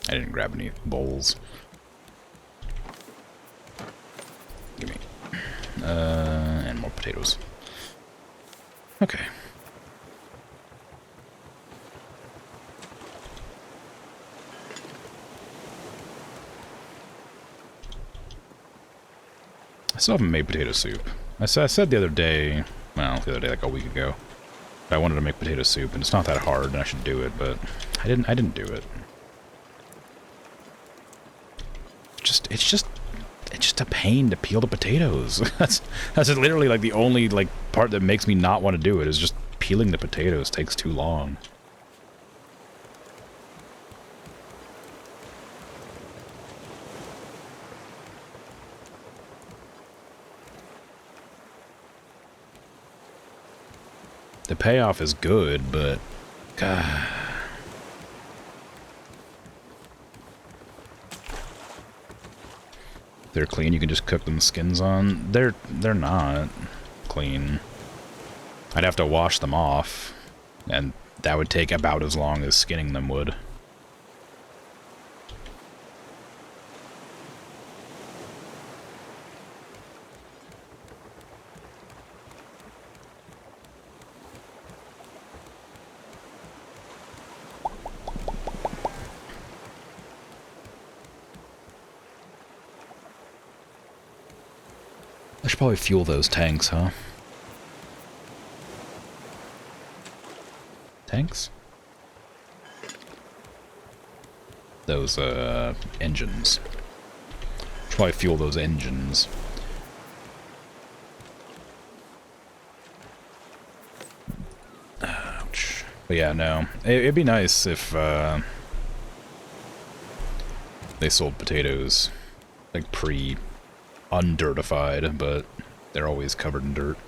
I didn't grab any bowls. Give me. And more potatoes. Okay. I still haven't made potato soup. I said the other day, well, the other day, like a week ago, that I wanted to make potato soup, and it's not that hard, and I should do it, but I didn't do it. It's just a pain to peel the potatoes. That's literally like the only like part that makes me not want to do it, is just peeling the potatoes takes too long. The payoff is good, but God. They're clean, you can just cook them skins on. They're not clean. I'd have to wash them off, and that would take about as long as skinning them would. I should probably fuel those tanks, huh? Tanks? Those, engines. Should probably fuel those engines. Ouch. But yeah, no. It'd be nice if, they sold potatoes, like, undirtified, but they're always covered in dirt.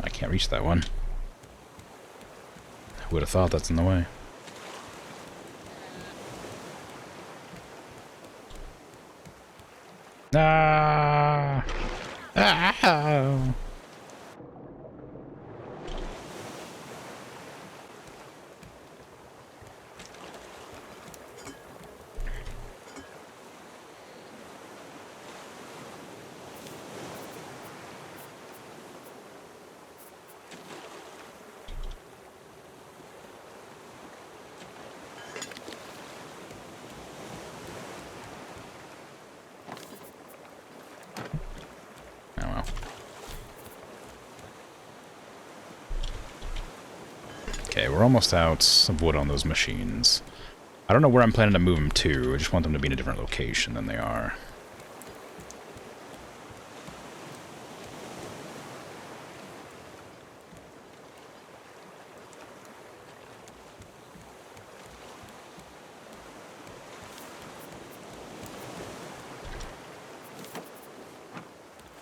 I can't reach that one. Who would have thought that's in the way? Ah! Ah! Okay, we're almost out of wood on those machines. I don't know where I'm planning to move them to. I just want them to be in a different location than they are.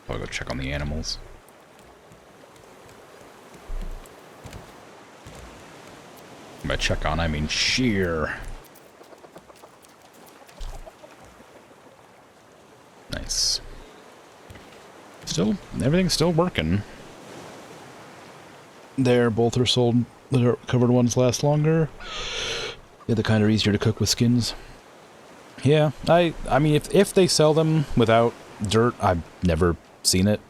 I'll go check on the animals. By check on, I mean shear. Nice. Still, everything's still working. There, both are sold. The covered ones last longer. Yeah, they're kind of easier to cook with skins. Yeah, I mean, if they sell them without dirt, I've never seen it.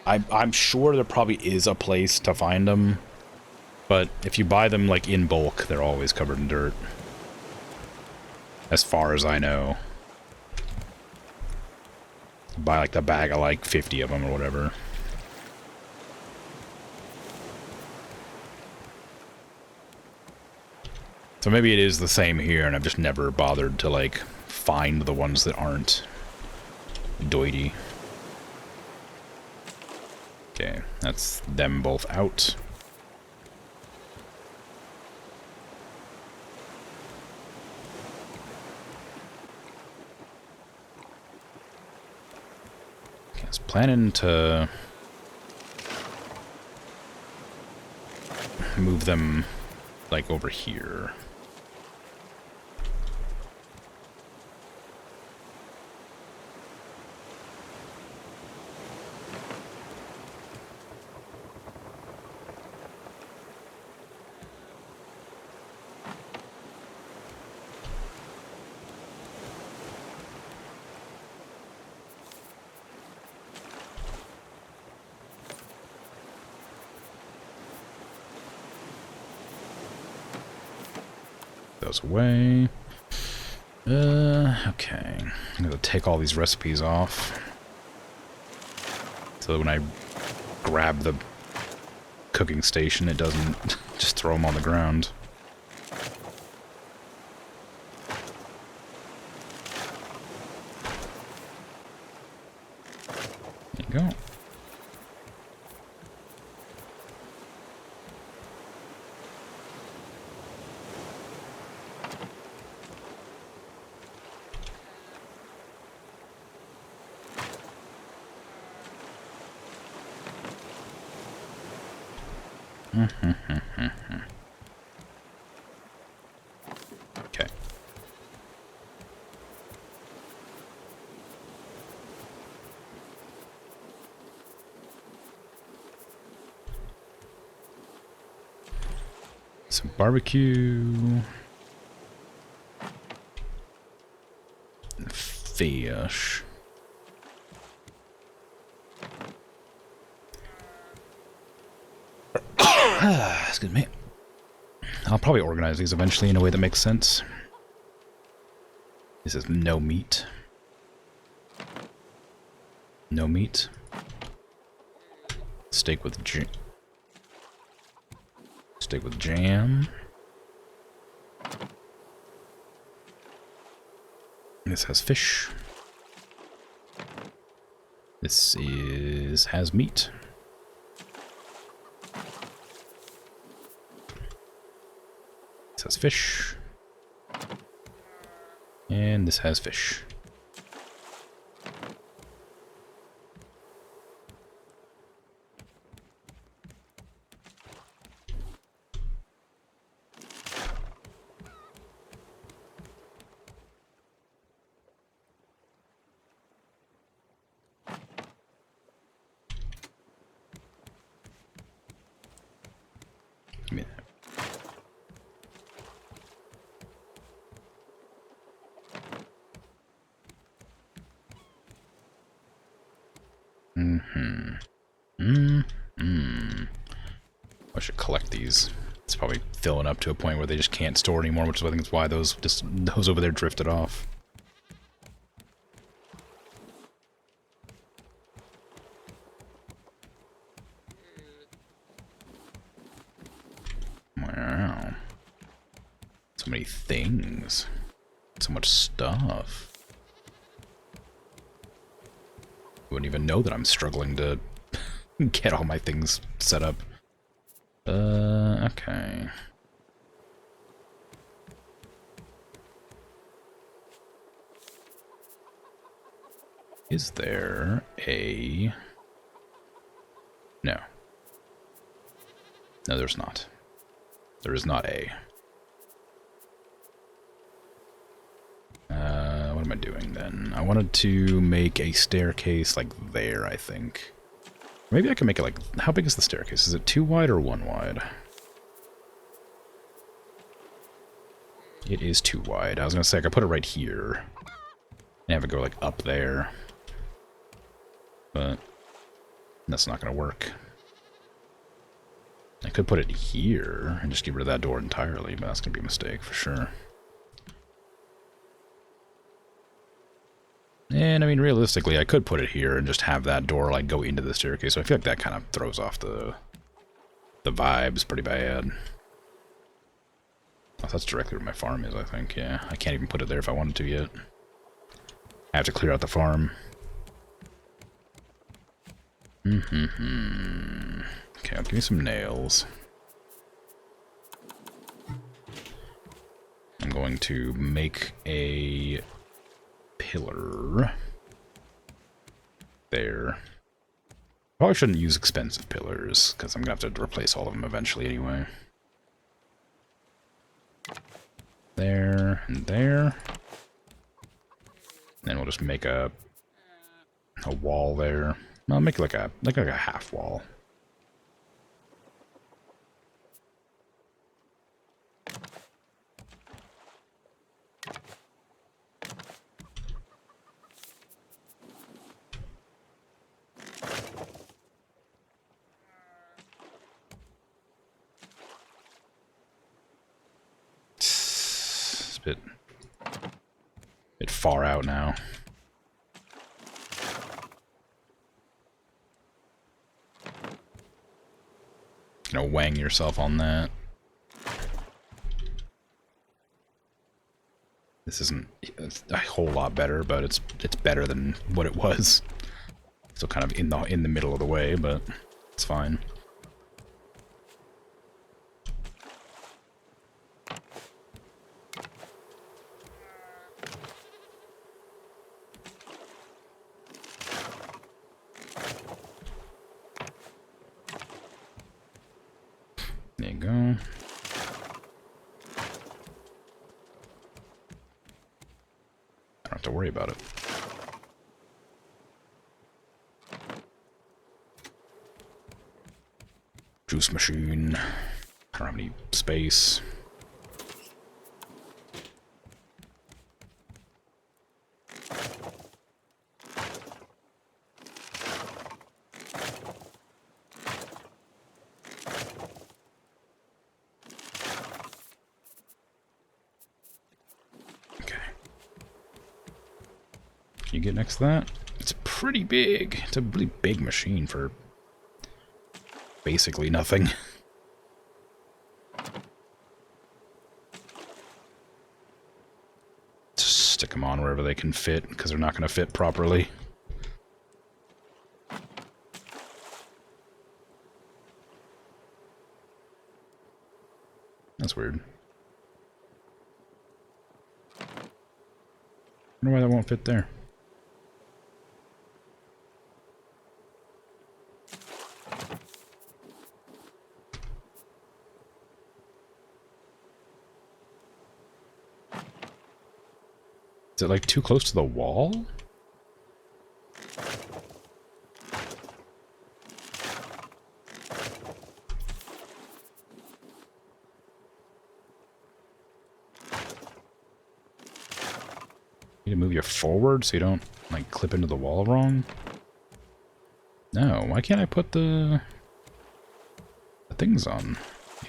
I'm sure there probably is a place to find them. But if you buy them, like, in bulk, they're always covered in dirt. As far as I know. buy like the bag of like 50 of them or whatever. So maybe it is the same here, and I've just never bothered to like find the ones that aren't doity. Okay, that's them both out. Okay, I was planning to move them like over here. Those away. Okay. I'm gonna take all these recipes off. So that when I grab the cooking station, it doesn't just throw them on the ground. There you go. Okay. Some barbecue. Fish. Excuse me. I'll probably organize these eventually in a way that makes sense. This is no meat. No meat. Steak with steak with jam. This has fish. This has meat. This has fish. And this has fish. Give me that. I should collect these. It's probably filling up to a point where they just can't store anymore, which is I think is why those over there drifted off. Wow. So many things. So much stuff. I wouldn't even know that I'm struggling to get all my things set up. Okay. Is there a... No. No, there's not. There is not a... what am I doing then? I wanted to make a staircase like there, I think. Maybe I can make it like... How big is the staircase? Is it 2 wide or 1 wide? It is 2 wide. I was gonna say I could put it right here. And have it go like up there. But that's not gonna work. I could put it here and just get rid of that door entirely, but that's gonna be a mistake for sure. And, I mean, realistically, I could put it here and just have that door, like, go into the staircase. So I feel like that kind of throws off the vibes pretty bad. Oh, that's directly where my farm is, I think, yeah. I can't even put it there if I wanted to yet. I have to clear out the farm. Okay, I'll give you some nails. I'm going to make a pillar. There. Probably shouldn't use expensive pillars, because I'm going to have to replace all of them eventually anyway. There, and there. Then we'll just make a wall there. I'll make like a half wall. It's a bit far out now. You know, wang yourself on that. This isn't a whole lot better, but it's better than what it was. Still kind of in the middle of the way, but it's fine. There you go. I don't have to worry about it. Juice machine. I don't have any space. You get next to that? It's pretty big. It's a really big machine for basically nothing. Just stick them on wherever they can fit, because they're not going to fit properly. That's weird. I wonder why that won't fit there. Is it, like, too close to the wall? You need to move you forward so you don't, like, clip into the wall wrong? No, why can't I put the things on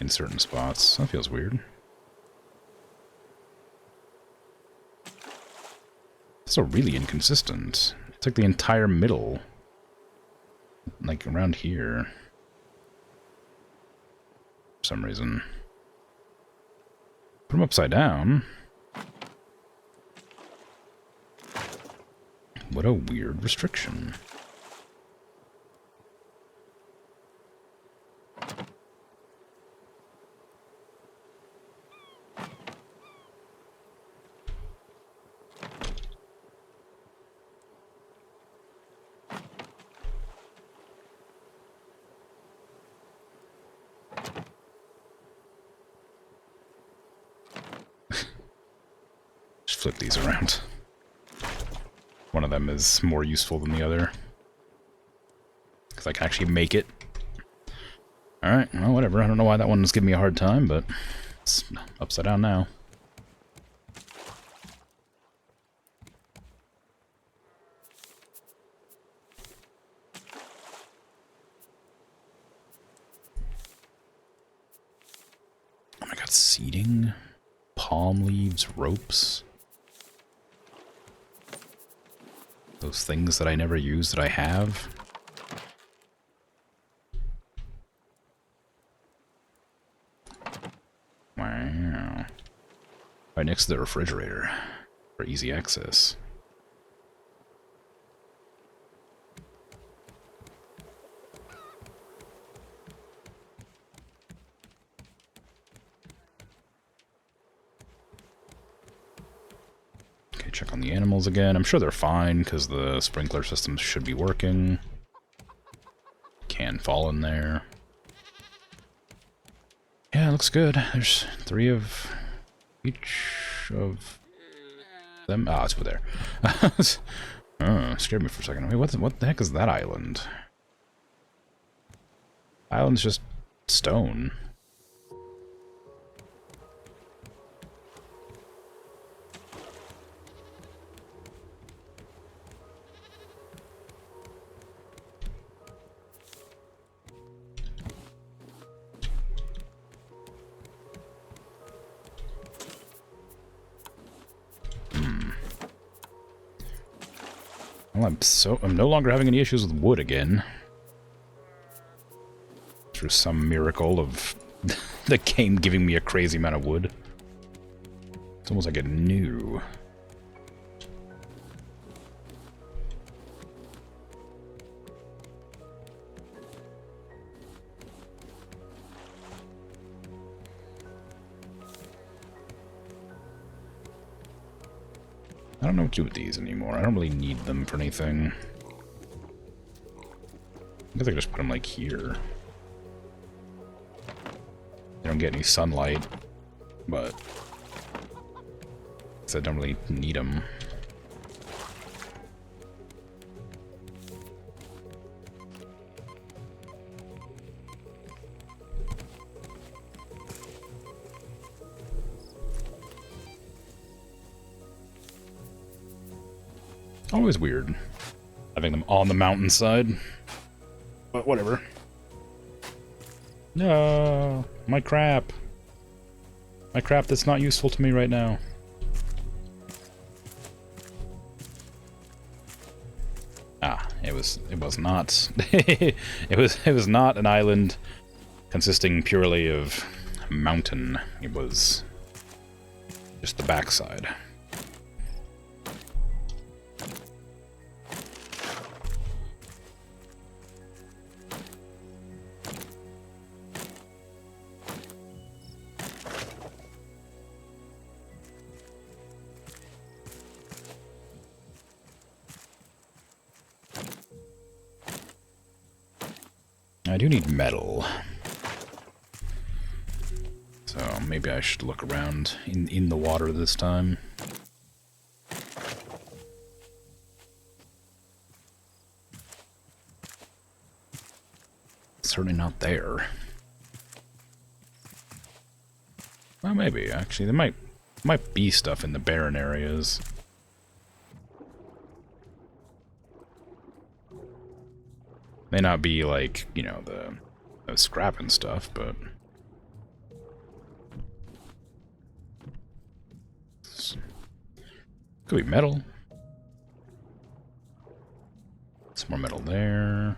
in certain spots? That feels weird. It's so really inconsistent. It's like the entire middle. Like around here. For some reason. Put them upside down. What a weird restriction. Flip these around. One of them is more useful than the other. Because I can actually make it. Alright, well, whatever. I don't know why that one was giving me a hard time, but it's upside down now. Oh my god, seating? Palm leaves, ropes? Those things that I never use that I have. Wow. Right next to the refrigerator for easy access. Okay, check on the animals again. I'm sure they're fine because the sprinkler systems should be working. Can fall in there. Yeah, it looks good. There's 3 of each of them. Ah, it's over there. Oh, scared me for a second. Wait, what the heck is that island? Island's just stone. Well, I'm no longer having any issues with wood again. Through some miracle of the game giving me a crazy amount of wood. It's almost like it knew. I don't know what to do with these anymore. I don't really need them for anything. I guess I could just put them like here. They don't get any sunlight, but I don't really need them. Always weird having them on the mountainside, but whatever. No, my crap. My crap that's not useful to me right now. Ah, it was not it was not an island consisting purely of mountain. It was just the backside. I do need metal. So maybe I should look around in the water this time. Certainly not there. Well, maybe, actually. There might be stuff in the barren areas. May not be like, you know, the scrap and stuff, but could be metal. Some more metal there.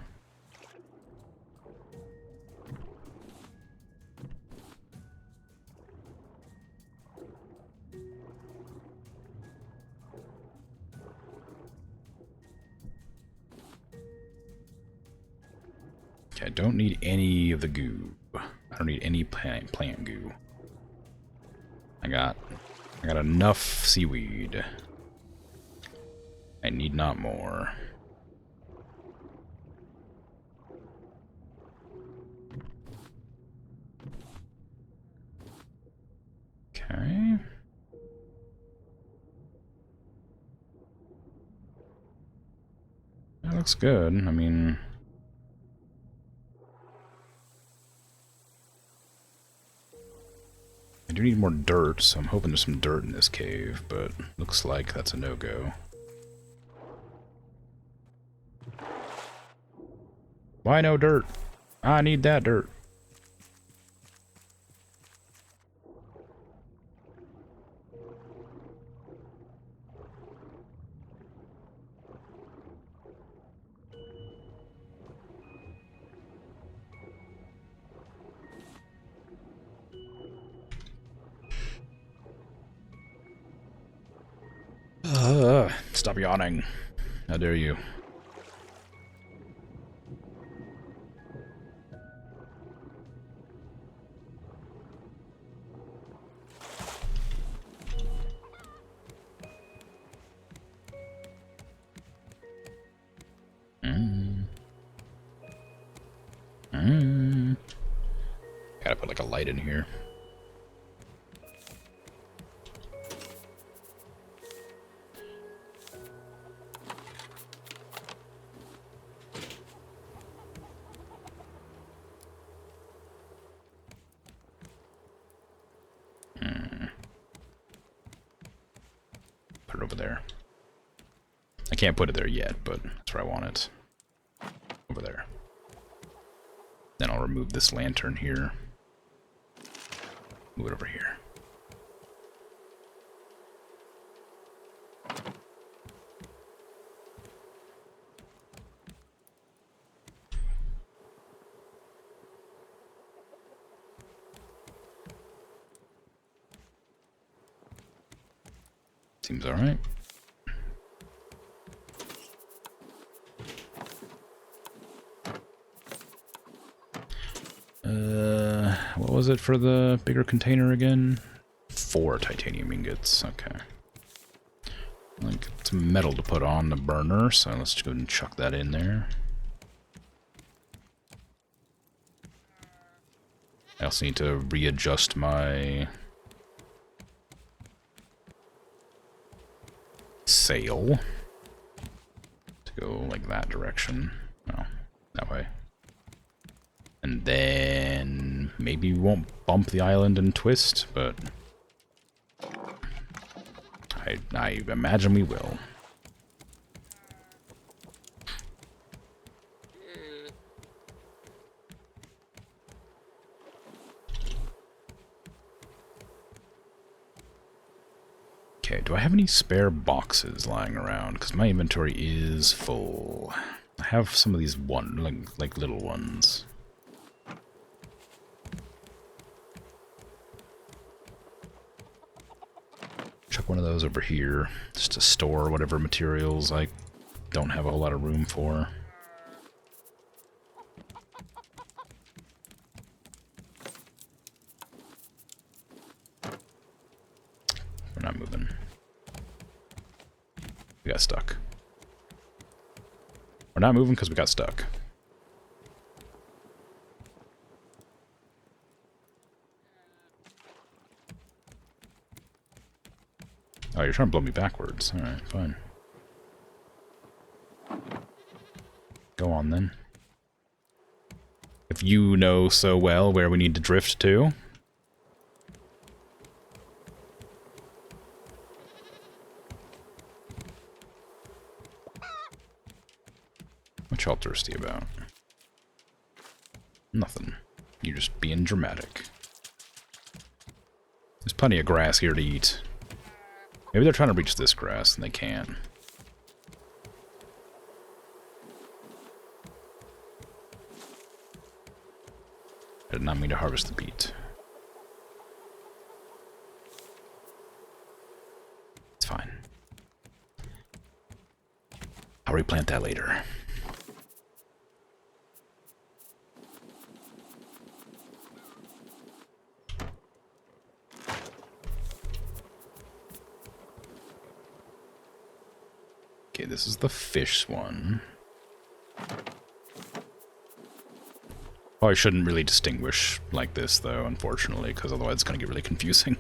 Okay, I don't need any of the goo. I don't need any plant goo. I got enough seaweed. I need not more. Okay. That looks good. I mean, I do need more dirt, so I'm hoping there's some dirt in this cave, but looks like that's a no-go. Why no dirt? I need that dirt. Stop yawning. How dare you? Gotta put like a light in here. Put it over there. I can't put it there yet, but that's where I want it. Over there. Then I'll remove this lantern here. Move it over here. Seems alright. What was it for the bigger container again? 4 titanium ingots, okay. Like, some metal to put on the burner, so let's just go ahead and chuck that in there. I also need to readjust my sail to go like that direction. No, that way. And then maybe we won't bump the island and twist, but I imagine we will. Okay, do I have any spare boxes lying around? Because my inventory is full. I have some of these like little ones. Chuck one of those over here, just to store whatever materials I don't have a whole lot of room for. We're not moving. We got stuck. We're not moving because we got stuck. Oh, you're trying to blow me backwards. Alright, fine. Go on, then. If you know so well where we need to drift to. What y'all thirsty about? Nothing. You're just being dramatic. There's plenty of grass here to eat. Maybe they're trying to reach this grass and they can't. I did not mean to harvest the beet. It's fine. I'll replant that later. Okay, this is the fish one. Oh, I shouldn't really distinguish like this, though, unfortunately, because otherwise it's going to get really confusing.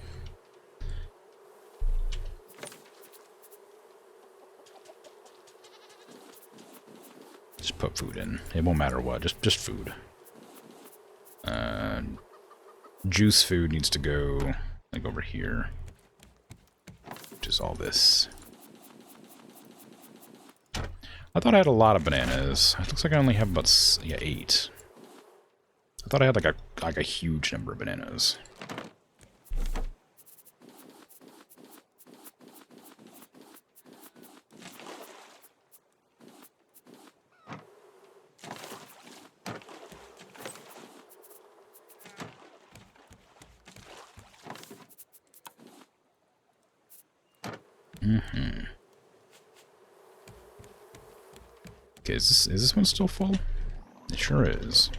Just put food in. It won't matter what, just food. Juice food needs to go, like, over here. Which is all this. I thought I had a lot of bananas. It looks like I only have about 8. I thought I had like a huge number of bananas. Okay, is this one still full? It sure is.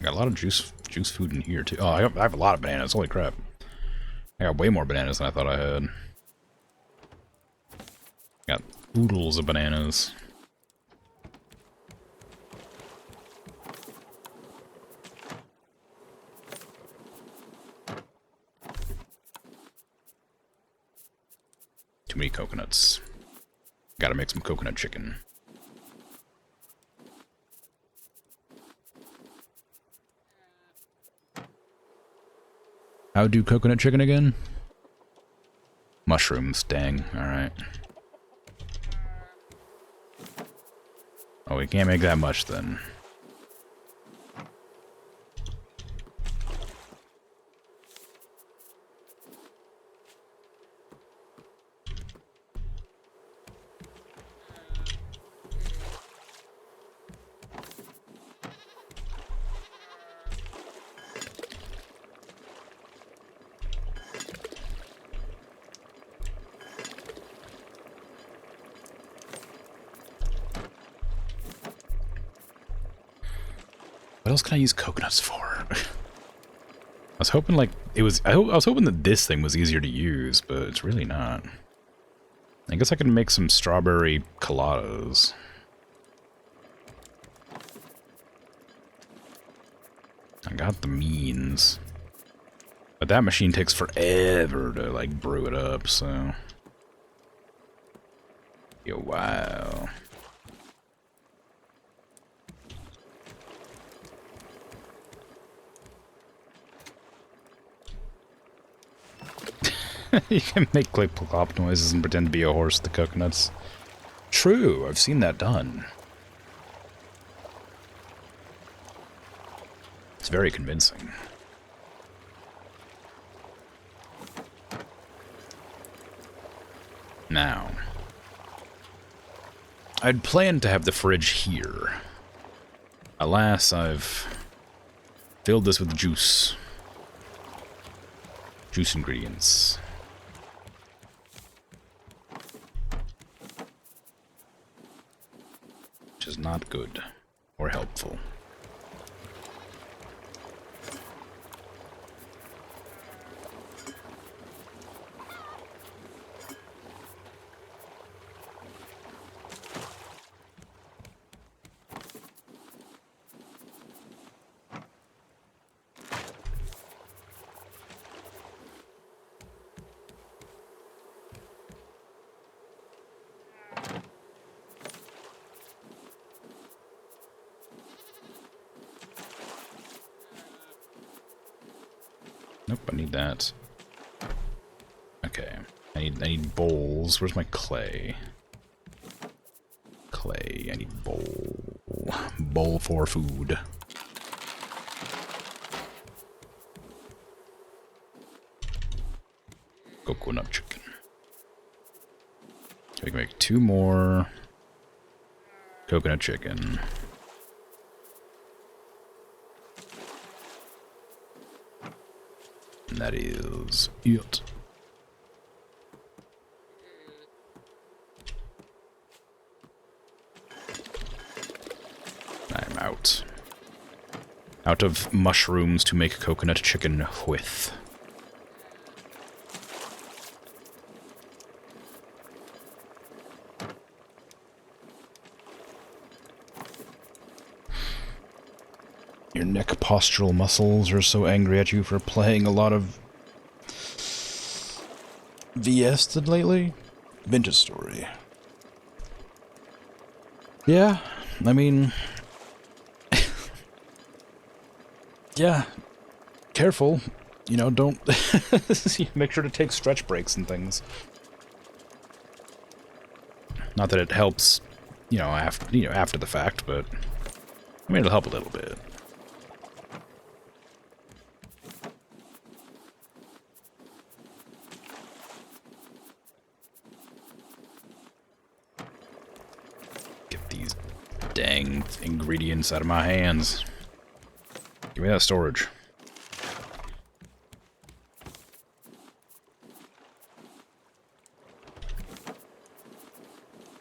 Got a lot of juice food in here too. Oh, I have a lot of bananas. Holy crap! I got way more bananas than I thought I had. Got oodles of bananas. Too many coconuts. Gotta make some coconut chicken. How do coconut chicken again? Mushrooms, dang. Alright. Oh, we can't make that much then. What else can I use coconuts for? I was hoping like it was. I was hoping that this thing was easier to use, but it's really not. I guess I can make some strawberry coladas. I got the means, but that machine takes forever to like brew it up. So, yo, wow. You can make click plop noises and pretend to be a horse with the coconuts. True, I've seen that done. It's very convincing. Now, I'd planned to have the fridge here. Alas, I've filled this with juice. Juice ingredients. Which is not good or helpful. Nope, I need that. Okay. I need bowls. Where's my clay? Clay. I need bowl. Bowl for food. Coconut chicken. So we can make 2 more coconut chicken. And that is it. I'm out. Out of mushrooms to make coconut chicken with. Your neck postural muscles are so angry at you for playing a lot of VS lately? Vintage story. Yeah, I mean... yeah, careful. You know, don't... make sure to take stretch breaks and things. Not that it helps, after the fact, but... I mean, it'll help a little bit. Dang ingredients out of my hands. Give me that storage.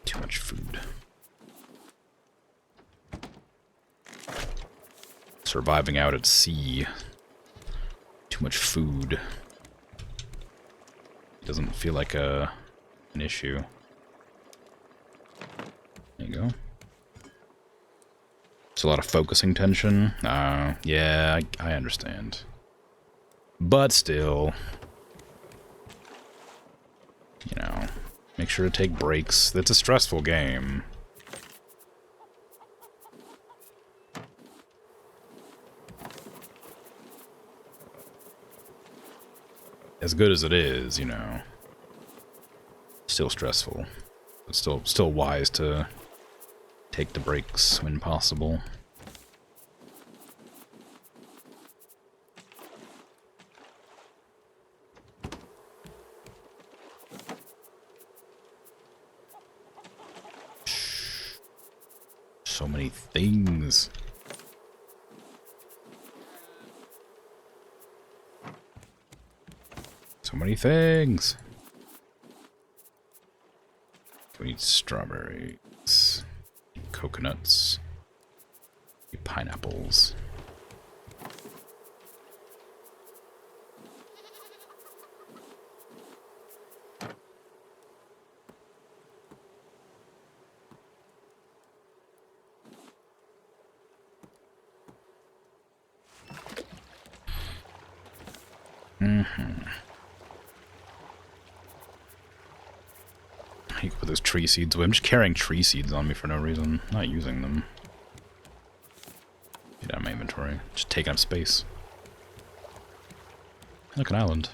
Too much food. Surviving out at sea. Too much food. Doesn't feel like an issue. There you go. It's a lot of focusing tension. Yeah, I understand. But still, you know, make sure to take breaks. It's a stressful game. As good as it is, you know, still stressful. But still wise to take the breaks when possible. So many things. So many things. We need strawberries, coconuts, pineapples. I can put those tree seeds away. I'm just carrying tree seeds on me for no reason. Not using them. Get out of my inventory. Just taking up space. Like an island.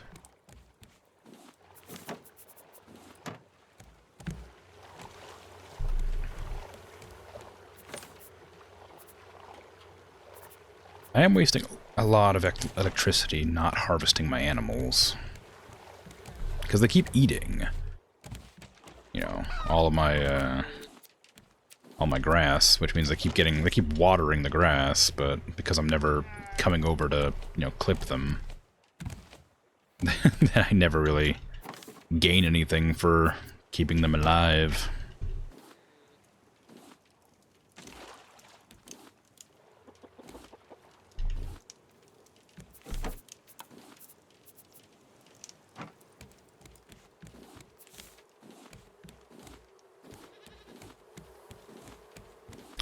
I am wasting a lot of electricity not harvesting my animals. Because they keep eating. You know, all my grass, which means they keep watering the grass, but because I'm never coming over to, you know, clip them, I never really gain anything for keeping them alive.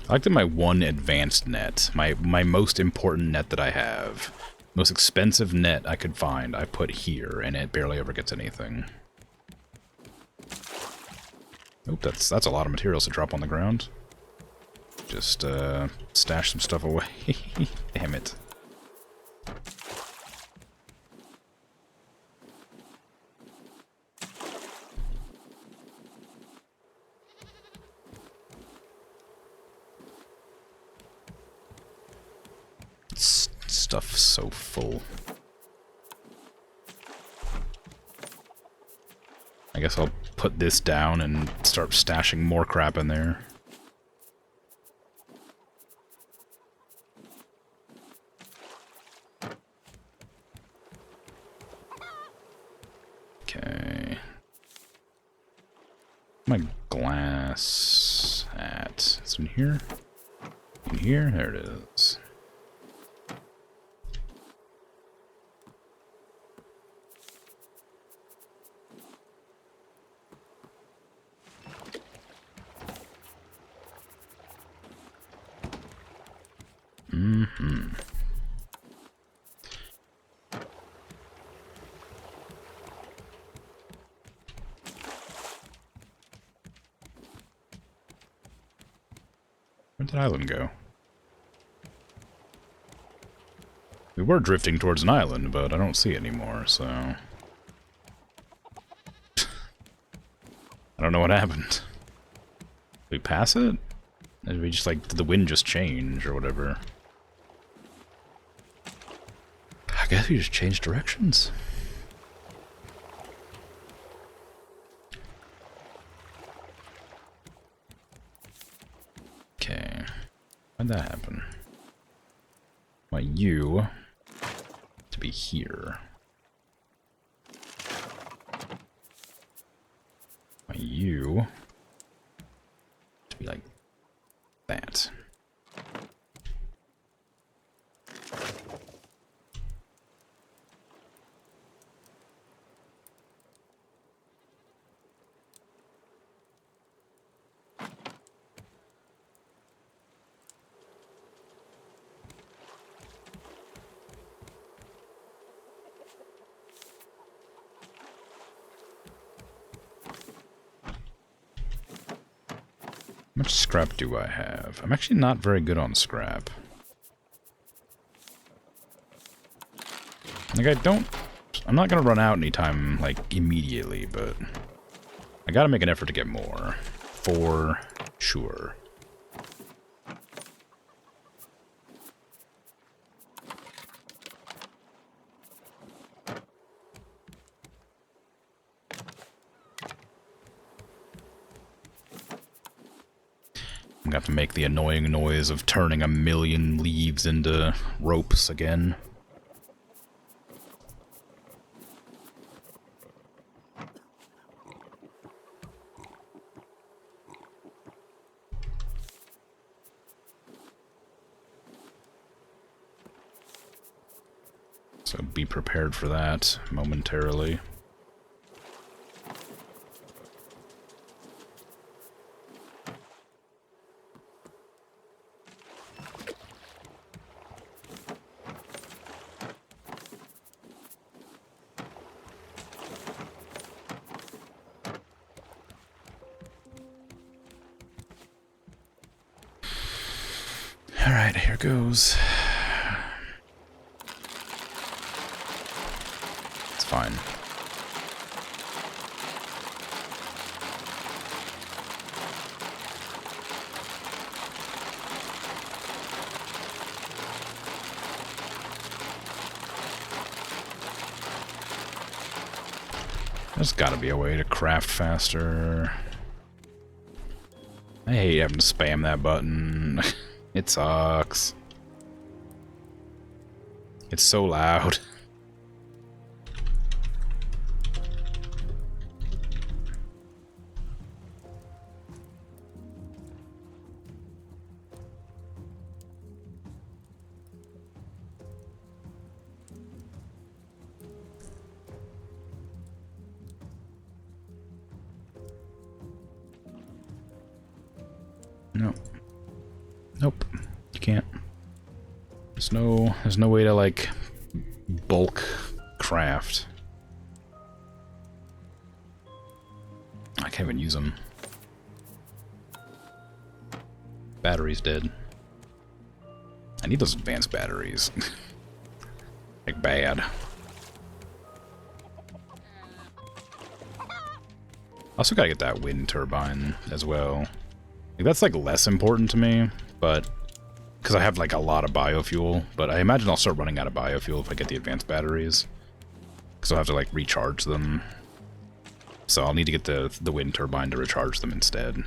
I like that my one advanced net, my most important net that I have, most expensive net I could find, I put here, and it barely ever gets anything. Oop, that's a lot of materials to drop on the ground. Just stash some stuff away. Damn it. Stuff's so full. I guess I'll put this down and start stashing more crap in there. Okay. My glass at? It's in here? In here? There it is. Where'd that island go? We were drifting towards an island, but I don't see it anymore, so... I don't know what happened. Did we pass it? Did we just, like, did the wind just change, or whatever? I guess we just changed directions. Okay. How'd that happen? I want you to be here. I want you to be like that. How much scrap do I have? I'm actually not very good on scrap. Like, I'm not gonna run out anytime, like, immediately, but I gotta make an effort to get more. For sure. I'm gonna have to make the annoying noise of turning a million leaves into ropes again. So be prepared for that momentarily. Alright, here goes. It's fine. There's gotta be a way to craft faster. I hate having to spam that button. It sucks. It's so loud. No. Nope. You can't. There's no way to, like, bulk craft. I can't even use them. Battery's dead. I need those advanced batteries. Like, bad. Also gotta get that wind turbine as well. Like, that's, like, less important to me, but... because I have, like, a lot of biofuel, but I imagine I'll start running out of biofuel if I get the advanced batteries. Because I'll have to, like, recharge them. So I'll need to get the wind turbine to recharge them instead.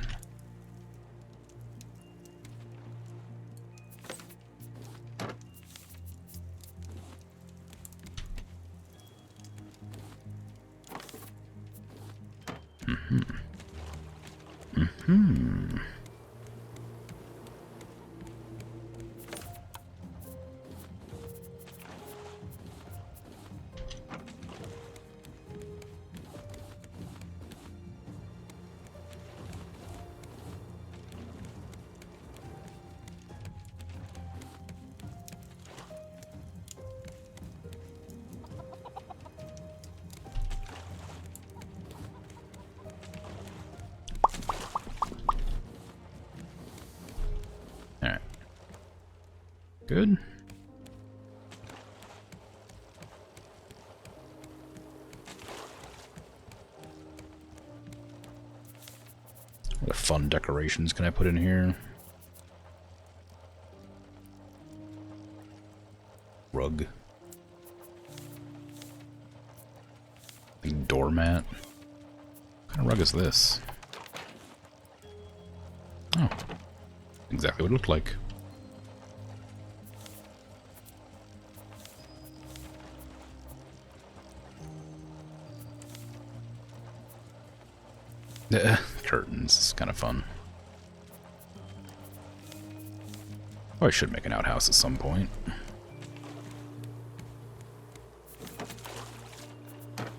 Alright. Good. What fun decorations can I put in here? Rug. Big doormat. What kind of rug is this? Oh. Exactly what it looked like. Curtains. It's kind of fun. Oh, I should make an outhouse at some point.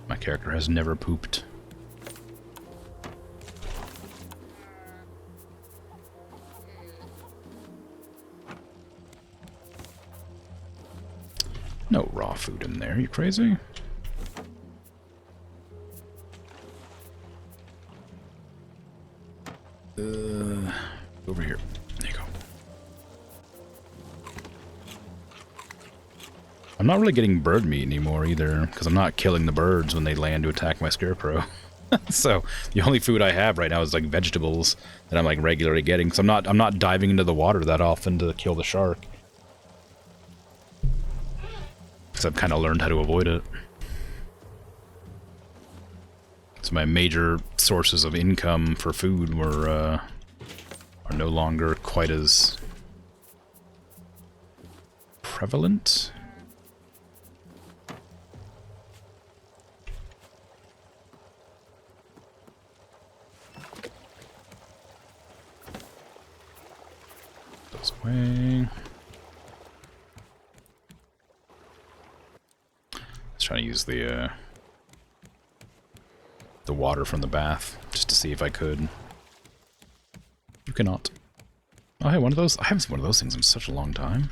My character has never pooped. No raw food in there, you crazy? Over here. There you go. I'm not really getting bird meat anymore either, because I'm not killing the birds when they land to attack my scarecrow. So the only food I have right now is like vegetables that I'm like regularly getting. So I'm not diving into the water that often to kill the shark. Because I've kind of learned how to avoid it. So my major sources of income for food are no longer quite as prevalent. Goes away. Let's try to use the water from the bath just to see if I could. You cannot. Oh, hey, one of those. I haven't seen one of those things in such a long time.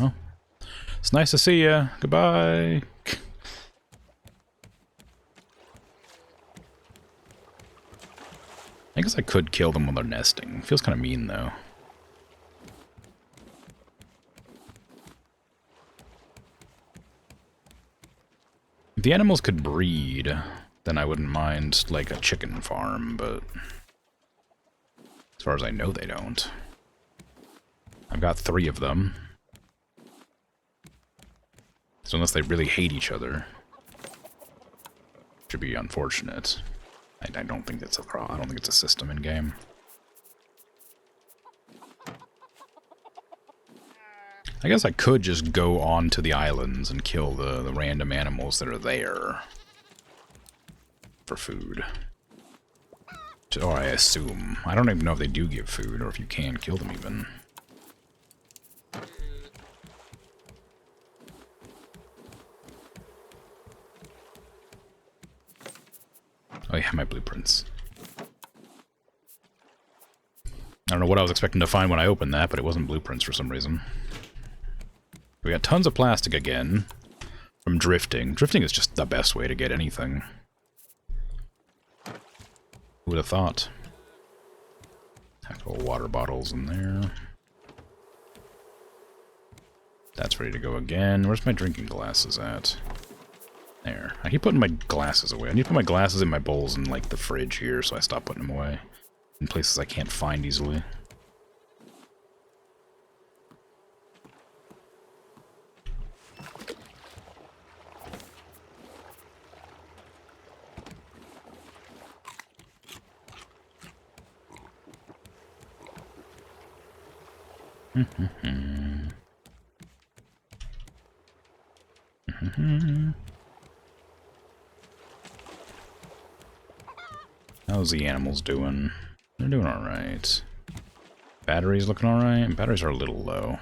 Oh, it's nice to see ya. Goodbye. I guess I could kill them when they're nesting. Feels kind of mean, though. If the animals could breed, then I wouldn't mind, like, a chicken farm, but as far as I know, they don't. I've got 3 of them. So unless they really hate each other, which would be unfortunate. I don't think that's I don't think it's a system in game. I guess I could just go on to the islands and kill the random animals that are there for food. Or I assume. I don't even know if they do give food or if you can kill them even. Oh yeah, my blueprints. I don't know what I was expecting to find when I opened that, but it wasn't blueprints for some reason. We got tons of plastic again from drifting. Drifting is just the best way to get anything. Who would have thought? Couple water bottles in there. That's ready to go again. Where's my drinking glasses at? There. I keep putting my glasses away. I need to put my glasses in my bowls in, like, the fridge here, so I stop putting them away. In places I can't find easily. How's the animals doing? They're doing alright. Batteries looking alright? Batteries are a little low.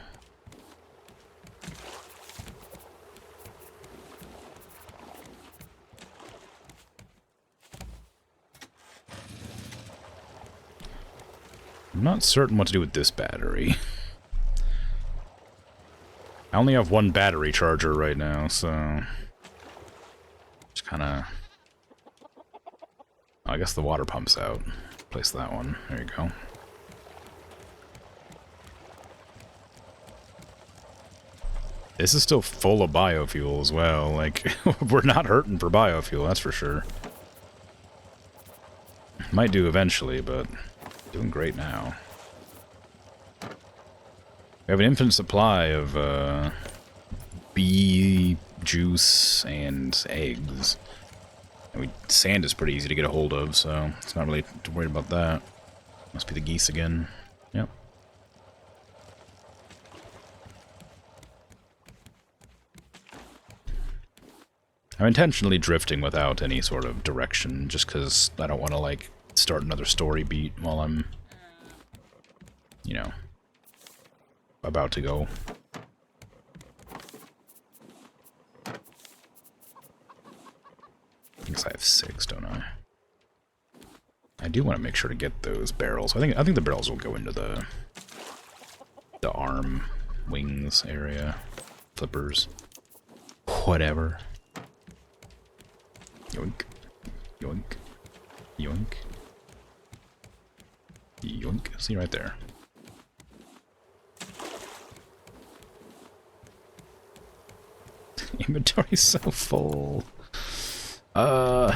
I'm not certain what to do with this battery. I only have 1 battery charger right now, so... just kinda... I guess the water pump's out. Place that one. There you go. This is still full of biofuel as well. Like, we're not hurting for biofuel, that's for sure. Might do eventually, but doing great now. We have an infinite supply of bee juice and eggs. And sand is pretty easy to get a hold of, so it's not really too worried about that. Must be the geese again. Yep. I'm intentionally drifting without any sort of direction, just because I don't want to, like, start another story beat while I'm, you know, about to go. I guess I have 6, don't I? I do want to make sure to get those barrels. I think the barrels will go into the arm wings area. Flippers. Whatever. Yoink. Yoink. Yoink. Yoink. See right there. Inventory's so full. I'm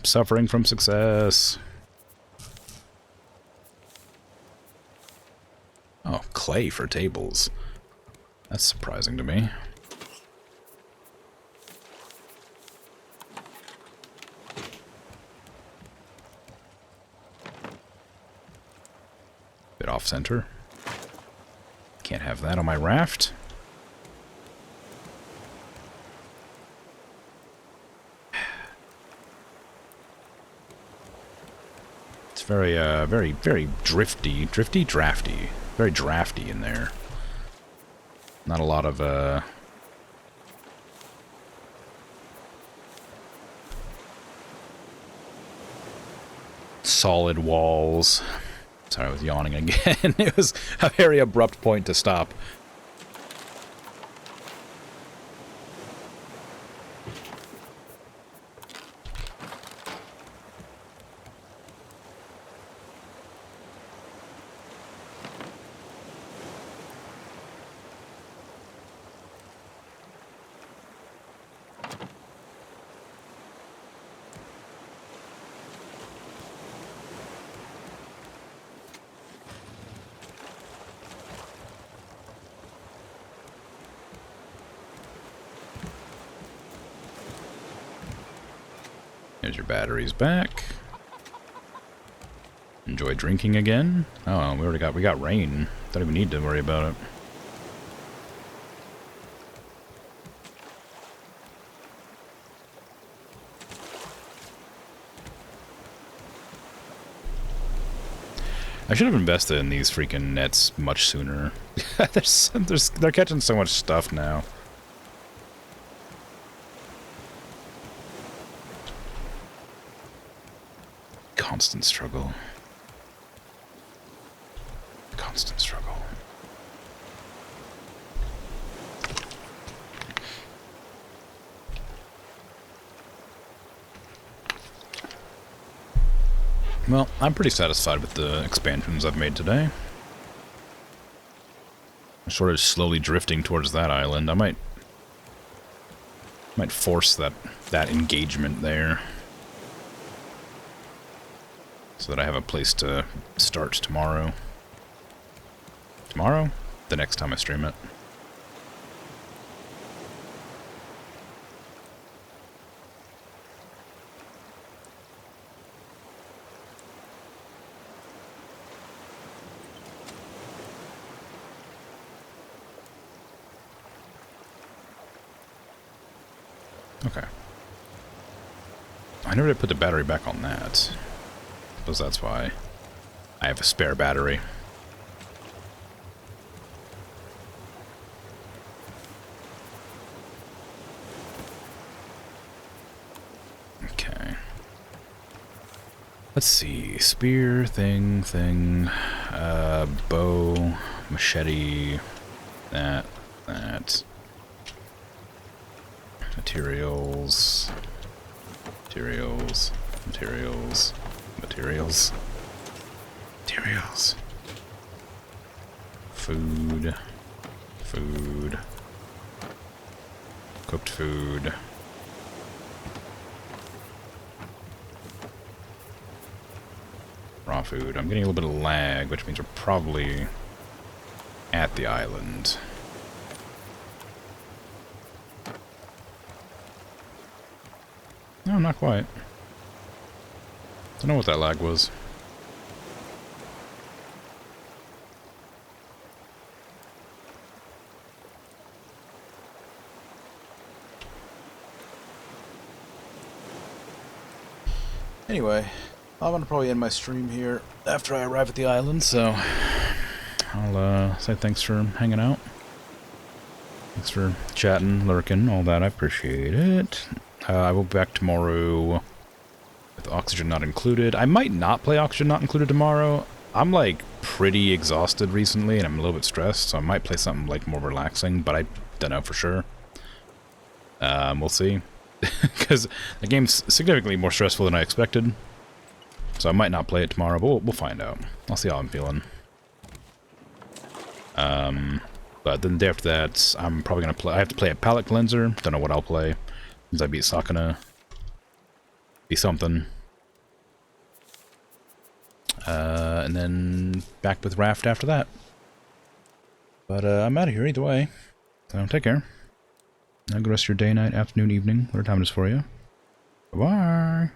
suffering from success. Oh, clay for tables. That's surprising to me. Bit off center. Can't have that on my raft. It's very, very drifty. Drafty. Very drafty in there. Not a lot of, solid walls. Sorry, I was yawning again. It was a very abrupt point to stop. There's your batteries back. Enjoy drinking again. Oh, we got rain. Don't even need to worry about it. I should have invested in these freaking nets much sooner. They're catching so much stuff now. Constant struggle. Constant struggle. Well, I'm pretty satisfied with the expansions I've made today. I'm sort of slowly drifting towards that island. I might force that engagement there, so that I have a place to start tomorrow. Tomorrow? The next time I stream it. Okay. I never did put the battery back on that. Suppose that's why I have a spare battery. Okay. Let's see. Spear, thing. Bow, machete, that. Materials. Food. Cooked food. Raw food. I'm getting a little bit of lag, which means we're probably at the island. No, not quite. Don't know what that lag was. Anyway, I'm gonna probably end my stream here after I arrive at the island, so I'll say thanks for hanging out. Thanks for chatting, lurking, all that. I appreciate it. I will be back tomorrow with Oxygen Not Included. I might not play Oxygen Not Included tomorrow. I'm, like, pretty exhausted recently, and I'm a little bit stressed, so I might play something, like, more relaxing, but I don't know for sure. We'll see. Because the game's significantly more stressful than I expected. So I might not play it tomorrow, but we'll find out. I'll see how I'm feeling. But then the day after that, I'm probably going to play... I have to play a palette cleanser. Don't know what I'll play. Since I beat Sakuna. Be something. And then back with Raft after that. But I'm out of here either way. So take care. Have a good rest of your day, night, afternoon, evening, whatever time it is for you. Bye-bye.